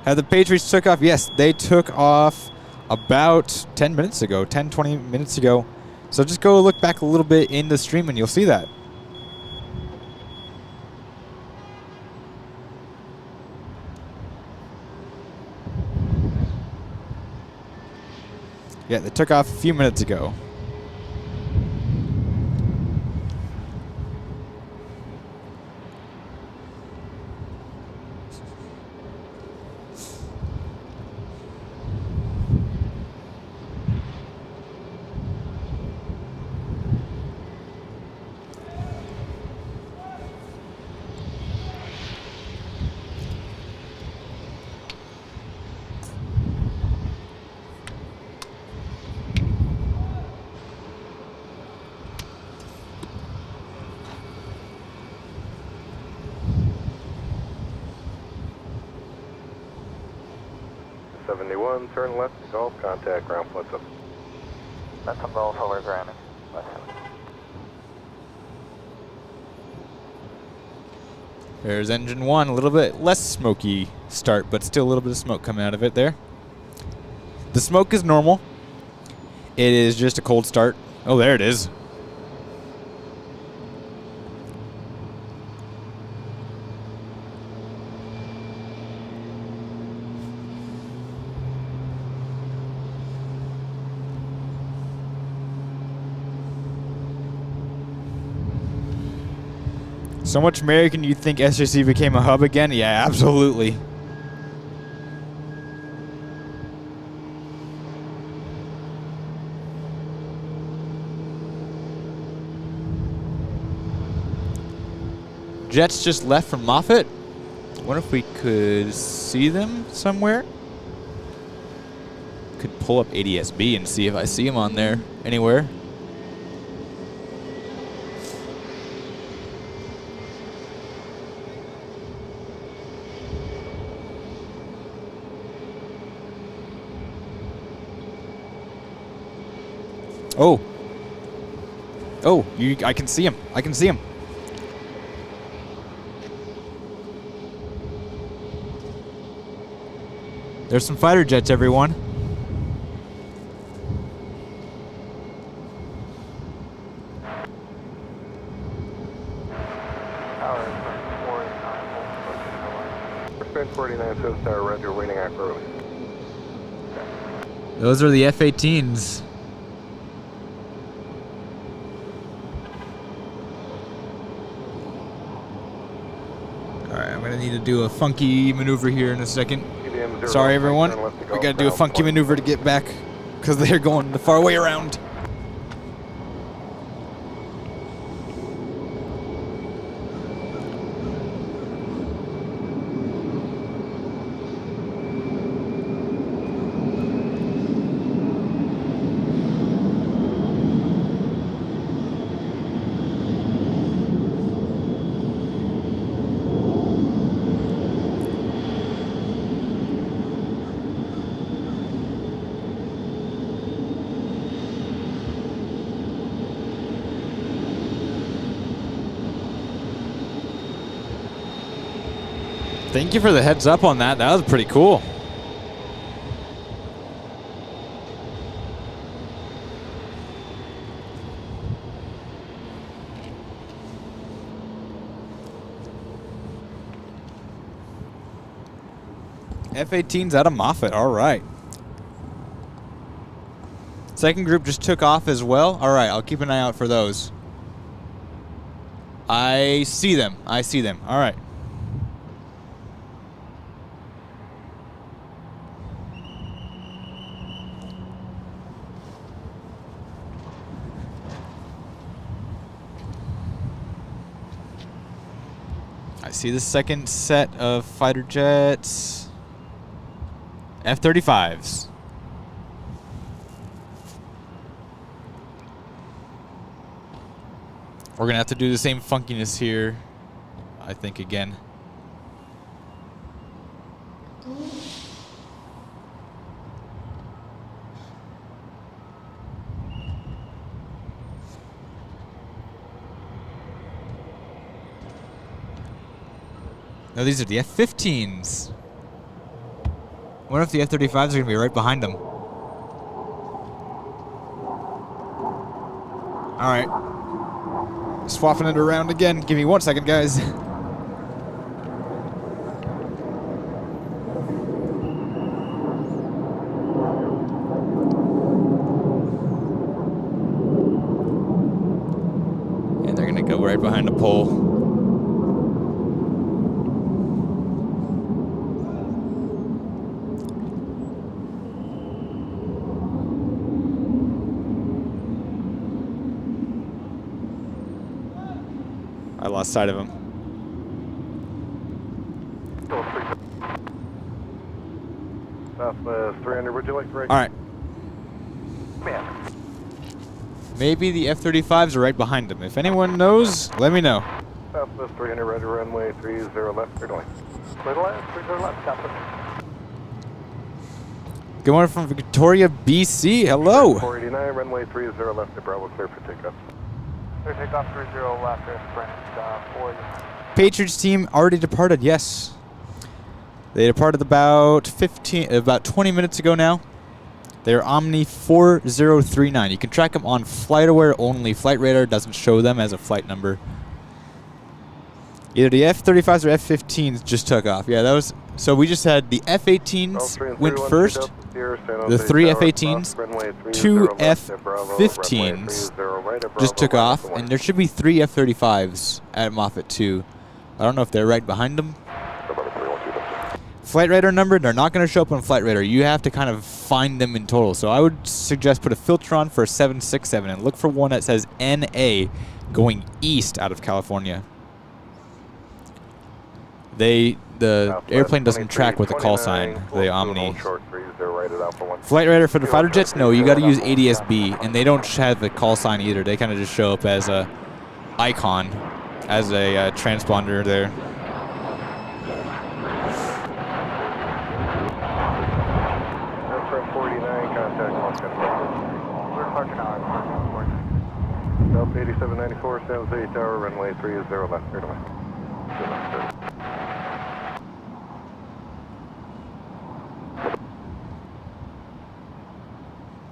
Have the Patriots took off? Yes, they took off about 10 minutes ago, 10, 20 minutes ago. So just go look back a little bit in the stream and you'll see that. Yeah, they took off a few minutes ago. Turn left to Gulf, contact ground flights up. That's on Gulf, over grounding. There's engine one, a little bit less smoky start, but still a little bit of smoke coming out of it there. The smoke is normal. It is just a cold start. Oh, there it is. So much American, you'd think SJC became a hub again? Yeah, absolutely. Jets just left from Moffett. I wonder if we could see them somewhere. Could pull up ADSB and see if I see them on there anywhere. Oh. Oh, I can see him. I can see him. There's some fighter jets, everyone. Spin 49 says Tower Roger, waiting accurately. Those are the F-18s. I'm gonna need to do a funky maneuver here in a second. Sorry, everyone. We gotta do a funky maneuver to get back because they're going the far way around. Thank you for the heads up on that. That was pretty cool. F-18's out of Moffett. All right. Second group just took off as well. All right, I'll keep an eye out for those. I see them. I see them. All right. I see the second set of fighter jets. F-35s. We're going to have to do the same funkiness here, I think, again. No, these are the F-15s. I wonder if the F-35s are going to be right behind them. All right. Swapping it around again. Give me 1 second, guys. And they're going to go right behind the pole. I lost sight of him. Southwest 300, would you like to break? All right. Maybe the F-35s are right behind him. If anyone knows, let me know. Southwest 300, ready runway 30 left, clear to land. Clear to left, clear to left, copy. Good morning from Victoria, BC. Hello. 489, runway 30 left to Bravo, clear for takeoff. Clear takeoff 30 left, sprint 40. Patriots team already departed. Yes, they departed about 20 minutes ago now. They're Omni 4039. You can track them on FlightAware only. Flight Radar doesn't show them as a flight number. Either the F-35s or F-15s just took off. Yeah, that was. So we just had the F-18s went first. The 3 F-18s, 2 F-15s just took off, and there should be 3 F-35s at Moffett too. I don't know if they're right behind them. Flight Radar number, they're not going to show up on Flight Radar. You have to kind of find them in total. So I would suggest put a filter on for 767 and look for one that says NA going east out of California. The airplane doesn't track with the call sign, the Omni. Flight Radar for the fighter jets, no, you got to use ADS-B, and they don't have the call sign either. They kind of just show up as a icon, as a transponder there. Delta 8794, San Jose Tower, runway 30 left, clear to land.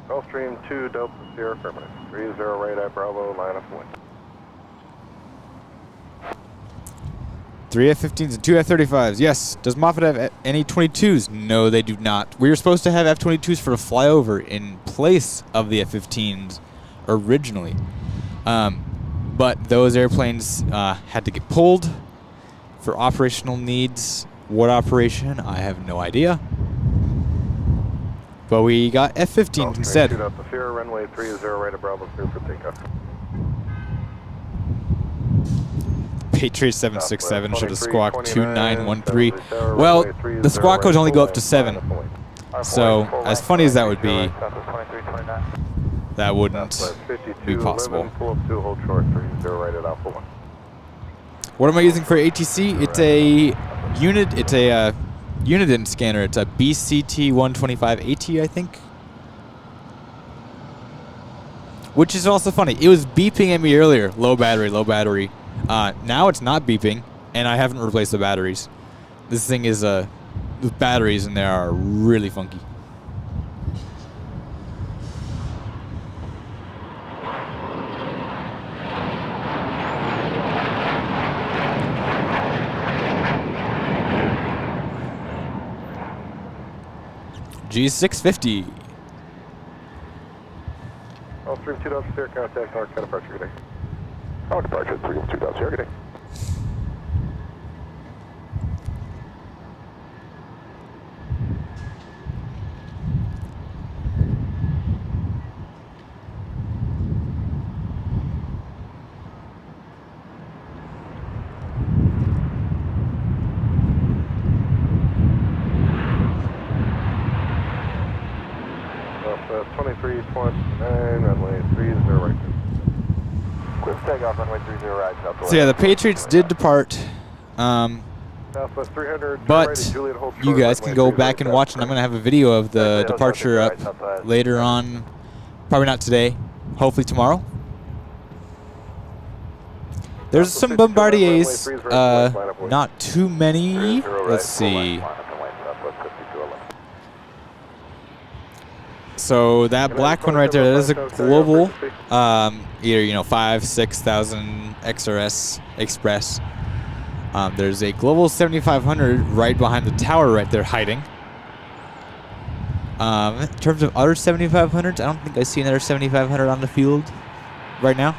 Gulfstream 2, Delta Sierra, affirmative. 30 right at Bravo, line up wind. 3 F-15s and 2 F-35s. Yes. Does Moffett have any 22s? No, they do not. We were supposed to have F-22s for the flyover in place of the F-15s originally. But those airplanes had to get pulled for operational needs. What operation? I have no idea. But we got F-15s instead. Shoot out the Sierra, runway 30 right at Bravo, clear for takeoff. Patriots 767 should have squawked 2913. Well, the squawk codes only go up to 7. So, as funny as that would be, that wouldn't be possible. What am I using for ATC? It's a unit. It's a Uniden scanner. It's a BCT125AT, I think. Which is also funny. It was beeping at me earlier. Low battery, low battery. Now it's not beeping, and I haven't replaced the batteries. This thing is the batteries in there are really funky. G650. All 3-2 Sierra contact, North County departure, good day. Oh, departure 3-2 Sierra, good day. Southwest 2329, runway 30 right. Quick takeoff, runway 30 right, southwest. So yeah, the Patriots did depart. Southwest 300, But right, Juliet, hold you short, guys runway can go 30 back right, and watch, and I'm going to have a video of the Southwest, departure right, up southwest. later on. Probably not today. Hopefully tomorrow. There's some Bombardiers. Not too many. Let's see. So that black one right there, that is a global, either 5,000-6,000 XRS Express. There's a global 7500 right behind the tower right there hiding. In terms of other 7500s, I don't think I see another 7500 on the field right now.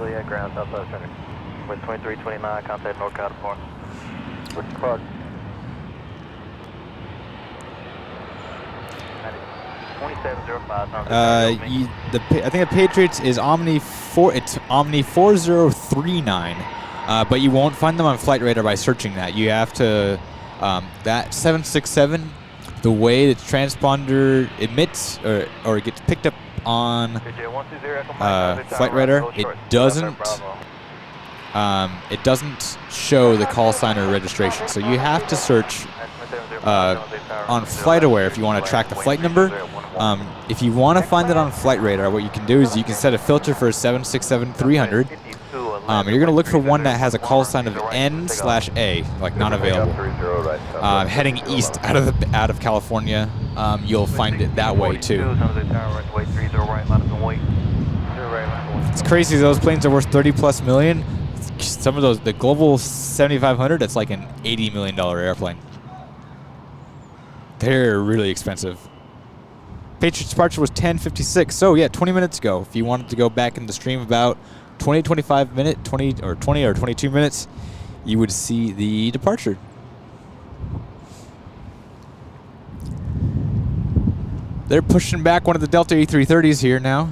At ground, southwest center. With 2329, contact North County Park. What's the clock? 2705. I think the Patriots is Omni 4039, but you won't find them on Flight Radar by searching that. You have to that 767. The way the transponder emits or gets picked up on Flight Radar, it doesn't show the call sign or registration. So you have to search on FlightAware if you want to track the flight number. If you want to find it on Flight Radar, what you can do is you can set a filter for 767-300. You're going to look for one that has a call sign of N/A, like not available. Heading east out of California, you'll find it that way too. It's crazy. Those planes are worth 30+ million. Some of those, the Global 7500, that's like an $80 million airplane. They're really expensive. Patriots departure was 10:56. So yeah, 20 minutes ago. If you wanted to go back in the stream about 25 minutes, 20 or 22 minutes, you would see the departure. They're pushing back one of the Delta A330s here now.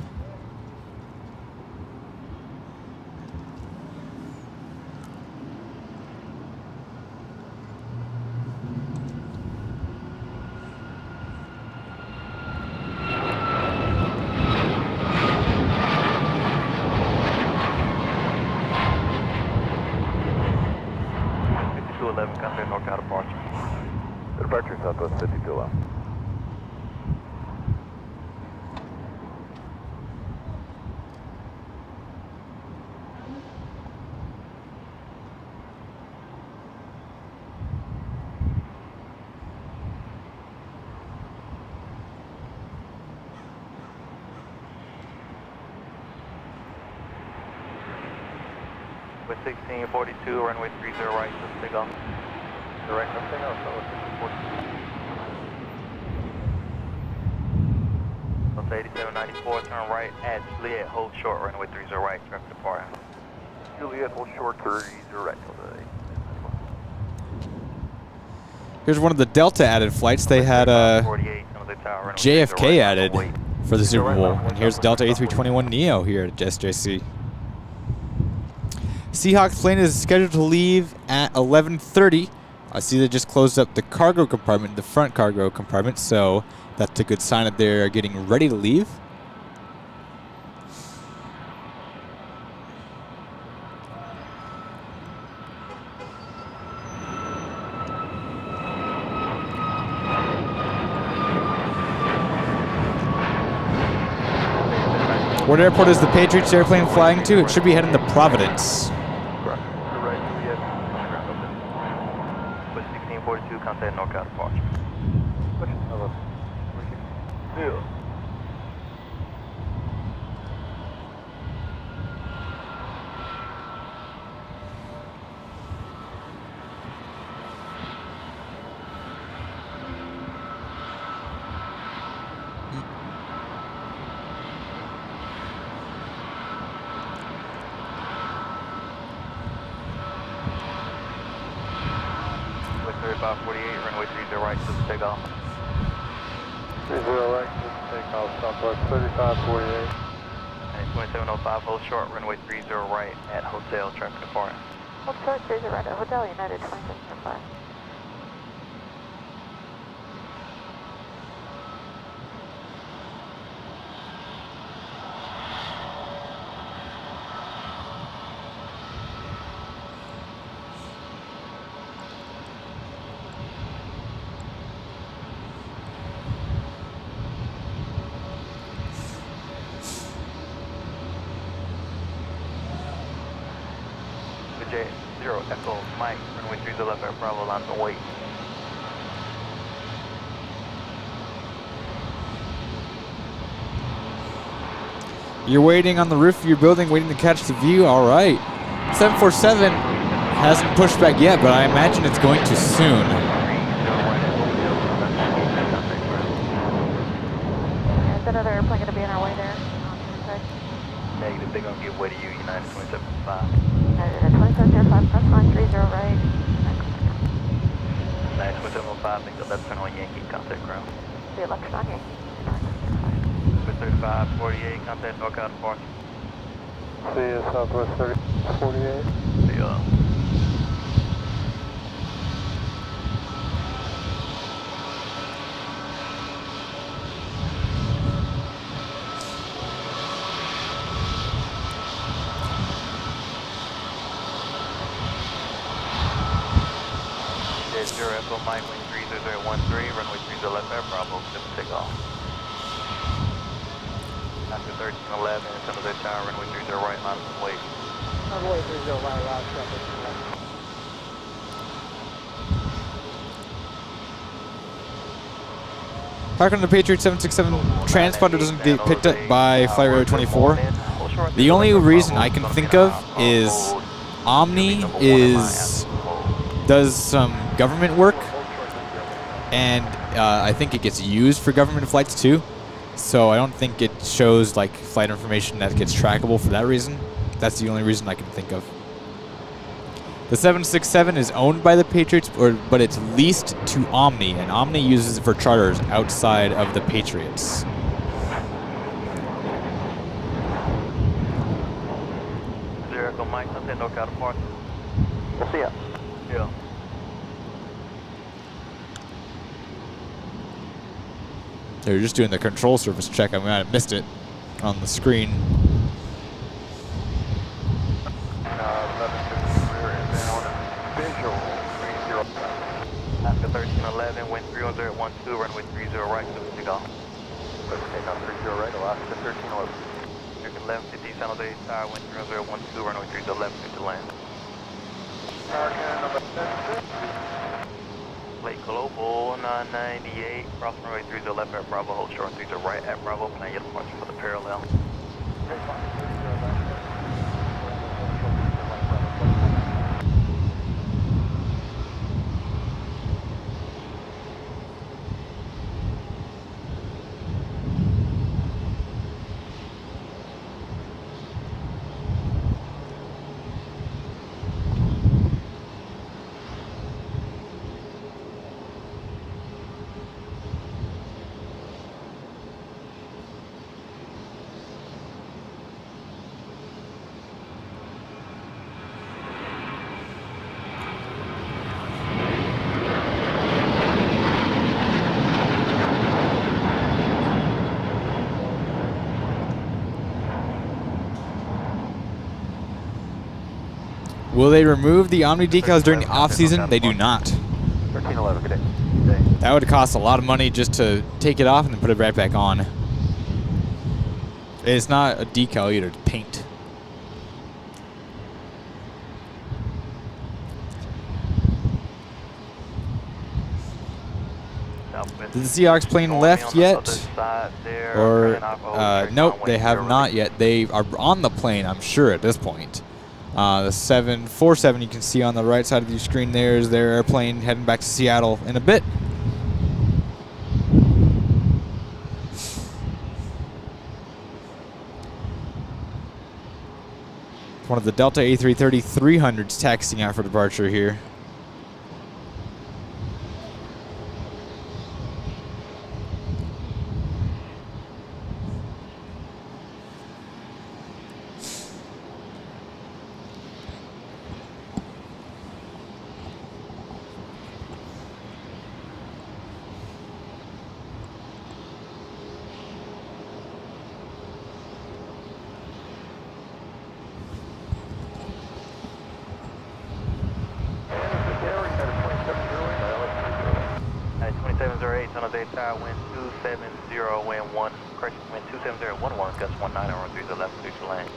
Departure southwest 5211. With 1642, runway 30 right, so take off. Direct something else, so it's 8794, turn right at Juliet, hold short, runway 30 right, traffic depart. Juliet, hold short 30 right. Here's one of the Delta added flights. They had JFK added for the Super Bowl. And here's Delta A321neo here at SJC. Seahawks plane is scheduled to leave at 11:30. I see they just closed up the cargo compartment, the front cargo compartment, so that's a good sign that they're getting ready to leave. What airport is the Patriots airplane flying to? It should be heading to Providence. Correct. You're right, Juliet. Push 1642, contact NorCal departure. Push. Hello. Yeah. Push 3548, runway 30 right to takeoff. 30 right, just take off, Southwest 3548. And 2705, hold short, runway 30 right at hotel, traffic departing. Hold short, 30 right at Hotel United 2705. J 0 Echo Mike, runway 30 left at Bravo, line to wait. You're waiting on the roof of your building, waiting to catch the view. All right. 747 hasn't pushed back yet, but I imagine it's going to soon. Is that other airplane going to be on our way there? Negative, they're going to give way to you, United 275. United at 2705, press line 30 right. United 275, make the left turn on Yankee, contact ground. The election on Yankee. Push 3548, contact NorCal departure. See you, Southwest 3048. See ya. Jet 0 Echo Mike, wing 3013, runway 30 left at Bravo, just takeoff. After 1311, San Jose Tower, runway 30 right, line of wait. Runway 30 right, last traffic. Park on the Patriot 767 transponder doesn't get picked up by Flight Radar 24. The only reason I can think of is Omni does some government work, and I think it gets used for government flights too. So I don't think it shows like flight information that gets trackable for that reason. That's the only reason I can think of. The 767 is owned by the Patriots, but it's leased to Omni, and Omni uses it for charters outside of the Patriots. Zero Echo Mike, contact NorCal departure. We'll see ya. Yeah. They're just doing the control surface check. I might have missed it on the screen. After 1311, wind 31012, runway 30 right, to takeoff. Let's take on 30 right, Alaska 1311. American 1150, San Jose Tower, wind 31012, runway 30 left, to land. Lake Global 998, cross runway 30 left at Bravo, hold short 30 right at Bravo, plan your departure for the parallel. Will they remove the Omni decals during the off-season? They do not. 1311, good day. That would cost a lot of money just to take it off and then put it right back on. It's not a decal either, it's paint. Did the Seahawks plane left yet? Or, nope, they have not yet. They are on the plane, I'm sure, at this point. The 747 you can see on the right side of your screen there is their airplane heading back to Seattle in a bit. One of the Delta A330-300s taxiing out for departure here. Wind 270, wind 1, correction, wind 27011, gust 19 on run 30 left, switch lane.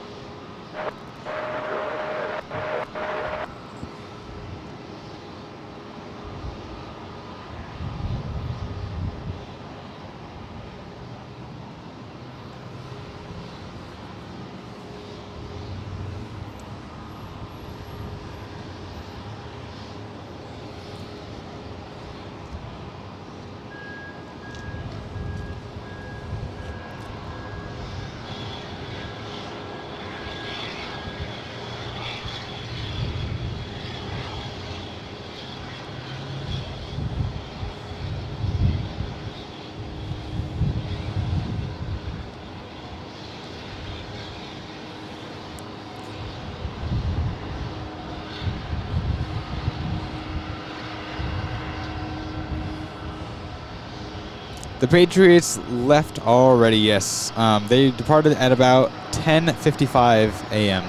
The Patriots left already, yes. They departed at about 10:55 a.m.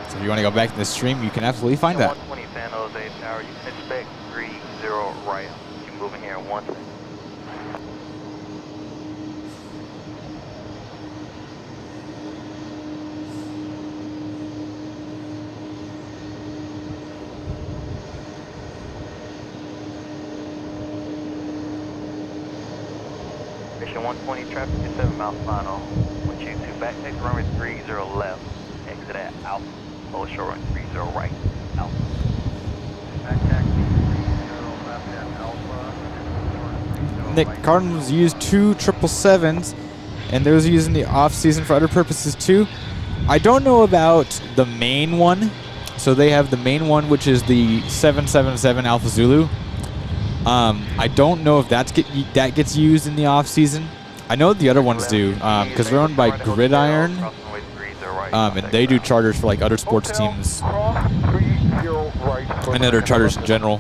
So if you want to go back to the stream, you can absolutely find that. 120 San Jose Tower, you can expect 30 right. Keep moving here in 1 second. Mission 120, traffic is 7 miles final. When you to back take runway 30 left, exit at Alpha. Lower shore run 30 right, Alpha. Back taxi 30 left at Alpha. Nick, Cardinals used 2 777s, and those are used in the off-season for other purposes too. I don't know about the main one. So they have the main one, which is the 777 Alpha Zulu. I don't know if that gets used in the off season. I know the other ones do, because they're owned by Gridiron, and they do charters for like other sports teams and other charters in general.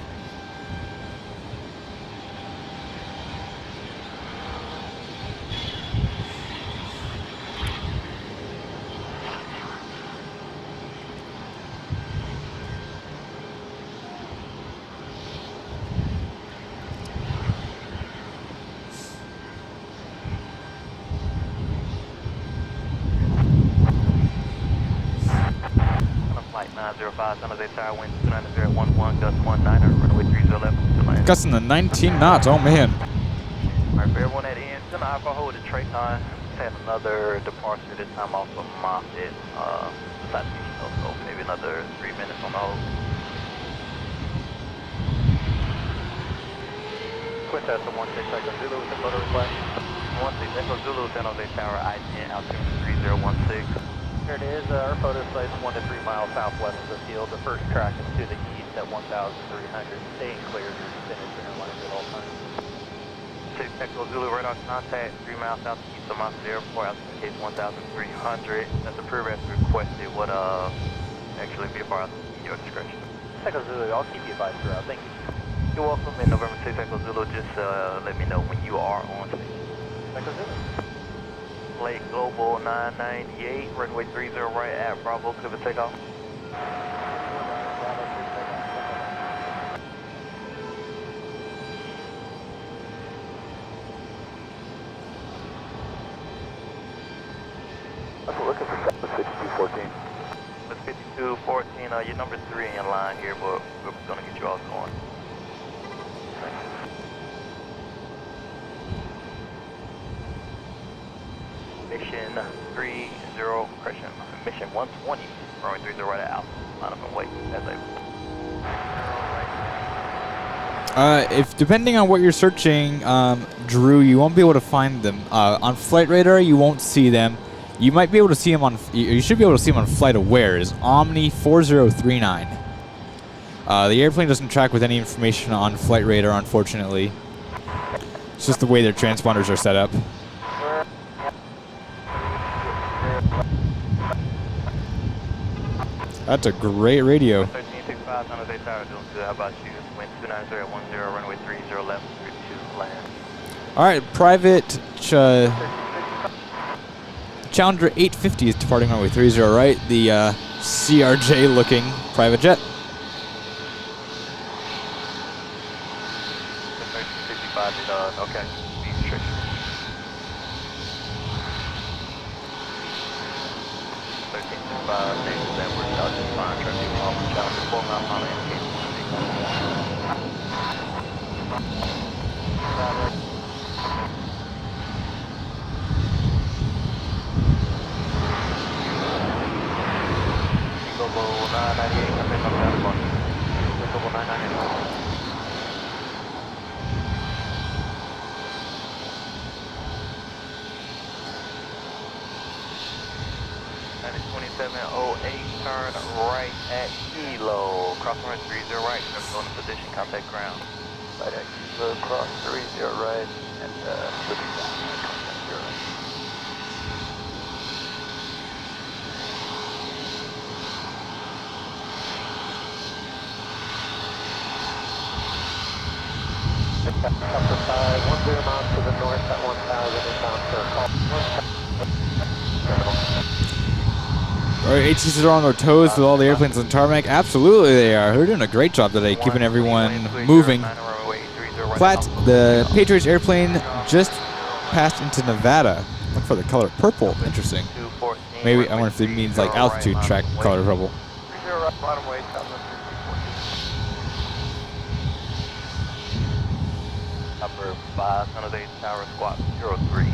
Gusting the 19 knots, oh man. Alright, for everyone at ends, gonna alpha hold the Trayton. Had another departure, this time off of Moffett, so maybe another 3 minutes on the hold. Quit test of 16 Echo Zulu with the photo request. 16 Echo Zulu, San Jose Tower, I-10, altitude 3016. Here it is, our photo site's 1 to 3 miles southwest of the field. The first track is to the east at 1,300. Staying clear of your destination airlines at all times. 6 Echo Zulu, radar contact, 3 miles southeast of Moffett Airport, altitude case 1,300. That's a pre-rest requested. Would actually be a bar at your discretion. Echo Zulu, I'll keep you advised throughout. Thank you. You're welcome. In November 6 Echo Zulu, just let me know when you are on station. Echo Zulu. Lake Global 998, runway 30 right at Bravo, clear for takeoff. I'm looking for 5214. With 5214, you're number 3 in line here, but we're gonna get you all going. Mission 30, correction, mission 120, runway 30 right out. Line up and wait as I. If depending on what you're searching, Drew, you won't be able to find them. On Flight Radar, you won't see them. You might be able to see them on. You should be able to see them on Flight Aware. Is Omni 4039. The airplane doesn't track with any information on Flight Radar, unfortunately. It's just the way their transponders are set up. That's a great radio. 1365, San Jose Tower, doing good. How about you? Wind 29010, runway 30 left, 32 land. All right, private Challenger 850 is departing runway 30 right. The CRJ looking private jet. 1365, okay. Speed restriction. 1365, David Edwards, out just fine. Traffic off Challenger 4 mile on indicator. Global 998, I'm in on that one. Global 998. And it's 2708, turn right at Kilo. Cross runway 30 right, going to position, contact ground. Right at Kilo, cross 30 right, and switching down, contact 0 right. Number 5, 10 miles to the north at 1000 inbound for All right, ATCs are on their toes with all the airplanes on tarmac. Absolutely, they are. They're doing a great job today, keeping everyone moving. The Patriots airplane just passed into Nevada. Look for the color purple. Interesting. Maybe I wonder if it means like altitude track color purple. Upper 5, San Jose Tower, squawk 0313.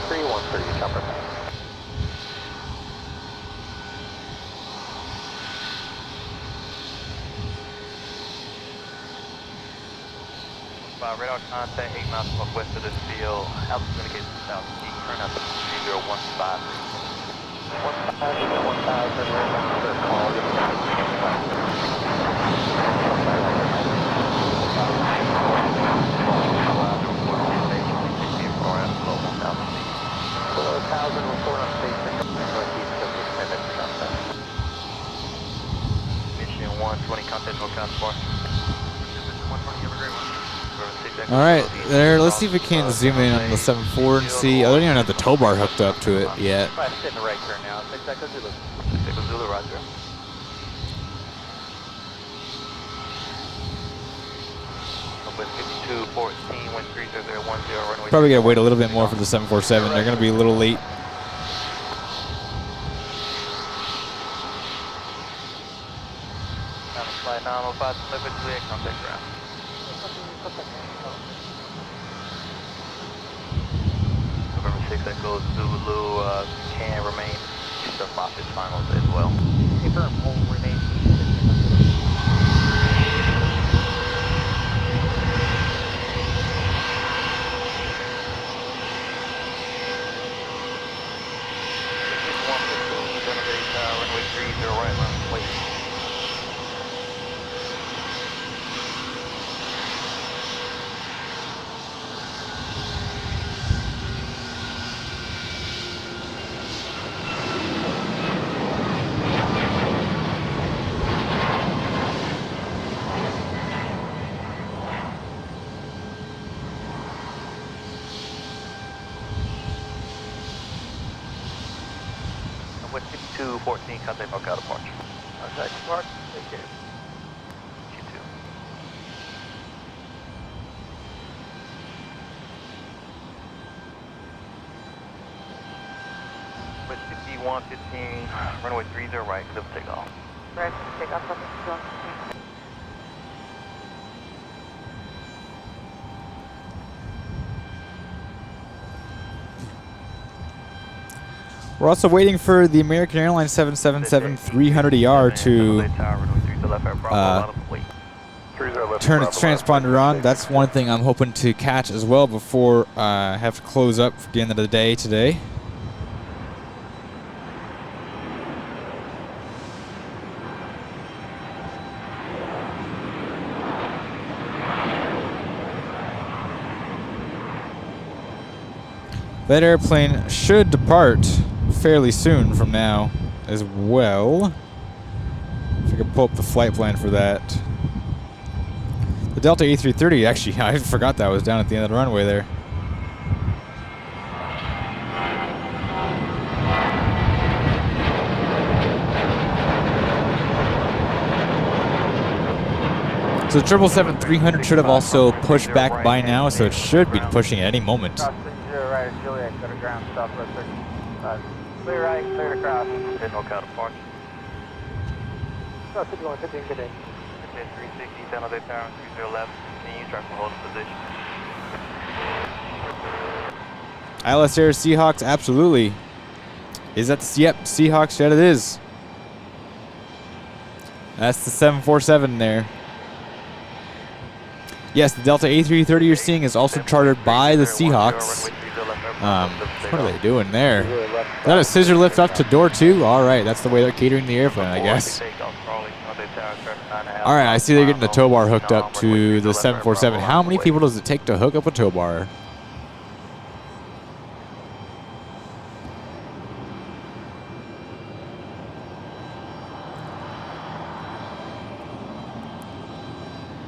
0313, chopper. Radar contact 8 miles northwest of this field. Altitude indicates southeast. Turn out to 3015. 1000 for call. Mission 120, contact no counterpart. All right, there. Let's see if we can zoom in on the 7.4 and see. I don't even have the tow bar hooked up to it yet. Sit in the right turn now. 6 Echo Zulu. 6 Echo Zulu, roger. With 5214, wind 3010, runway. Probably gotta wait a little bit more for the 747. They're gonna be a little late. Flight 905, delivered clear, contact ground. November 6 Echo Zulu can remain east of Moffett finals as well. Confirm, will remain east. Runway 30 right, run, wait. With 5214, contact Mark departure. Contact Mark, take care. You too. With 5115, runway 30 right, clear for takeoff. Right, takeoff on this zone. We're also waiting for the American Airlines 777-300ER to turn its transponder on. That's one thing I'm hoping to catch as well before I have to close up for the end of the day today. That airplane should depart fairly soon from now as well. If I could pull up the flight plan for that. The Delta A330, actually, I forgot that was down at the end of the runway there. So the 777-300 should have also pushed back by now, so it should be pushing at any moment. Right, Juliet, go to ground, southwest 35. Clear right, clear to cross. No counterpart. Cross 5115, good day. 360, San Jose Tower, 30 left. Continue, try to hold the position. ILS Air Seahawks, absolutely. Is that the, yep, Seahawks, yeah it is. That's the 747 there. Yes, the Delta A330 you're seeing is also chartered by the Seahawks. What are they doing there? Is that a scissor lift up to door 2? Alright, that's the way they're catering the airplane, I guess. Alright, I see they're getting the tow bar hooked up to the 747. How many people does it take to hook up a tow bar?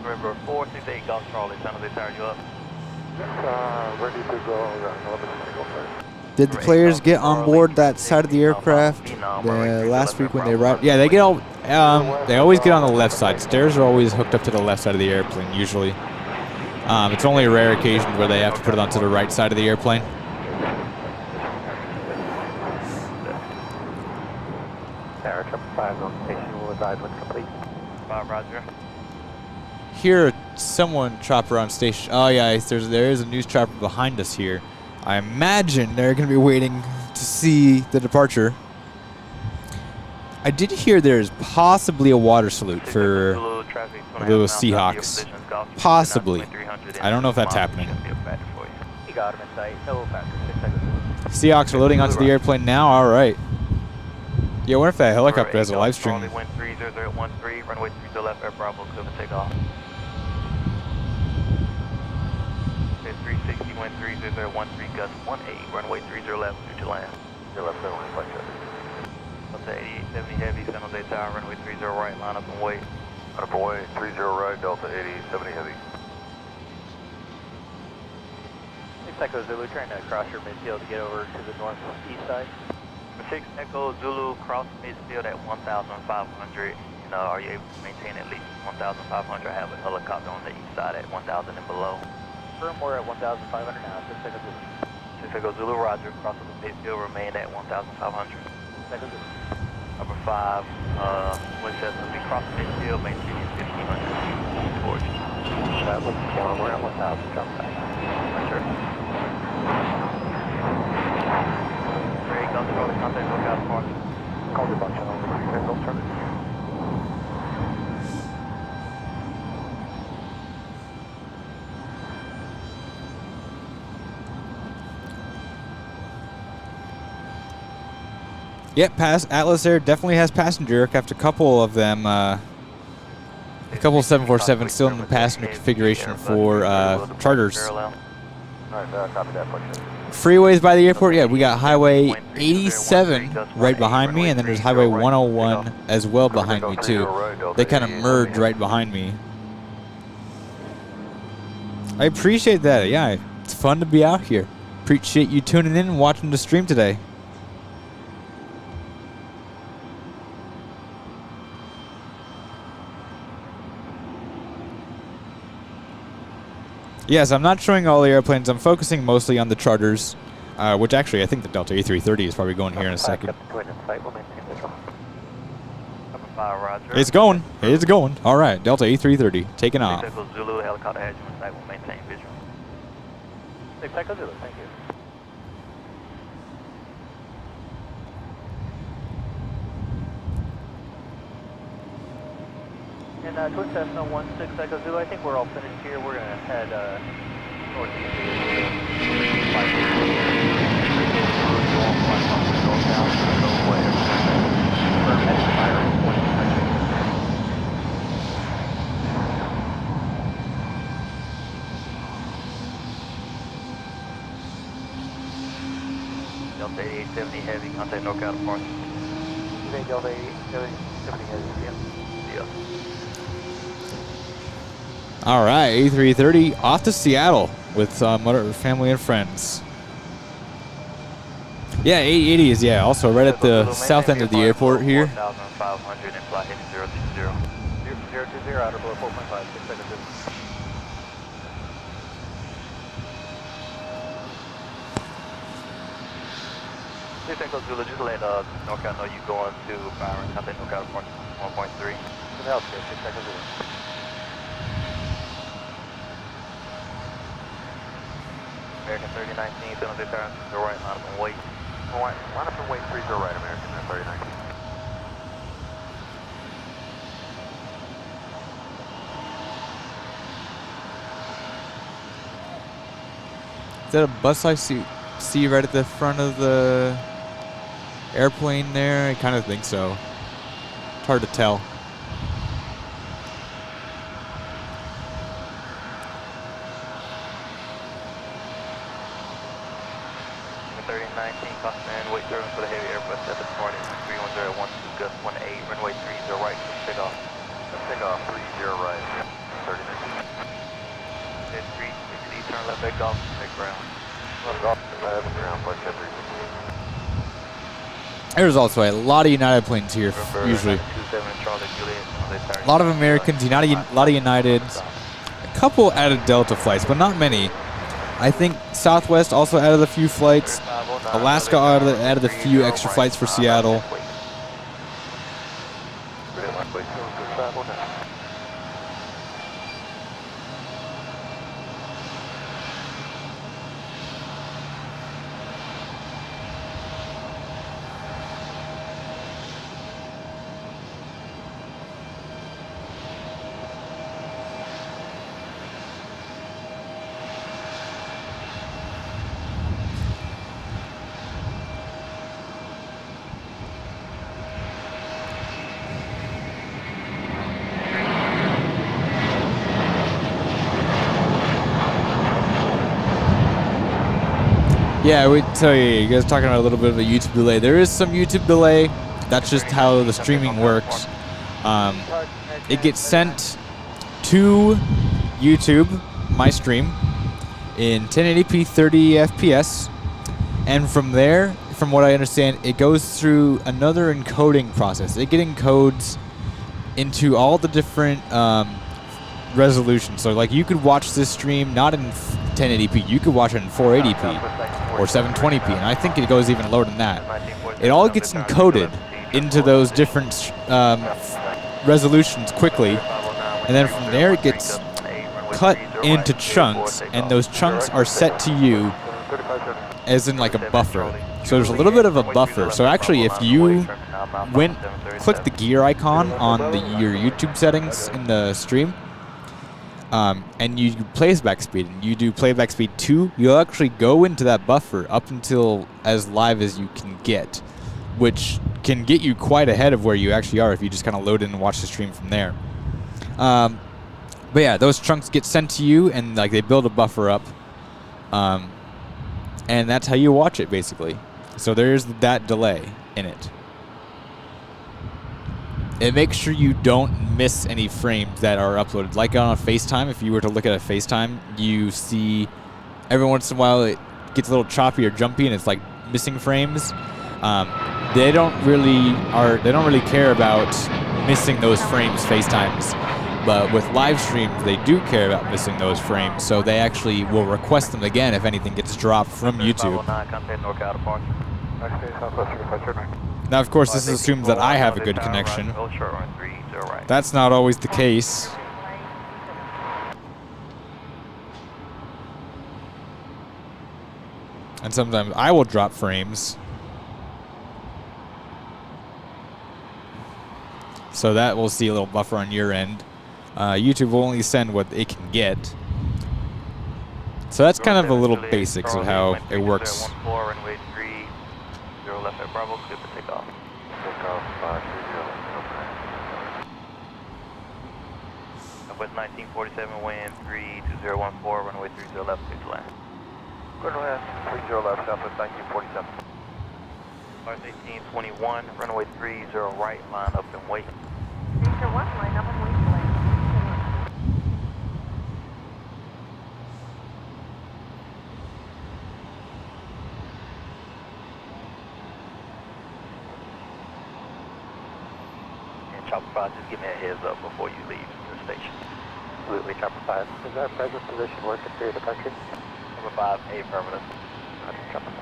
Remember, 468 Golf Charlie, San Jose Tower, you up? Ready to go, 11 first. Did the players get on board that side of the aircraft last week when they arrived? Yeah, they get all. They always get on the left side. Stairs are always hooked up to the left side of the airplane. Usually, it's only a rare occasion where they have to put it onto the right side of the airplane. Tower 5 on station will advise when complete. 5, roger. Hear someone chopper on station. Oh yeah, there is a news chopper behind us here. I imagine they're going to be waiting to see the departure. I did hear there's possibly a water salute for the Seahawks. Possibly. I don't know if that's happening. You got him in sight. No factor. Seahawks are loading onto the airplane now. All right. Yeah, I wonder if that helicopter has a live stream. Wind 30013, runway 30 left, Air Bravo, clear for takeoff. 360, wind 30013, gust 18, runway 30 left, due to land. Your left middle, flight check. Delta 8870 heavy, San Jose Tower, runway 30 right, line up and wait. Line up and wait, 30 right, Delta 8070 heavy. 6 Echo Zulu, trying to cross your midfield to get over to the northeast side. 6 Echo Zulu, cross midfield at 1,500. Are you able to maintain at least 1,500? Have a helicopter on the east side at 1,000 and below. Confirm we're at 1,500 now. 6 Echo Zulu. 6 Echo Zulu, roger. Cross of the midfield, remain at 1,500. 6 Echo Zulu. Number 5, wind says will be cross midfield, maintaining 1,500 feet towards you. That looks down. We're at 1,000. Jump back. Sure. Great, Gulfstream, contact lookout for. Call your bunch on over. Gulfstream. Yep, Atlas Air definitely has passenger aircraft. A couple of them, a couple of 747 still in the passenger configuration for charters. Freeways by the airport, yeah, we got Highway 87 right behind me, and then there's Highway 101 as well behind me too. They kind of merge right behind me. I appreciate that. Yeah, it's fun to be out here. Appreciate you tuning in and watching the stream today. Yes, I'm not showing all the airplanes. I'm focusing mostly on the charters. which actually I think the Delta A330 is probably going here in a second. Go ahead and sight, we'll maintain visual. Number 5, roger. It's going. It's going. All right, Delta A330 taking off. Echo Zulu, helicopter has you in sight, will maintain visual. Echo Zulu, thank you. And Twin Cessna 16 Echo Zulu, I think we're all finished here. We're going to head northeast. Delta 8870 heavy, contact NorCal departure. You think Delta 8870 has Yeah. All right, A330 off to Seattle with family and friends. Yeah, 880 is also right at the south end of the airport here. 4,500 and fly heading 020. 020, outer below 4.5, 6 seconds. Please Echo Zulu, just let NorCal know you're going to Byron, contact NorCal 1.3. Good help, 6 seconds. American 3019, San Jose Tower, to the right, line up and wait. Line up and wait, 30 right, American 3019. Is that a bus I see right at the front of the airplane there? I kind of think so. It's hard to tell. 3019, Congestion, wait service for the heavy Airbus at the morning, 310 Gus 18, runway 30 right, takeoff. Takeoff, 30 right, 39. Then 360, turn left, back off, take ground. Left off, ground, flight 360. There's also a lot of United planes here, usually. A lot of Americans, a lot of Uniteds. A couple added Delta flights, but not many. I think Southwest also added a few flights. Alaska added a few extra flights for Seattle. Yeah, I would tell you guys talking about a little bit of a YouTube delay. There is some YouTube delay. That's just how the streaming works. It gets sent to YouTube, my stream, in 1080p 30 FPS. And from there, from what I understand, it goes through another encoding process. It encodes into all the different resolutions. So like you could watch this stream not in 1080p, you could watch it in 480p or 720p, and I think it goes even lower than that. It all gets encoded into those different resolutions quickly, and then from there it gets cut into chunks, and those chunks are set to you as in like a buffer. So there's a little bit of a buffer. So actually if you click the gear icon on your YouTube settings in the stream, and you do playback speed, and you do playback speed 2, you'll actually go into that buffer up until as live as you can get, which can get you quite ahead of where you actually are if you just kind of load in and watch the stream from there. But yeah, those chunks get sent to you, and like they build a buffer up, and that's how you watch it basically. So there's that delay in it. It makes sure you don't miss any frames that are uploaded. Like on a FaceTime, if you were to look at a FaceTime, you see every once in a while it gets a little choppy or jumpy and it's like missing frames. They don't really care about missing those frames, FaceTimes. But with live streams, they do care about missing those frames, so they actually will request them again if anything gets dropped from YouTube. 509, contact NorCal departure. Now, of course, this assumes that I have a good connection. That's not always the case. And sometimes I will drop frames. So that will see a little buffer on your end. YouTube will only send what it can get. So that's kind of a little basics of how it works. Runway 30 left at Bravo, clear for takeoff. Takeoff 530. West 1947, wind 32014, runway 30 left, clear to land. Clear to land, 30 left, Southwest 1947. Mars 1821, runway 30 right, line up and wait. Mr. 1, line up and wait. Chopper 5, just give me a heads up before you leave the station. Absolutely, Chopper 5. Is our present position worth consider departure? Number 5, affirmative. Okay, Chopper 5.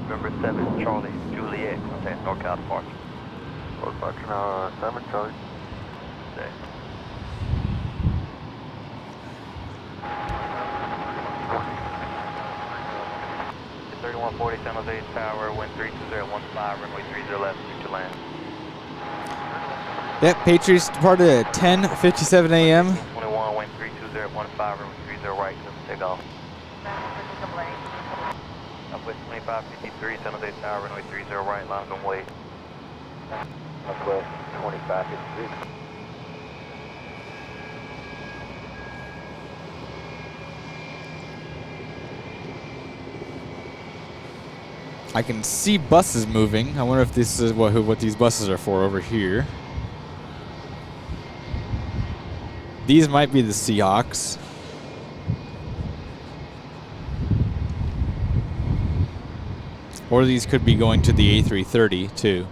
Number 7, Charlie, Juliet, contact NorCal departure. Road departure now, 7 Charlie. Okay. The 3140 San Jose Tower, wind 32015, runway 30 left, clear to land. Yep, Patriots departed at 10:57 a.m. 21, wind 32015, runway 30 right, clear for takeoff. Southwest 2553 San Jose Tower, runway 30 right, line up and wait. Southwest 2553. I can see buses moving. I wonder if this is what these buses are for over here. These might be the Seahawks. Or these could be going to the A330 too.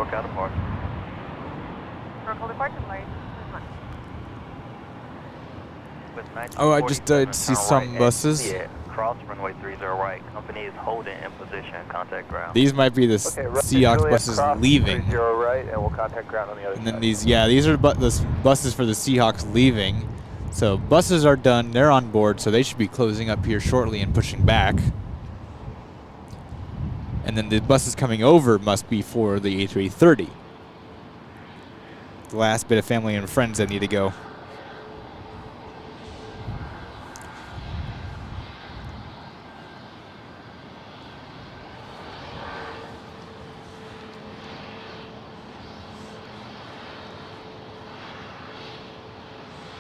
NorCal departure. Circle departure light. Oh, I just did see some buses. Yeah, cross runway 30 right. Company is holding in position. Contact ground. These might be the Seahawks buses leaving. 30 right, and we'll contact ground on the other And then side. these are the buses for the Seahawks leaving. So buses are done. They're on board, so they should be closing up here shortly and pushing back. And then the buses coming over must be for the A330. The last bit of family and friends that need to go.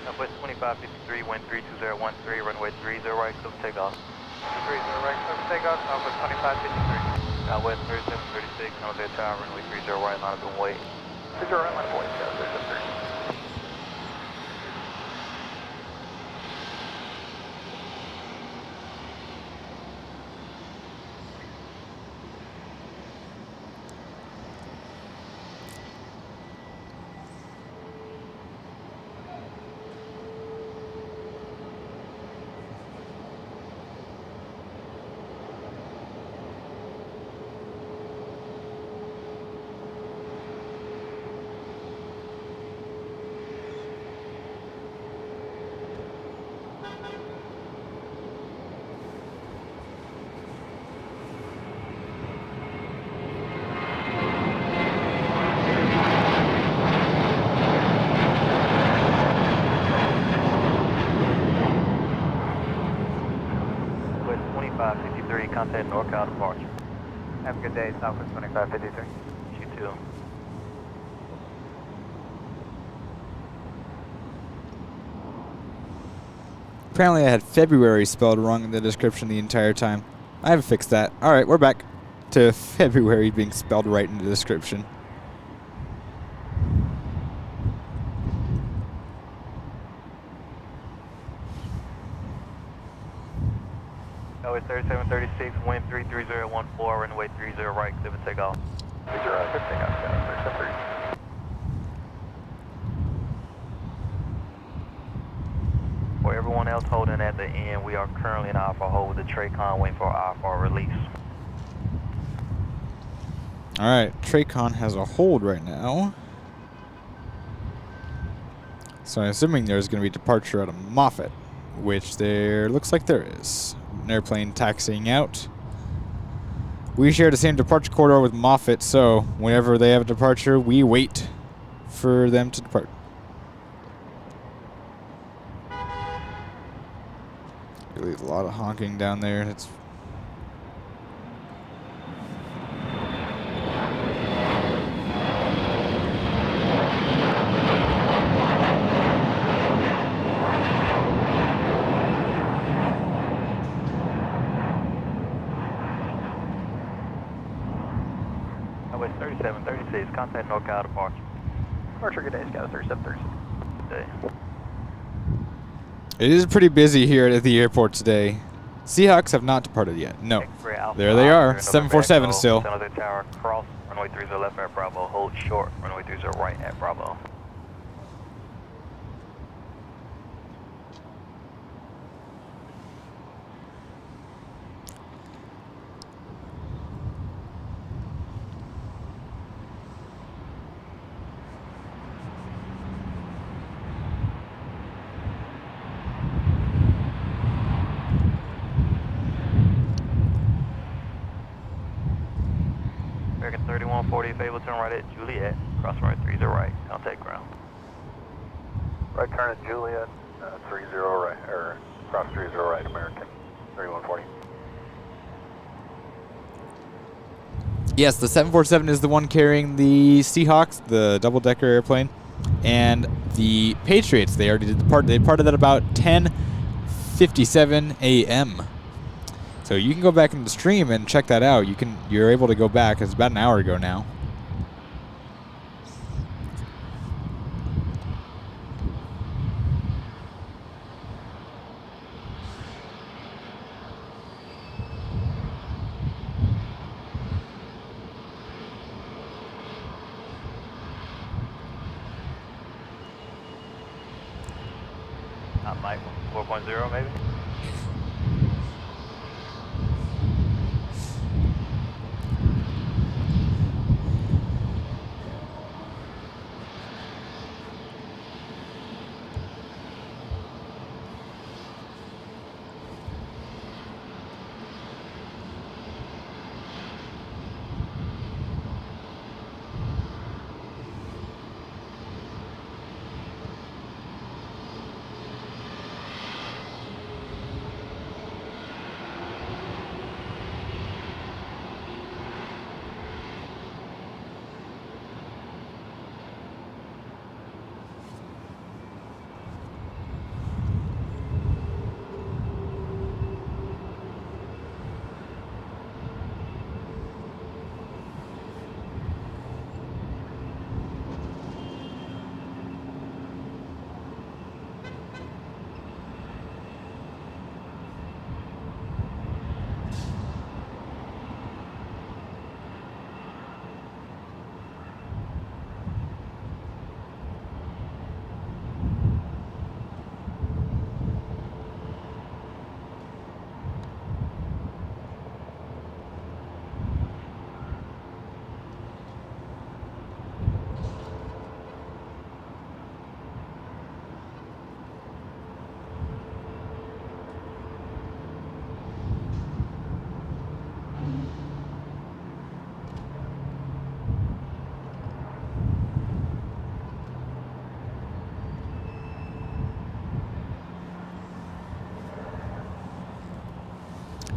Southwest 2553, wind 32013, runway 30 right, close takeoff. 30 right, close takeoff, Southwest 2553. Southwest 3736, San Jose Tower, runway 30 right, line up and wait. 30 right, line up and wait, Southwest 30. contact NorCal departure. Have a good day, Southwest 2553. You too. Apparently I had February spelled wrong in the description the entire time. I have fixed that. Alright, we're back to February being spelled right in the description. Oh, it's 3736, wind 33014, runway 30 right, clear for takeoff. 30, good takeoff, 3730. For everyone else holding at the end, we are currently in alpha hold with the Tracon waiting for alpha release. Alright, Tracon has a hold right now. So I'm assuming there's going to be departure out of Moffett, which there looks like there is. An airplane taxiing out. We share the same departure corridor with Moffett, so whenever they have a departure, we wait for them to depart. Really a lot of honking down there. It's Oh, it's 3736, contact NorCal departure. Departure, good day, Scout 3736. Good day. It is pretty busy here at the airport today. Seahawks have not departed yet. No. X-ray Alpha There they are. November 747 Echo, still. San Jose Tower, cross, runway 30 left at Bravo, hold short, runway 30 right at Bravo. American 3140, if able, turn right at Juliet, cross runway 30 right, contact ground. Right turn at Juliet, 30 right, or cross 30 right, American 3140. Yes, the 747 is the one carrying the Seahawks, the double-decker airplane, and the Patriots. They already departed. They departed at about 10:57 a.m. So you can go back in the stream and check that out. You're able to go back. It's about an hour ago now. Mike 4.0 maybe?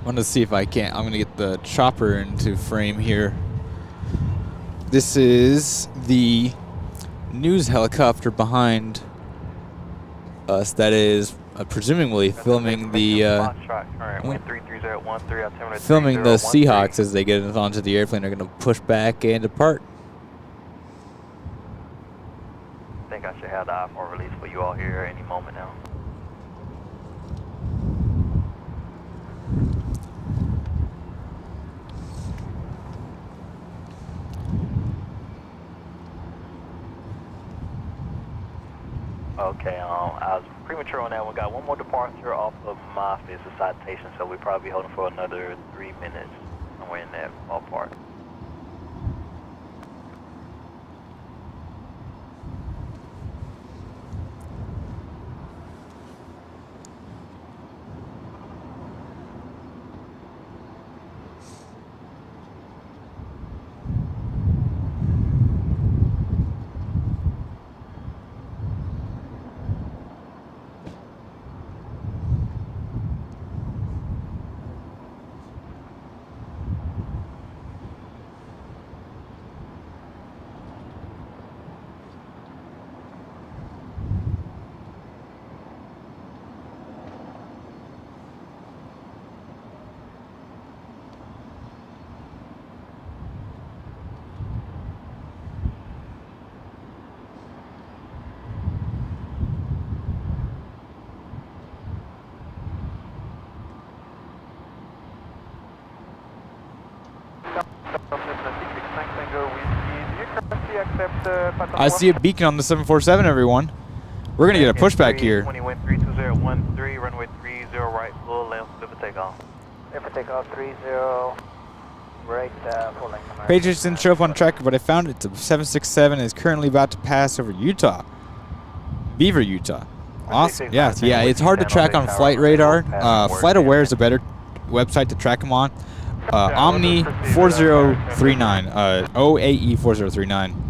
want to see if I can. I'm going to get the chopper into frame here. This is the news helicopter behind us that is presumably filming the Seahawks as they get onto the airplane. They're going to push back and depart. I think I should have the I-4 release for you all here any moment now. Okay, I was premature on that one. Got one more departure off of Moffett. It's a citation, so we'll probably be holding for another 3 minutes, somewhere in that ballpark. I see a beacon on the 747, everyone. We're going to get a pushback here. 20 wind 32013, runway 30 right, full length, clear for takeoff. Clear for takeoff, 30, right, full length. Patriots didn't show up on track, but I found it. The 767 is currently about to pass over Utah. Beaver, Utah. Awesome. Yeah, it's hard to track on flight radar. FlightAware is a better website to track them on. Omni 4039, OAE 4039.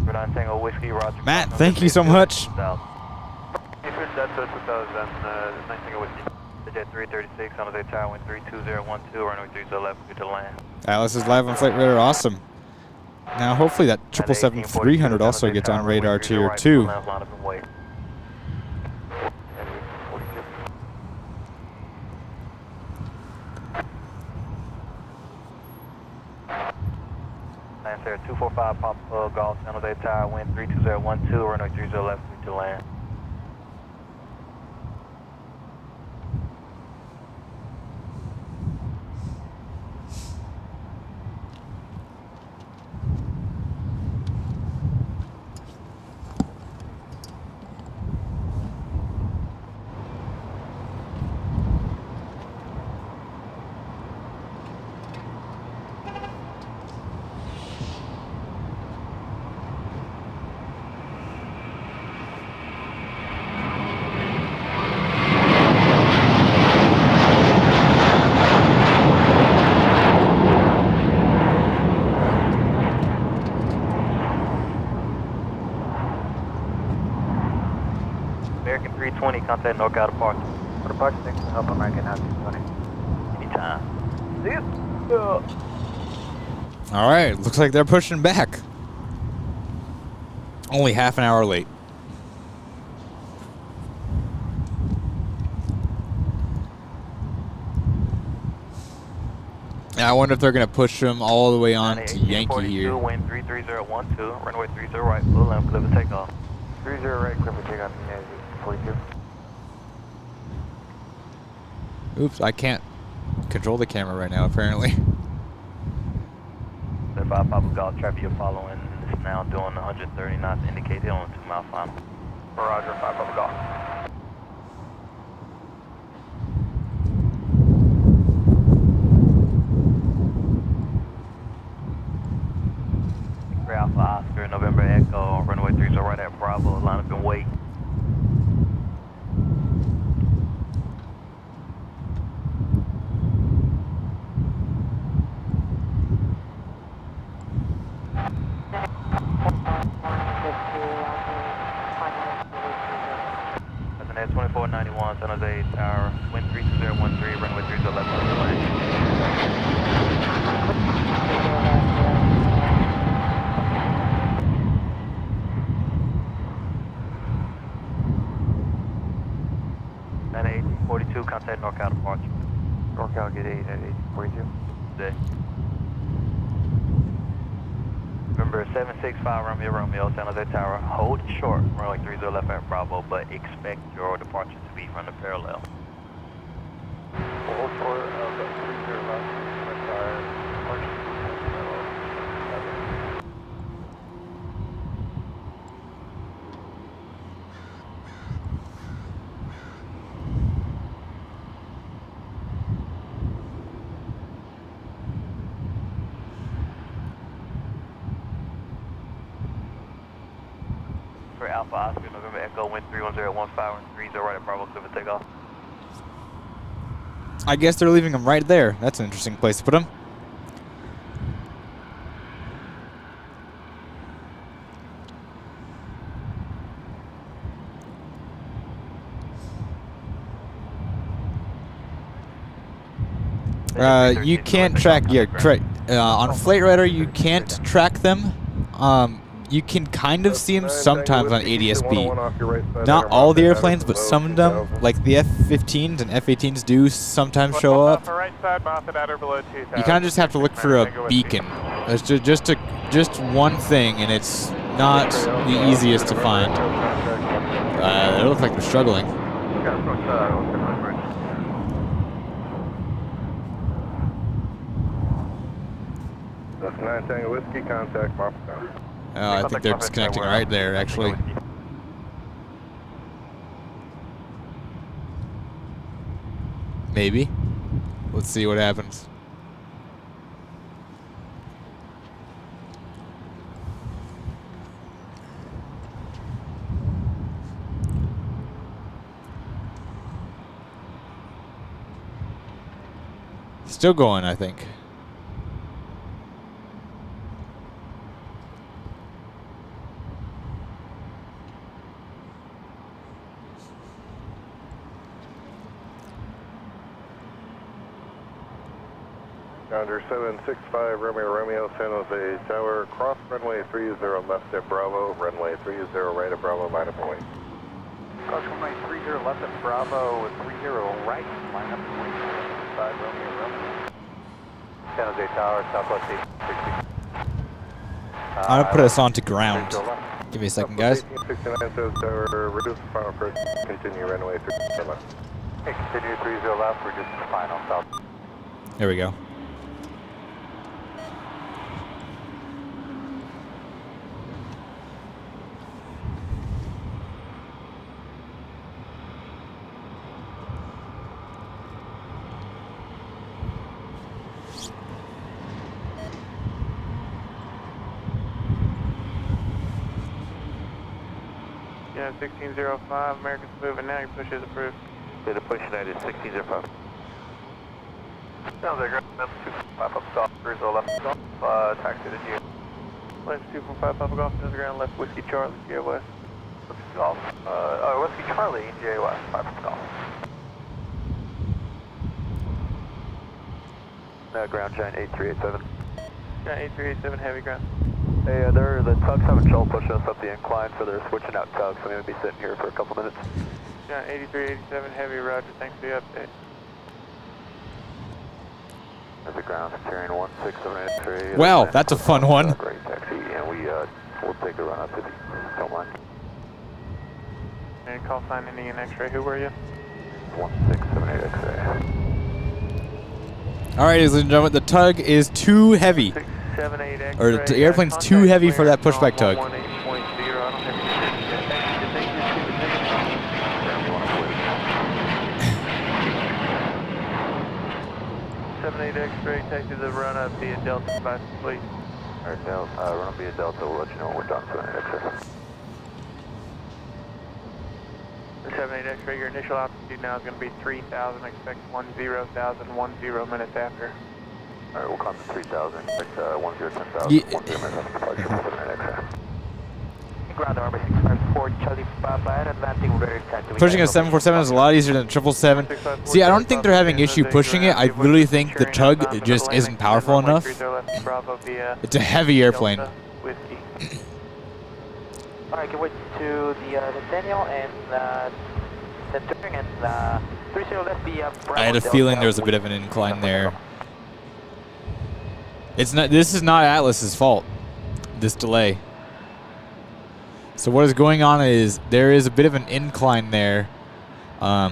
Matt, thank you so much. Alice is live on flight radar. Awesome. Now, hopefully that 777-300 also gets on radar tier 2. Answer 245 Pop Golf San Jose Tower, wind 32012, runway 30 left, to land. American 320, contact NorCal departure. For departure, thanks for help, American 320. Anytime. See you. All right, looks like they're pushing back. Only half an hour late. I wonder if they're going to push them all the way on to Yankee here. Wind 33012, runway 30 right, full length, clear for takeoff. 30 right, clear for takeoff, 42. Oops, I can't control the camera right now, apparently. 5 Papa Golf traffic you're following is now doing 130 knots indicated on 2 mile final. Roger, 5 Papa Golf. Alpha Oscar, November Echo, runway 30 right at Bravo, line up and wait. That's an 2491, San Jose Tower, wind 32013, runway 30 left, clear. And 1842, contact NorCal departure. NorCal get 8 at 1842. Today. Remember 765 Romeo, San Jose Tower. Hold short, runway 30 left at Bravo, but expect your departure to be from the parallel. Hold short of 30 left, departure. For Alpha Oscar, November Echo, wind 31015 and 30 right at Bravo, clear for takeoff. I guess they're leaving them right there. That's an interesting place to put them. You can't track, yeah, correct. On Flight Radar, you can't track them. You can kind of see them sometimes on ADSB. Not all the airplanes, but some of them, like the F-15s and F-18s, do sometimes show up. You kind of just have to look for a beacon. It's just one thing, and it's not the easiest to find. They look like they're struggling. That's 9 Tango Whiskey, contact Moffett Field. I think they're disconnecting right there, actually. Maybe. Let's see what happens. Still going, I think. Under 765 Romeo, San Jose Tower, cross runway 30 left at Bravo, runway 30 right at Bravo, line up and wait. Cross runway 30 left at Bravo, 30 right, line up and wait. 5 Romeo. San Jose Tower, southwest 860. I'm gonna put us onto ground. Give me a second, guys. 69 San Jose Tower, reduce the final first, continue runway 30 left. Hey, continue 30 left, reduce the final south. There we go. Yeah, 1605, Americans moving now, your push is approved. Yeah, the push tonight is 1605. Sounds like ground 245 up south, 30 left south, taxi to G. Lens 245 Papa Golf, nose ground left, Whiskey Charlie, GA West. Whiskey Golf, Whiskey Charlie, GA West, 5 Papa Golf. Ground giant 8387. Giant 8387, heavy ground. Hey, the tugs having trouble pushing us up the incline, so they're switching out tugs. I'm going to be sitting here for a couple minutes. Giant 8387, heavy, roger, thanks for the update. There's a ground steering 16783. Wow, that's a fun one. Great taxi, and we'll take a run up if you don't mind. And call sign Indian X-ray, who were you? 1678 X-ray. All right, ladies and gentlemen, the tug is too heavy. 678 X-ray. Or the airplane's too heavy for that pushback tug. 78 X-ray, take to the run up via Delta 5, please. Alright, run up via Delta, we'll let you know when we're done. 78 X-ray. 78 X-ray, your initial altitude now is going to be 3,000, expect 10,010 minutes after. Alright, we'll come to 3,000, expect 10,000, 10,000 Yeah. 10 minutes after departure, 78 X-ray. Ground Army 694, Charlie Papa, advancing very exactly. Pushing a 747 is a lot easier than a 777. See, I don't think they're having issue pushing it. I literally think the tug just isn't powerful enough. It's a heavy airplane. Alright, can wait to the Centennial and Centurion and 30 left be I had a feeling there was a bit of an incline there. It's not. This is not Atlas's fault. This delay. So what is going on is there is a bit of an incline there, up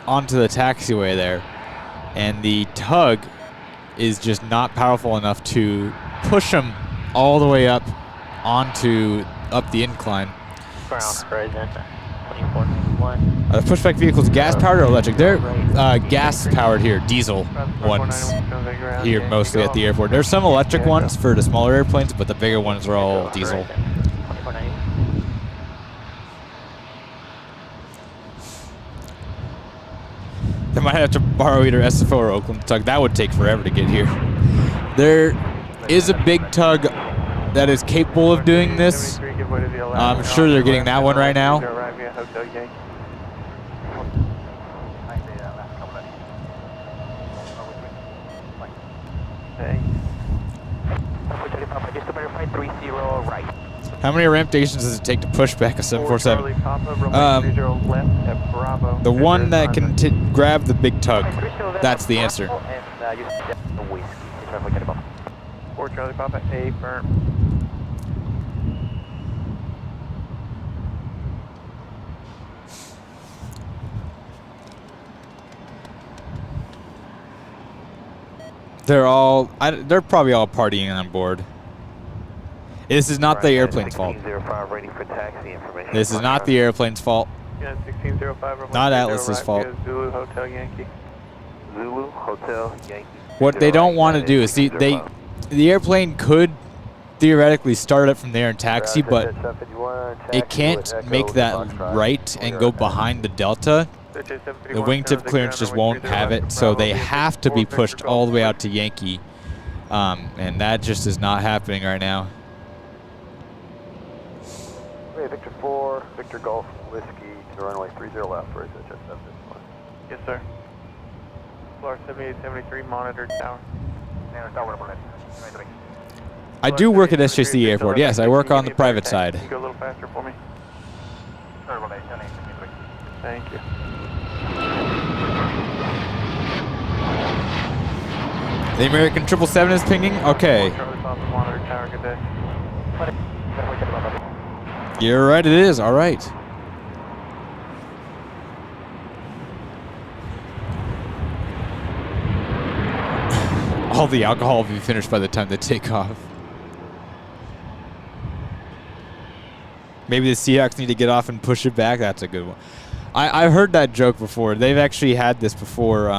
onto the taxiway there, and the tug is just not powerful enough to push them all the way up the incline. Ground horizon 2491. The pushback vehicles gas powered or electric? They're gas powered here, diesel ones here mostly at the airport. There's some electric ones for the smaller airplanes, but the bigger ones are all diesel. They might have to borrow either SFO or Oakland tug. That would take forever to get here. There is a big tug that is capable of doing this. I'm sure they're getting that one right now. How many ramp stations does it take to push back a 747? The one that can grab the big tug. That's the answer. 4 Charlie Papa, A firm. They're probably all partying on board. This is not the airplane's fault. This is not the airplane's fault. Not Atlas's fault. Zulu Hotel Yankee. Zulu Hotel Yankee. What they don't want to do is see the airplane could theoretically start up from there and taxi, but it can't make that right and go behind the Delta. The wingtip clearance just won't have it, so they have to be pushed all the way out to Yankee, and that just is not happening right now. Victor 4, Victor Golf Whiskey to runway 30 left for HHSF. Yes, sir. Floor 7873, monitor tower. I do work at SJC Airport. Yes, I work on the private side. Can you go a little faster for me? Thank you. The American 777 is pinging? Okay. You're right, it is. All right. All the alcohol will be finished by the time they take off. Maybe the Seahawks need to get off and push it back. That's a good one. I've heard that joke before. They've actually had this before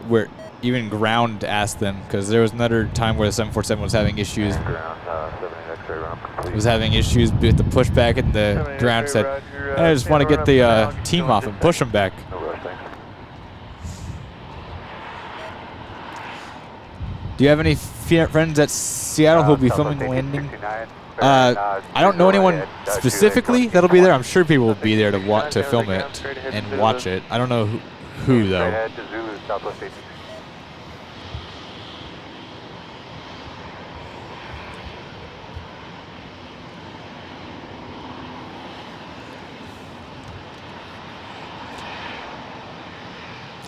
where even ground asked them, because there was another time where the 747 was having issues. Was having issues with the pushback, and the ground said, I just want to get the team off and push them back. Do you have any friends at Seattle who'll be filming the landing? I don't know anyone specifically that'll be there. I'm sure people will be there to film it and watch it. I don't know who though.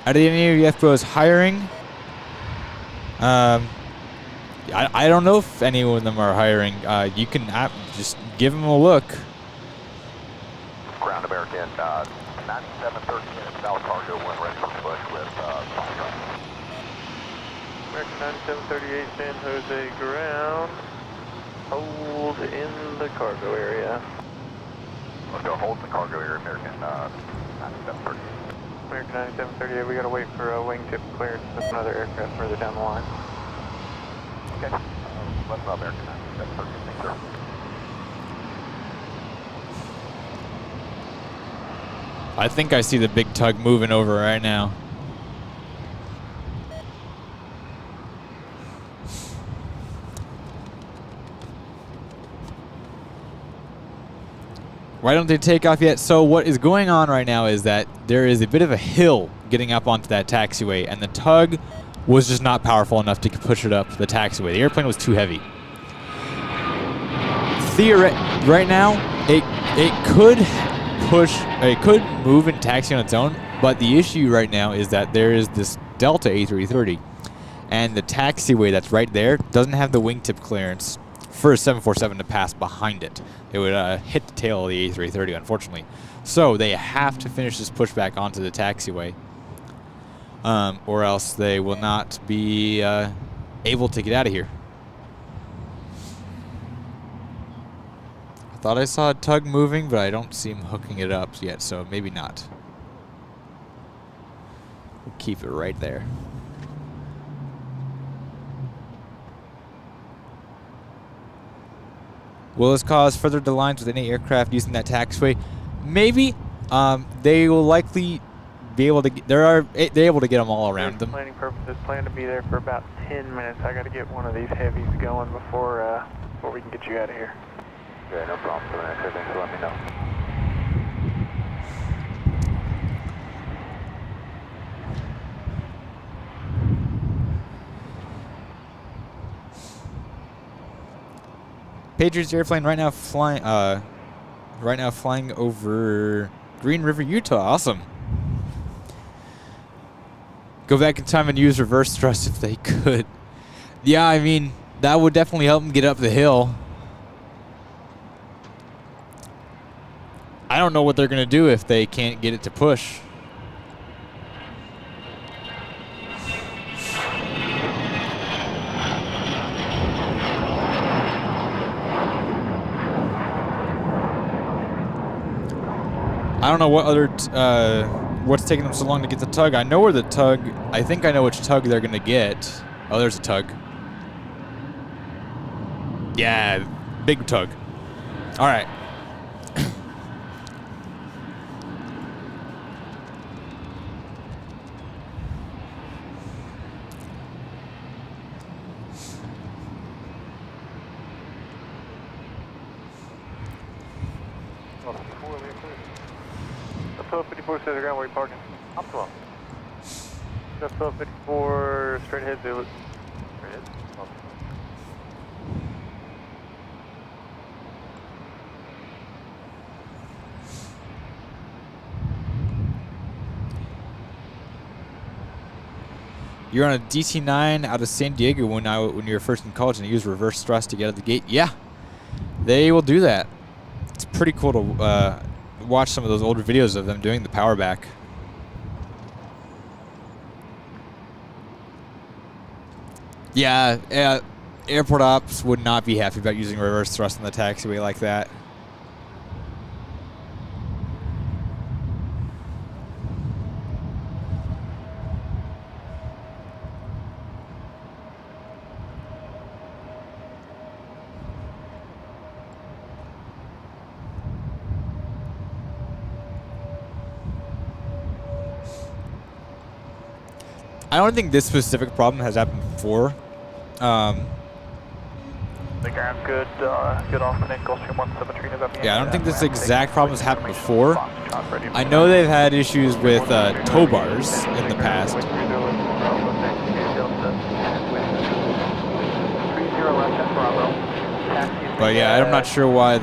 Are any of you FBOs hiring? I don't know if any of them are hiring. You can just give them a look. Ground American 9713 South Cargo 1 ready for push with American 9738 San Jose ground. Hold in the cargo area. Okay, hold in the cargo area, American 9738. American 9738, we gotta wait for a wingtip clearance with another aircraft further down the line. Okay. Let's not American 9738, thanks, sir. I think I see the big tug moving over right now. Why don't they take off yet? So what is going on right now is that there is a bit of a hill getting up onto that taxiway, and the tug was just not powerful enough to push it up the taxiway. The airplane was too heavy. Right now, it could move and taxi on its own, but the issue right now is that there is this Delta A330, and the taxiway that's right there doesn't have the wingtip clearance for a 747 to pass behind it. It would hit the tail of the A330, unfortunately. So they have to finish this pushback onto the taxiway, or else they will not be able to get out of here. I thought I saw a tug moving, but I don't see him hooking it up yet, so maybe not. We'll keep it right there. Will this cause further declines with any aircraft using that taxiway? Maybe. They will likely be able to. They're able to get them all around them. Planning purposes, plan to be there for about 10 minutes. I got to get one of these heavies going before we can get you out of here. Okay, no problem. Thanks for letting me know. Patriots airplane right now flying over Green River, Utah. Awesome. Go back in time and use reverse thrust if they could. Yeah, I mean, that would definitely help them get up the hill. I don't know what they're going to do if they can't get it to push. I don't know what other, what's taking them so long to get the tug. I know where the tug, I think I know which tug they're going to get. Oh, there's a tug. Yeah, big tug. All right. That's 1254 says the ground, where are you parking? Up to him. That's 1254, straight ahead, Zulu. Straight ahead? Oh. You're on a DC-9 out of San Diego when you were first in college and you used reverse thrust to get out of the gate. Yeah, they will do that. It's pretty cool to watch some of those older videos of them doing the power back. Yeah, airport ops would not be happy about using reverse thrust on the taxiway like that. I don't think this specific problem has happened before. The ground's good, good off the Gulfstream 17. Yeah, I don't think this exact problem has happened before. I know they've had issues with tow bars in the past. But yeah, I'm not sure why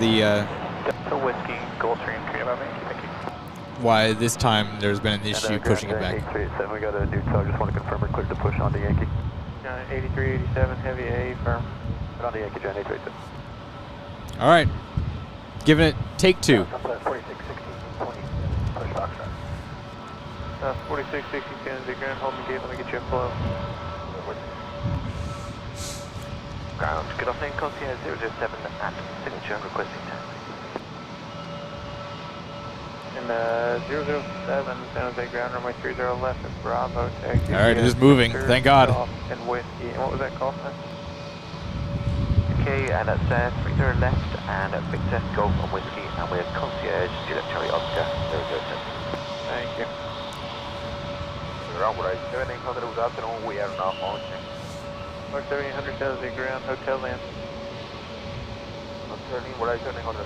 why this time there's been an issue pushing it back. We got a new tug. Just want to confirm we're clear to push on the Yankee. 8387 heavy A firm. On the Yankee, John 832. All right, giving it take two. 4660 the ground, hold the gate, let me get you a flow. Ground, good afternoon, concierge 007 at signature requesting taxi. And 007, San Jose ground, runway 30 left at Bravo, taxi. All right, it is moving, thank God. And whiskey, and what was that call sign? Okay, and that's 30 left and Victor Golf and whiskey, and we're concierge, Juliet Charlie Oscar 007. Thank you. Runway 1700 was afternoon, we are now launching. Mark 7800 San Jose ground, hotel land. Turning, what are you turning on the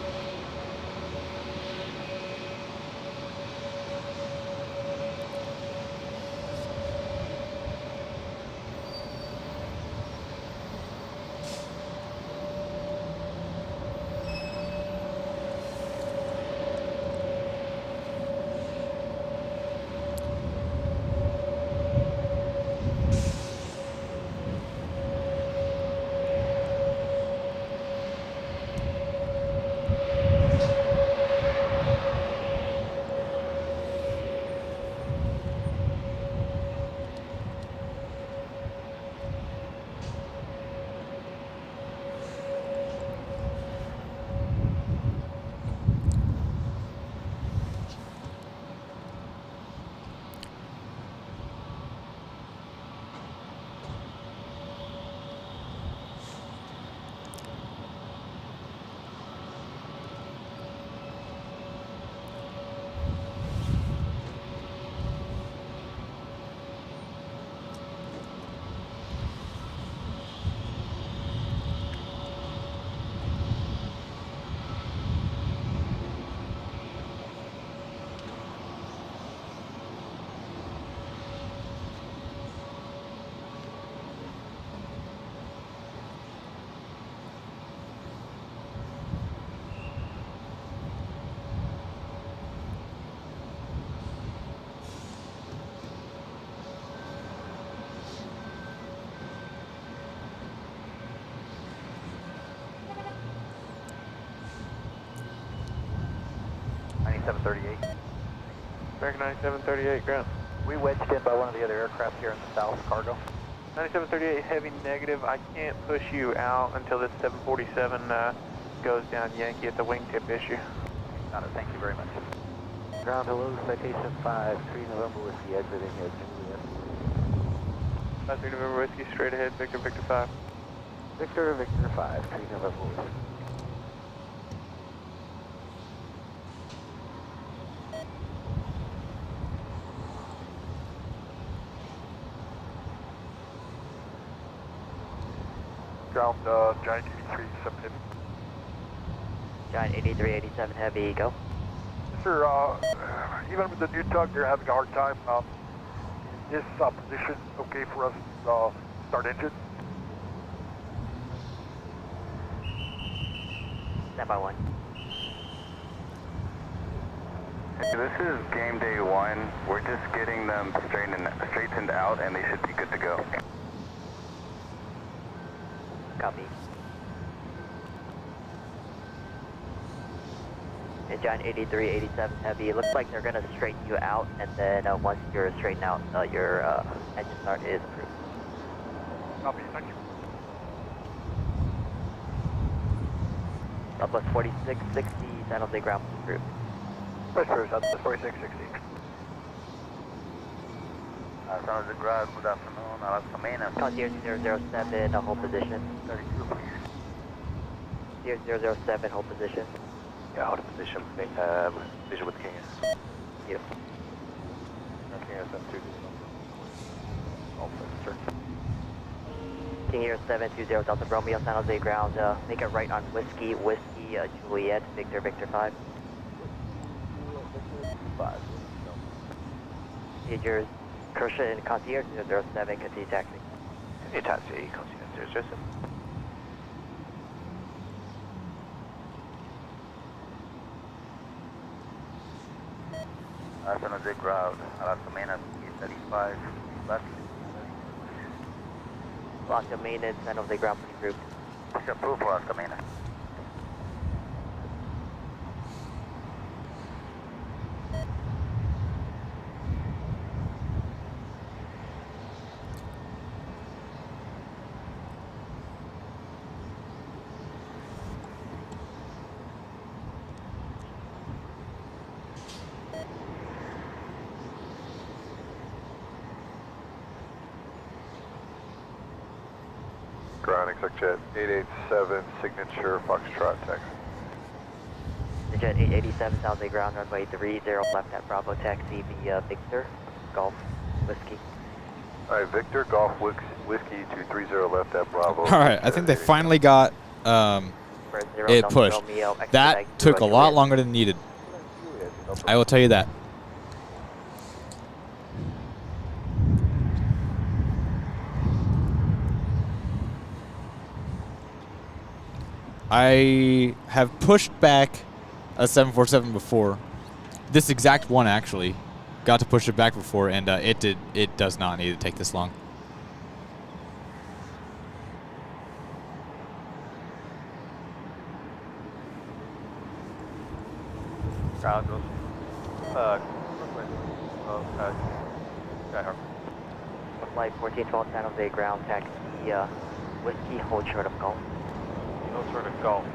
9738. American 9738, ground. We wedged in by one of the other aircraft here in the south, cargo. 9738, heavy negative. I can't push you out until this 747 goes down Yankee at the wingtip issue. Got it, thank you very much. Ground hello, citation 5, 3 November Whiskey exiting at Juliet. 3 November Whiskey, straight ahead, Victor, Victor 5. Victor, Victor 5, 3 November Whiskey. Ground, Giant 83, 7 Giant 8387 Heavy, go. Sir, even with the new tug, they're having a hard time. Is this position okay for us to start engine? Stand by 1. Hey, this is game day 1. We're just getting them straightened out, and they should be good to go. Copy. And Giant 8387 Heavy, it looks like they're going to straighten you out, and then once you're straightened out, your engine start is approved. Copy, thank you. Southwest 4660, San Jose ground approved. Pressure, Southwest 4660. San Jose ground, good afternoon. Alaska Main. Concierge 007, hold position. 32, please. 007, hold position. Yeah, hold position. Vision with King. Beautiful. King is 2. King Air 720 Delta Romeo, San Jose ground, make it right on Whiskey, Juliet, Victor, Victor 5. 5. Procedures, Kershaw and Concierge 007, continue taxi. Continue taxi, Concierge 007. San Jose ground, Alaska Main, 35, left. Alaska maintenance, San Jose ground group. Push approved for Alaska Main. Ground exec jet 887 signature Foxtrot taxi. The jet 887 San Jose ground, runway 30 left at Bravo taxi via Victor, Golf, Whiskey. Alright, Victor, Golf, Whiskey 230 left at Bravo. Alright, I think they finally got it pushed. That took a lot longer than needed. I will tell you that. I have pushed back a 747 before. This exact one actually got to push it back before, and it does not need to take this long. Ground goes. Flight 1412 San Jose ground taxi, Whiskey, hold short of Golf. No sort of golf.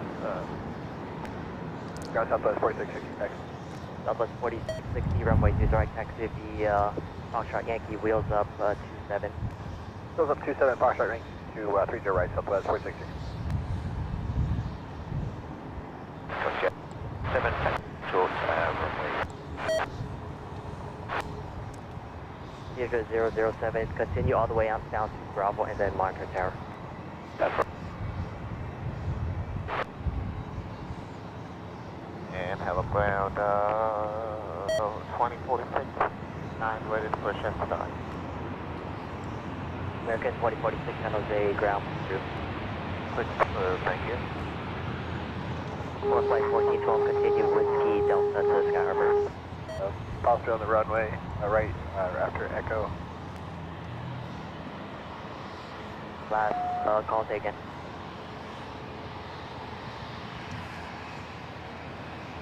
Ground Southwest 4660, taxi. Southwest 4660, runway 2 right taxi via Foxtrot Yankee, wheels up 27. Wheels up 27, Foxtrot range to 30 right, Southwest 4660. 7 short runway. Theater 007, continue all the way on down to Bravo and then monitor tower. That's right. And have a ground 2046, 9 ready to push and start. American 2046 San Jose ground through. Quick, thank you. For flight 1412, continue Whiskey Delta to Sky Harbor. Posture on the runway, right after Echo. Last call taken.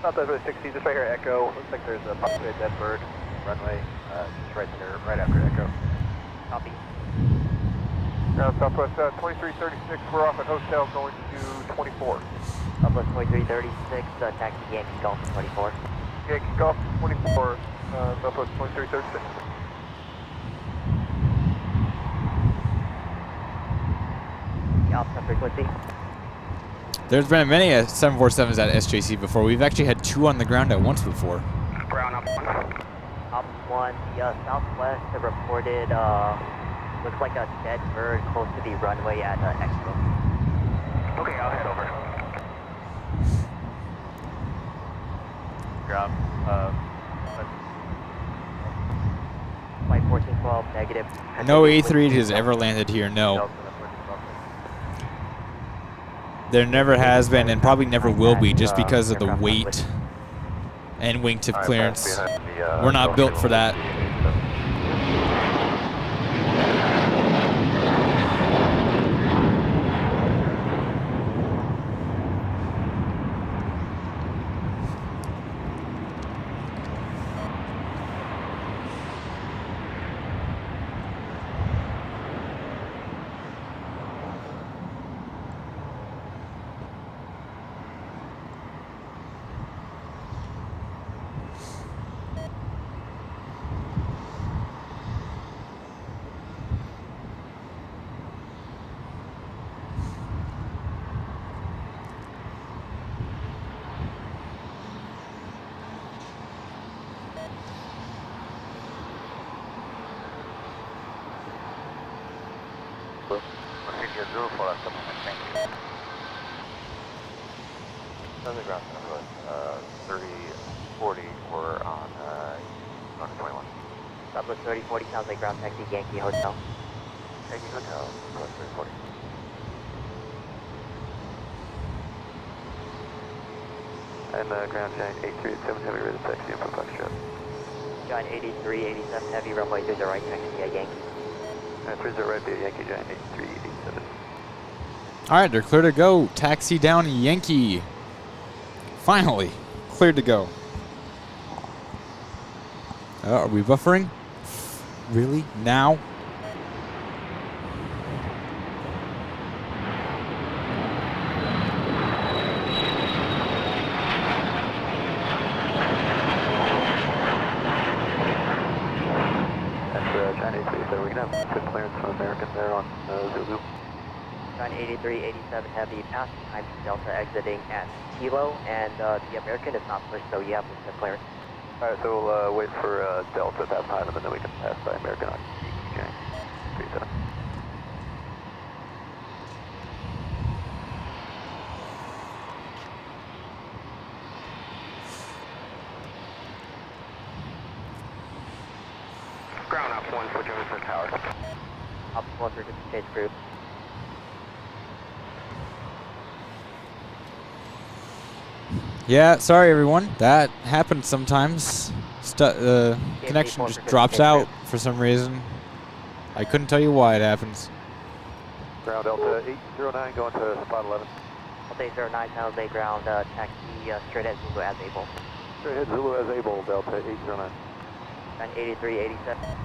Southwest 60, just right here at Echo. Looks like there's possibly a dead bird runway just right there, right after Echo. Copy. Southwest 2336, we're off at hotel going to 24. Southwest 2336, taxi Yankee Golf 24. Yankee Golf 24, Southwest 2336. Alpha frequency. There's been many 747s at SJC before. We've actually had 2 on the ground at once before. Brown up 1. Up 1, the Southwest have reported, looks like a dead bird close to the runway at Expo. Okay, I'll head over. Ground, Flight 1412, negative. No A3 has ever landed here, no. There never has been and probably never will be just because of the weight and wingtip clearance. We're not built for that. Southern ground, 3040, we're on 21. Southwest 3040, sounds like ground taxi Yankee Hotel. Yankee Hotel, Southwest 3040. And ground giant 837 heavy rated taxi for Foxtrot. Giant 8387 heavy runway 30 right taxi at Yankee. 30 right via Yankee giant 8387. Alright, they're clear to go. Taxi down Yankee. Finally, cleared to go. Are we buffering? Really? Now? That's China 83, we can have good clearance from American there on Zulu. Giant 8387 heavy, passing time to Delta exiting at Kilo, and the American is not pushed, so you have the clearance. Alright, so we'll wait for Delta at that time, and then we can pass by American on Giant 37. Ground up 1 for Jones for tower. Up 1 for Chase Group. Yeah, sorry everyone. That happens sometimes. Connection just drops out for some reason. I couldn't tell you why it happens. Ground Delta 809 going to spot 11. Delta 809, San Jose ground, taxi straight at Zulu as able. Straight ahead Zulu as able, Delta 809. Giant 8387.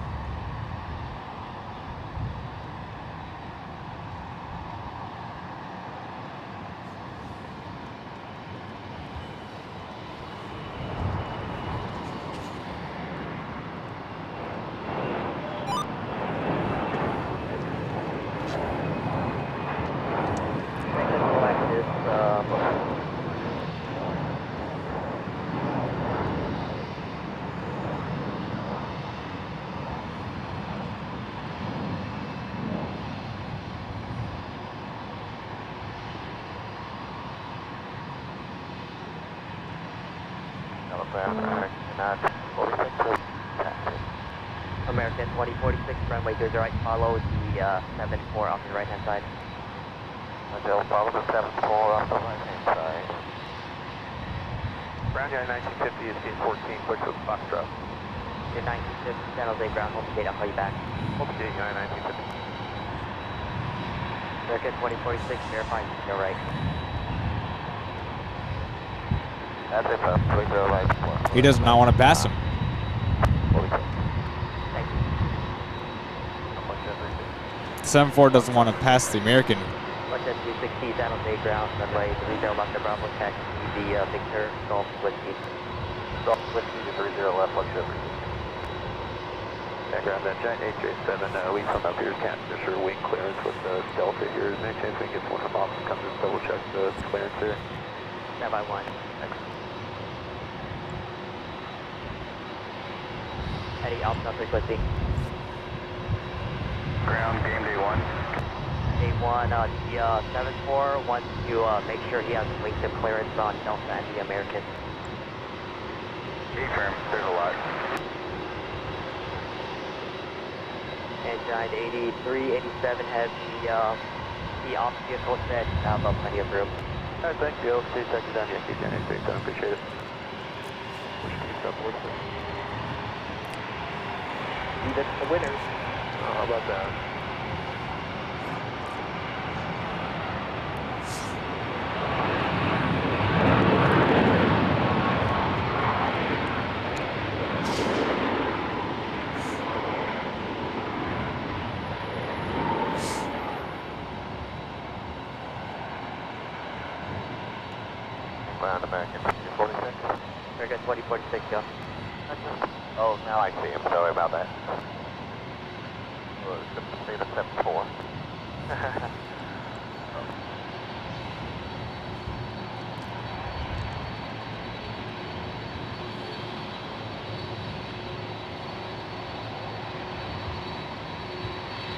American 2046, runway 30 right, follow the 74 off the right hand side. Hotel, follow the 74 off the right hand side. Ground Giant 1950 is gate 14, push with Foxtrot. Gate 1950, San Jose ground, hold the gate, I'll call you back. Hold the gate, Giant 1950. American 2046, verifying to your right. That's it, 30 right. He does not want to pass him. Thank you. 7-4 doesn't want to pass the American. Watch at 260, San Jose ground, runway 30 left to Bravo, taxi the Victor, Golf Whiskey. Golf Whiskey to 30 left, watch everything. Yeah, ground that giant HJ7, we come up here, can't assure wing clearance with the Delta here. Is there any chance we can get someone from Moffett to come just double check the clearance here? Stand by 1. Eddie, Alpha frequency. Ground, game day 1. Day 1, the 7-4 wants to make sure he has wing tip clearance on Delta and the American. Confirm, there's a lot. And giant 83, 87 has the off vehicle set, have plenty of room. Alright, thank you. I'll stay second down Yankee Janet 37, appreciate it. Push these upwards. Even the winners. How about that? Ground American 2046. American 2046, go. Oh, now I see him. Sorry about that. State of 7-4.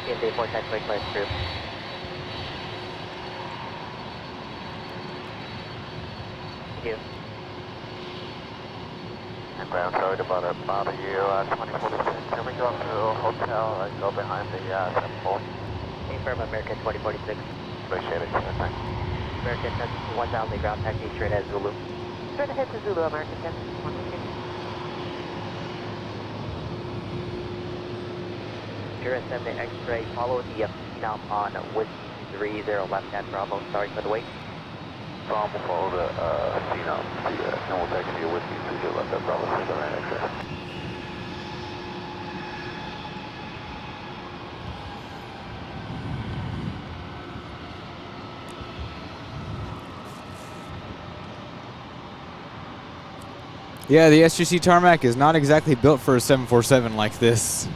In day 4, taxiway clearance group. Thank you. And ground, sorry to bother you. 2046. Can we go up to the hotel? Go behind the 7-4. Confirm American 2046. Appreciate it. Thanks. American 1000 ground taxi straight ahead Zulu. Straight ahead to Zulu, American 10. Sierra 7 X-ray, follow the phenom on Whiskey 30 left at Bravo. Sorry for the wait. Bomb will follow the phenom and we'll taxi you with you to left at Bravo 6 on X-ray. Yeah, the SGC tarmac is not exactly built for a 747 like this.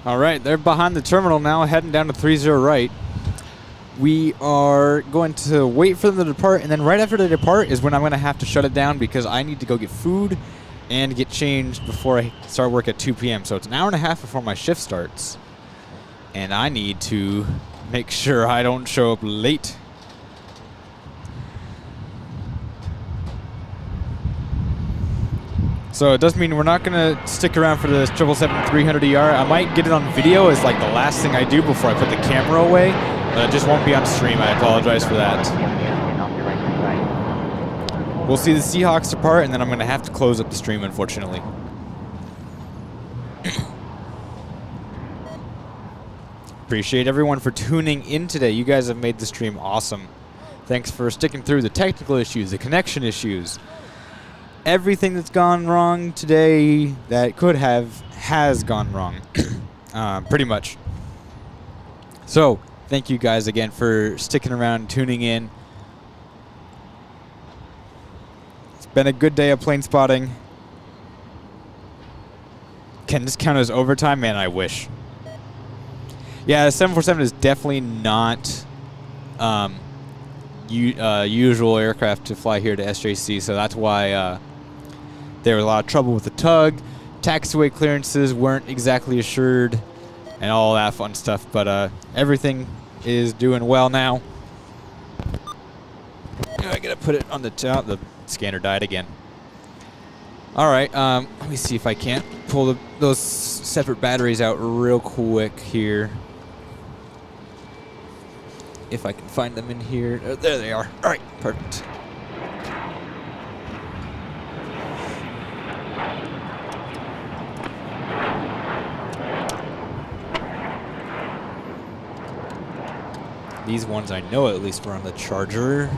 All right, they're behind the terminal now, heading down to 30 right. We are going to wait for them to depart, and then right after they depart is when I'm going to have to shut it down because I need to go get food and get changed before I start work at 2 p.m. So it's an hour and a half before my shift starts, and I need to make sure I don't show up late. So it does mean we're not going to stick around for the 777-300ER. I might get it on video as like the last thing I do before I put the camera away, but it just won't be on stream. I apologize for that. We'll see the Seahawks depart, and then I'm going to have to close up the stream, unfortunately. Appreciate everyone for tuning in today. You guys have made the stream awesome. Thanks for sticking through the technical issues, the connection issues. Everything that's gone wrong today that could have has gone wrong. Pretty much. So, thank you guys again for sticking around, tuning in. It's been a good day of plane spotting. Can this count as overtime? Man, I wish. Yeah, the 747 is definitely not usual aircraft to fly here to SJC, so that's why there was a lot of trouble with the tug. Taxiway clearances weren't exactly assured and all that fun stuff, but everything is doing well now. I gotta put it on the top. The scanner died again. All right, let me see if I can't pull those separate batteries out real quick here. If I can find them in here. Oh, there they are. All right, perfect. These ones I know at least were on the charger.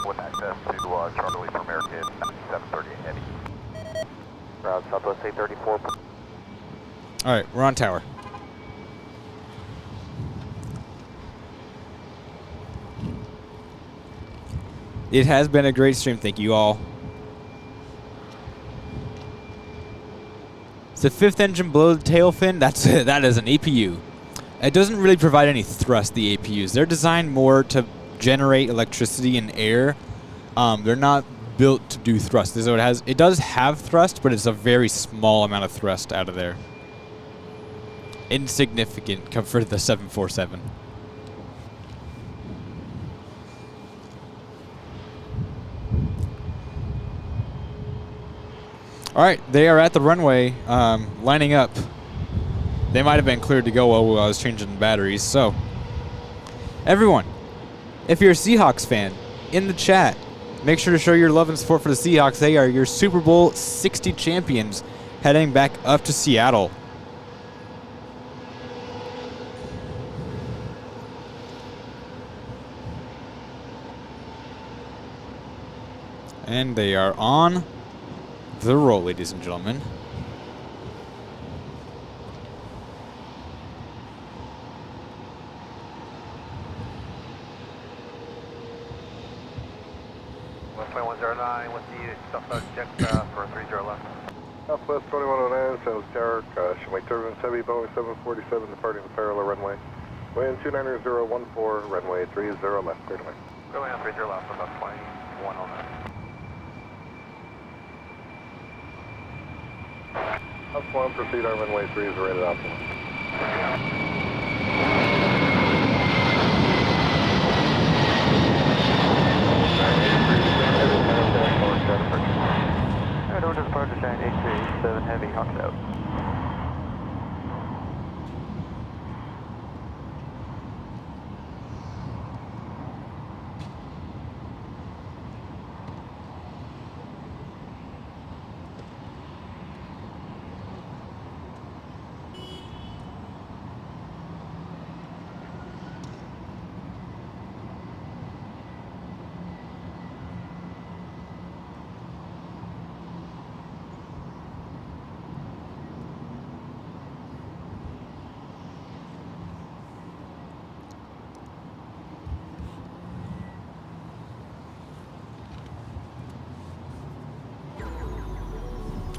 With access to Charlie for American 730 Eddie. Route Southwest 834. All right, we're on tower. It has been a great stream. Thank you all. It's the fifth engine below the tail fin. That is an APU. It doesn't really provide any thrust, the APUs. They're designed more to generate electricity in air. They're not built to do thrust. So it does have thrust, but it's a very small amount of thrust out of there. Insignificant compared to the 747. All right, they are at the runway, lining up. They might have been cleared to go while I was changing the batteries. So, everyone, if you're a Seahawks fan, in the chat, make sure to show your love and support for the Seahawks. They are your Super Bowl 60 champions heading back up to Seattle. And they are on the roll, ladies and gentlemen. Westland 109 with the Southwest check for 30 left. Southwest 2109, Sales Tower, Shumway turbulence heavy, Boeing 747 departing the parallel runway. Wind 29014, runway 30 left, clear to me. Go ahead, 30 left, about 21 on that. Up one, proceed on runway 3 is rated optimal. Alright, over to departure sign 837 Heavy, Hawks out.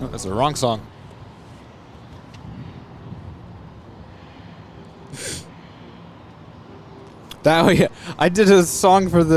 Oh, that's the wrong song. That way, I did a song for the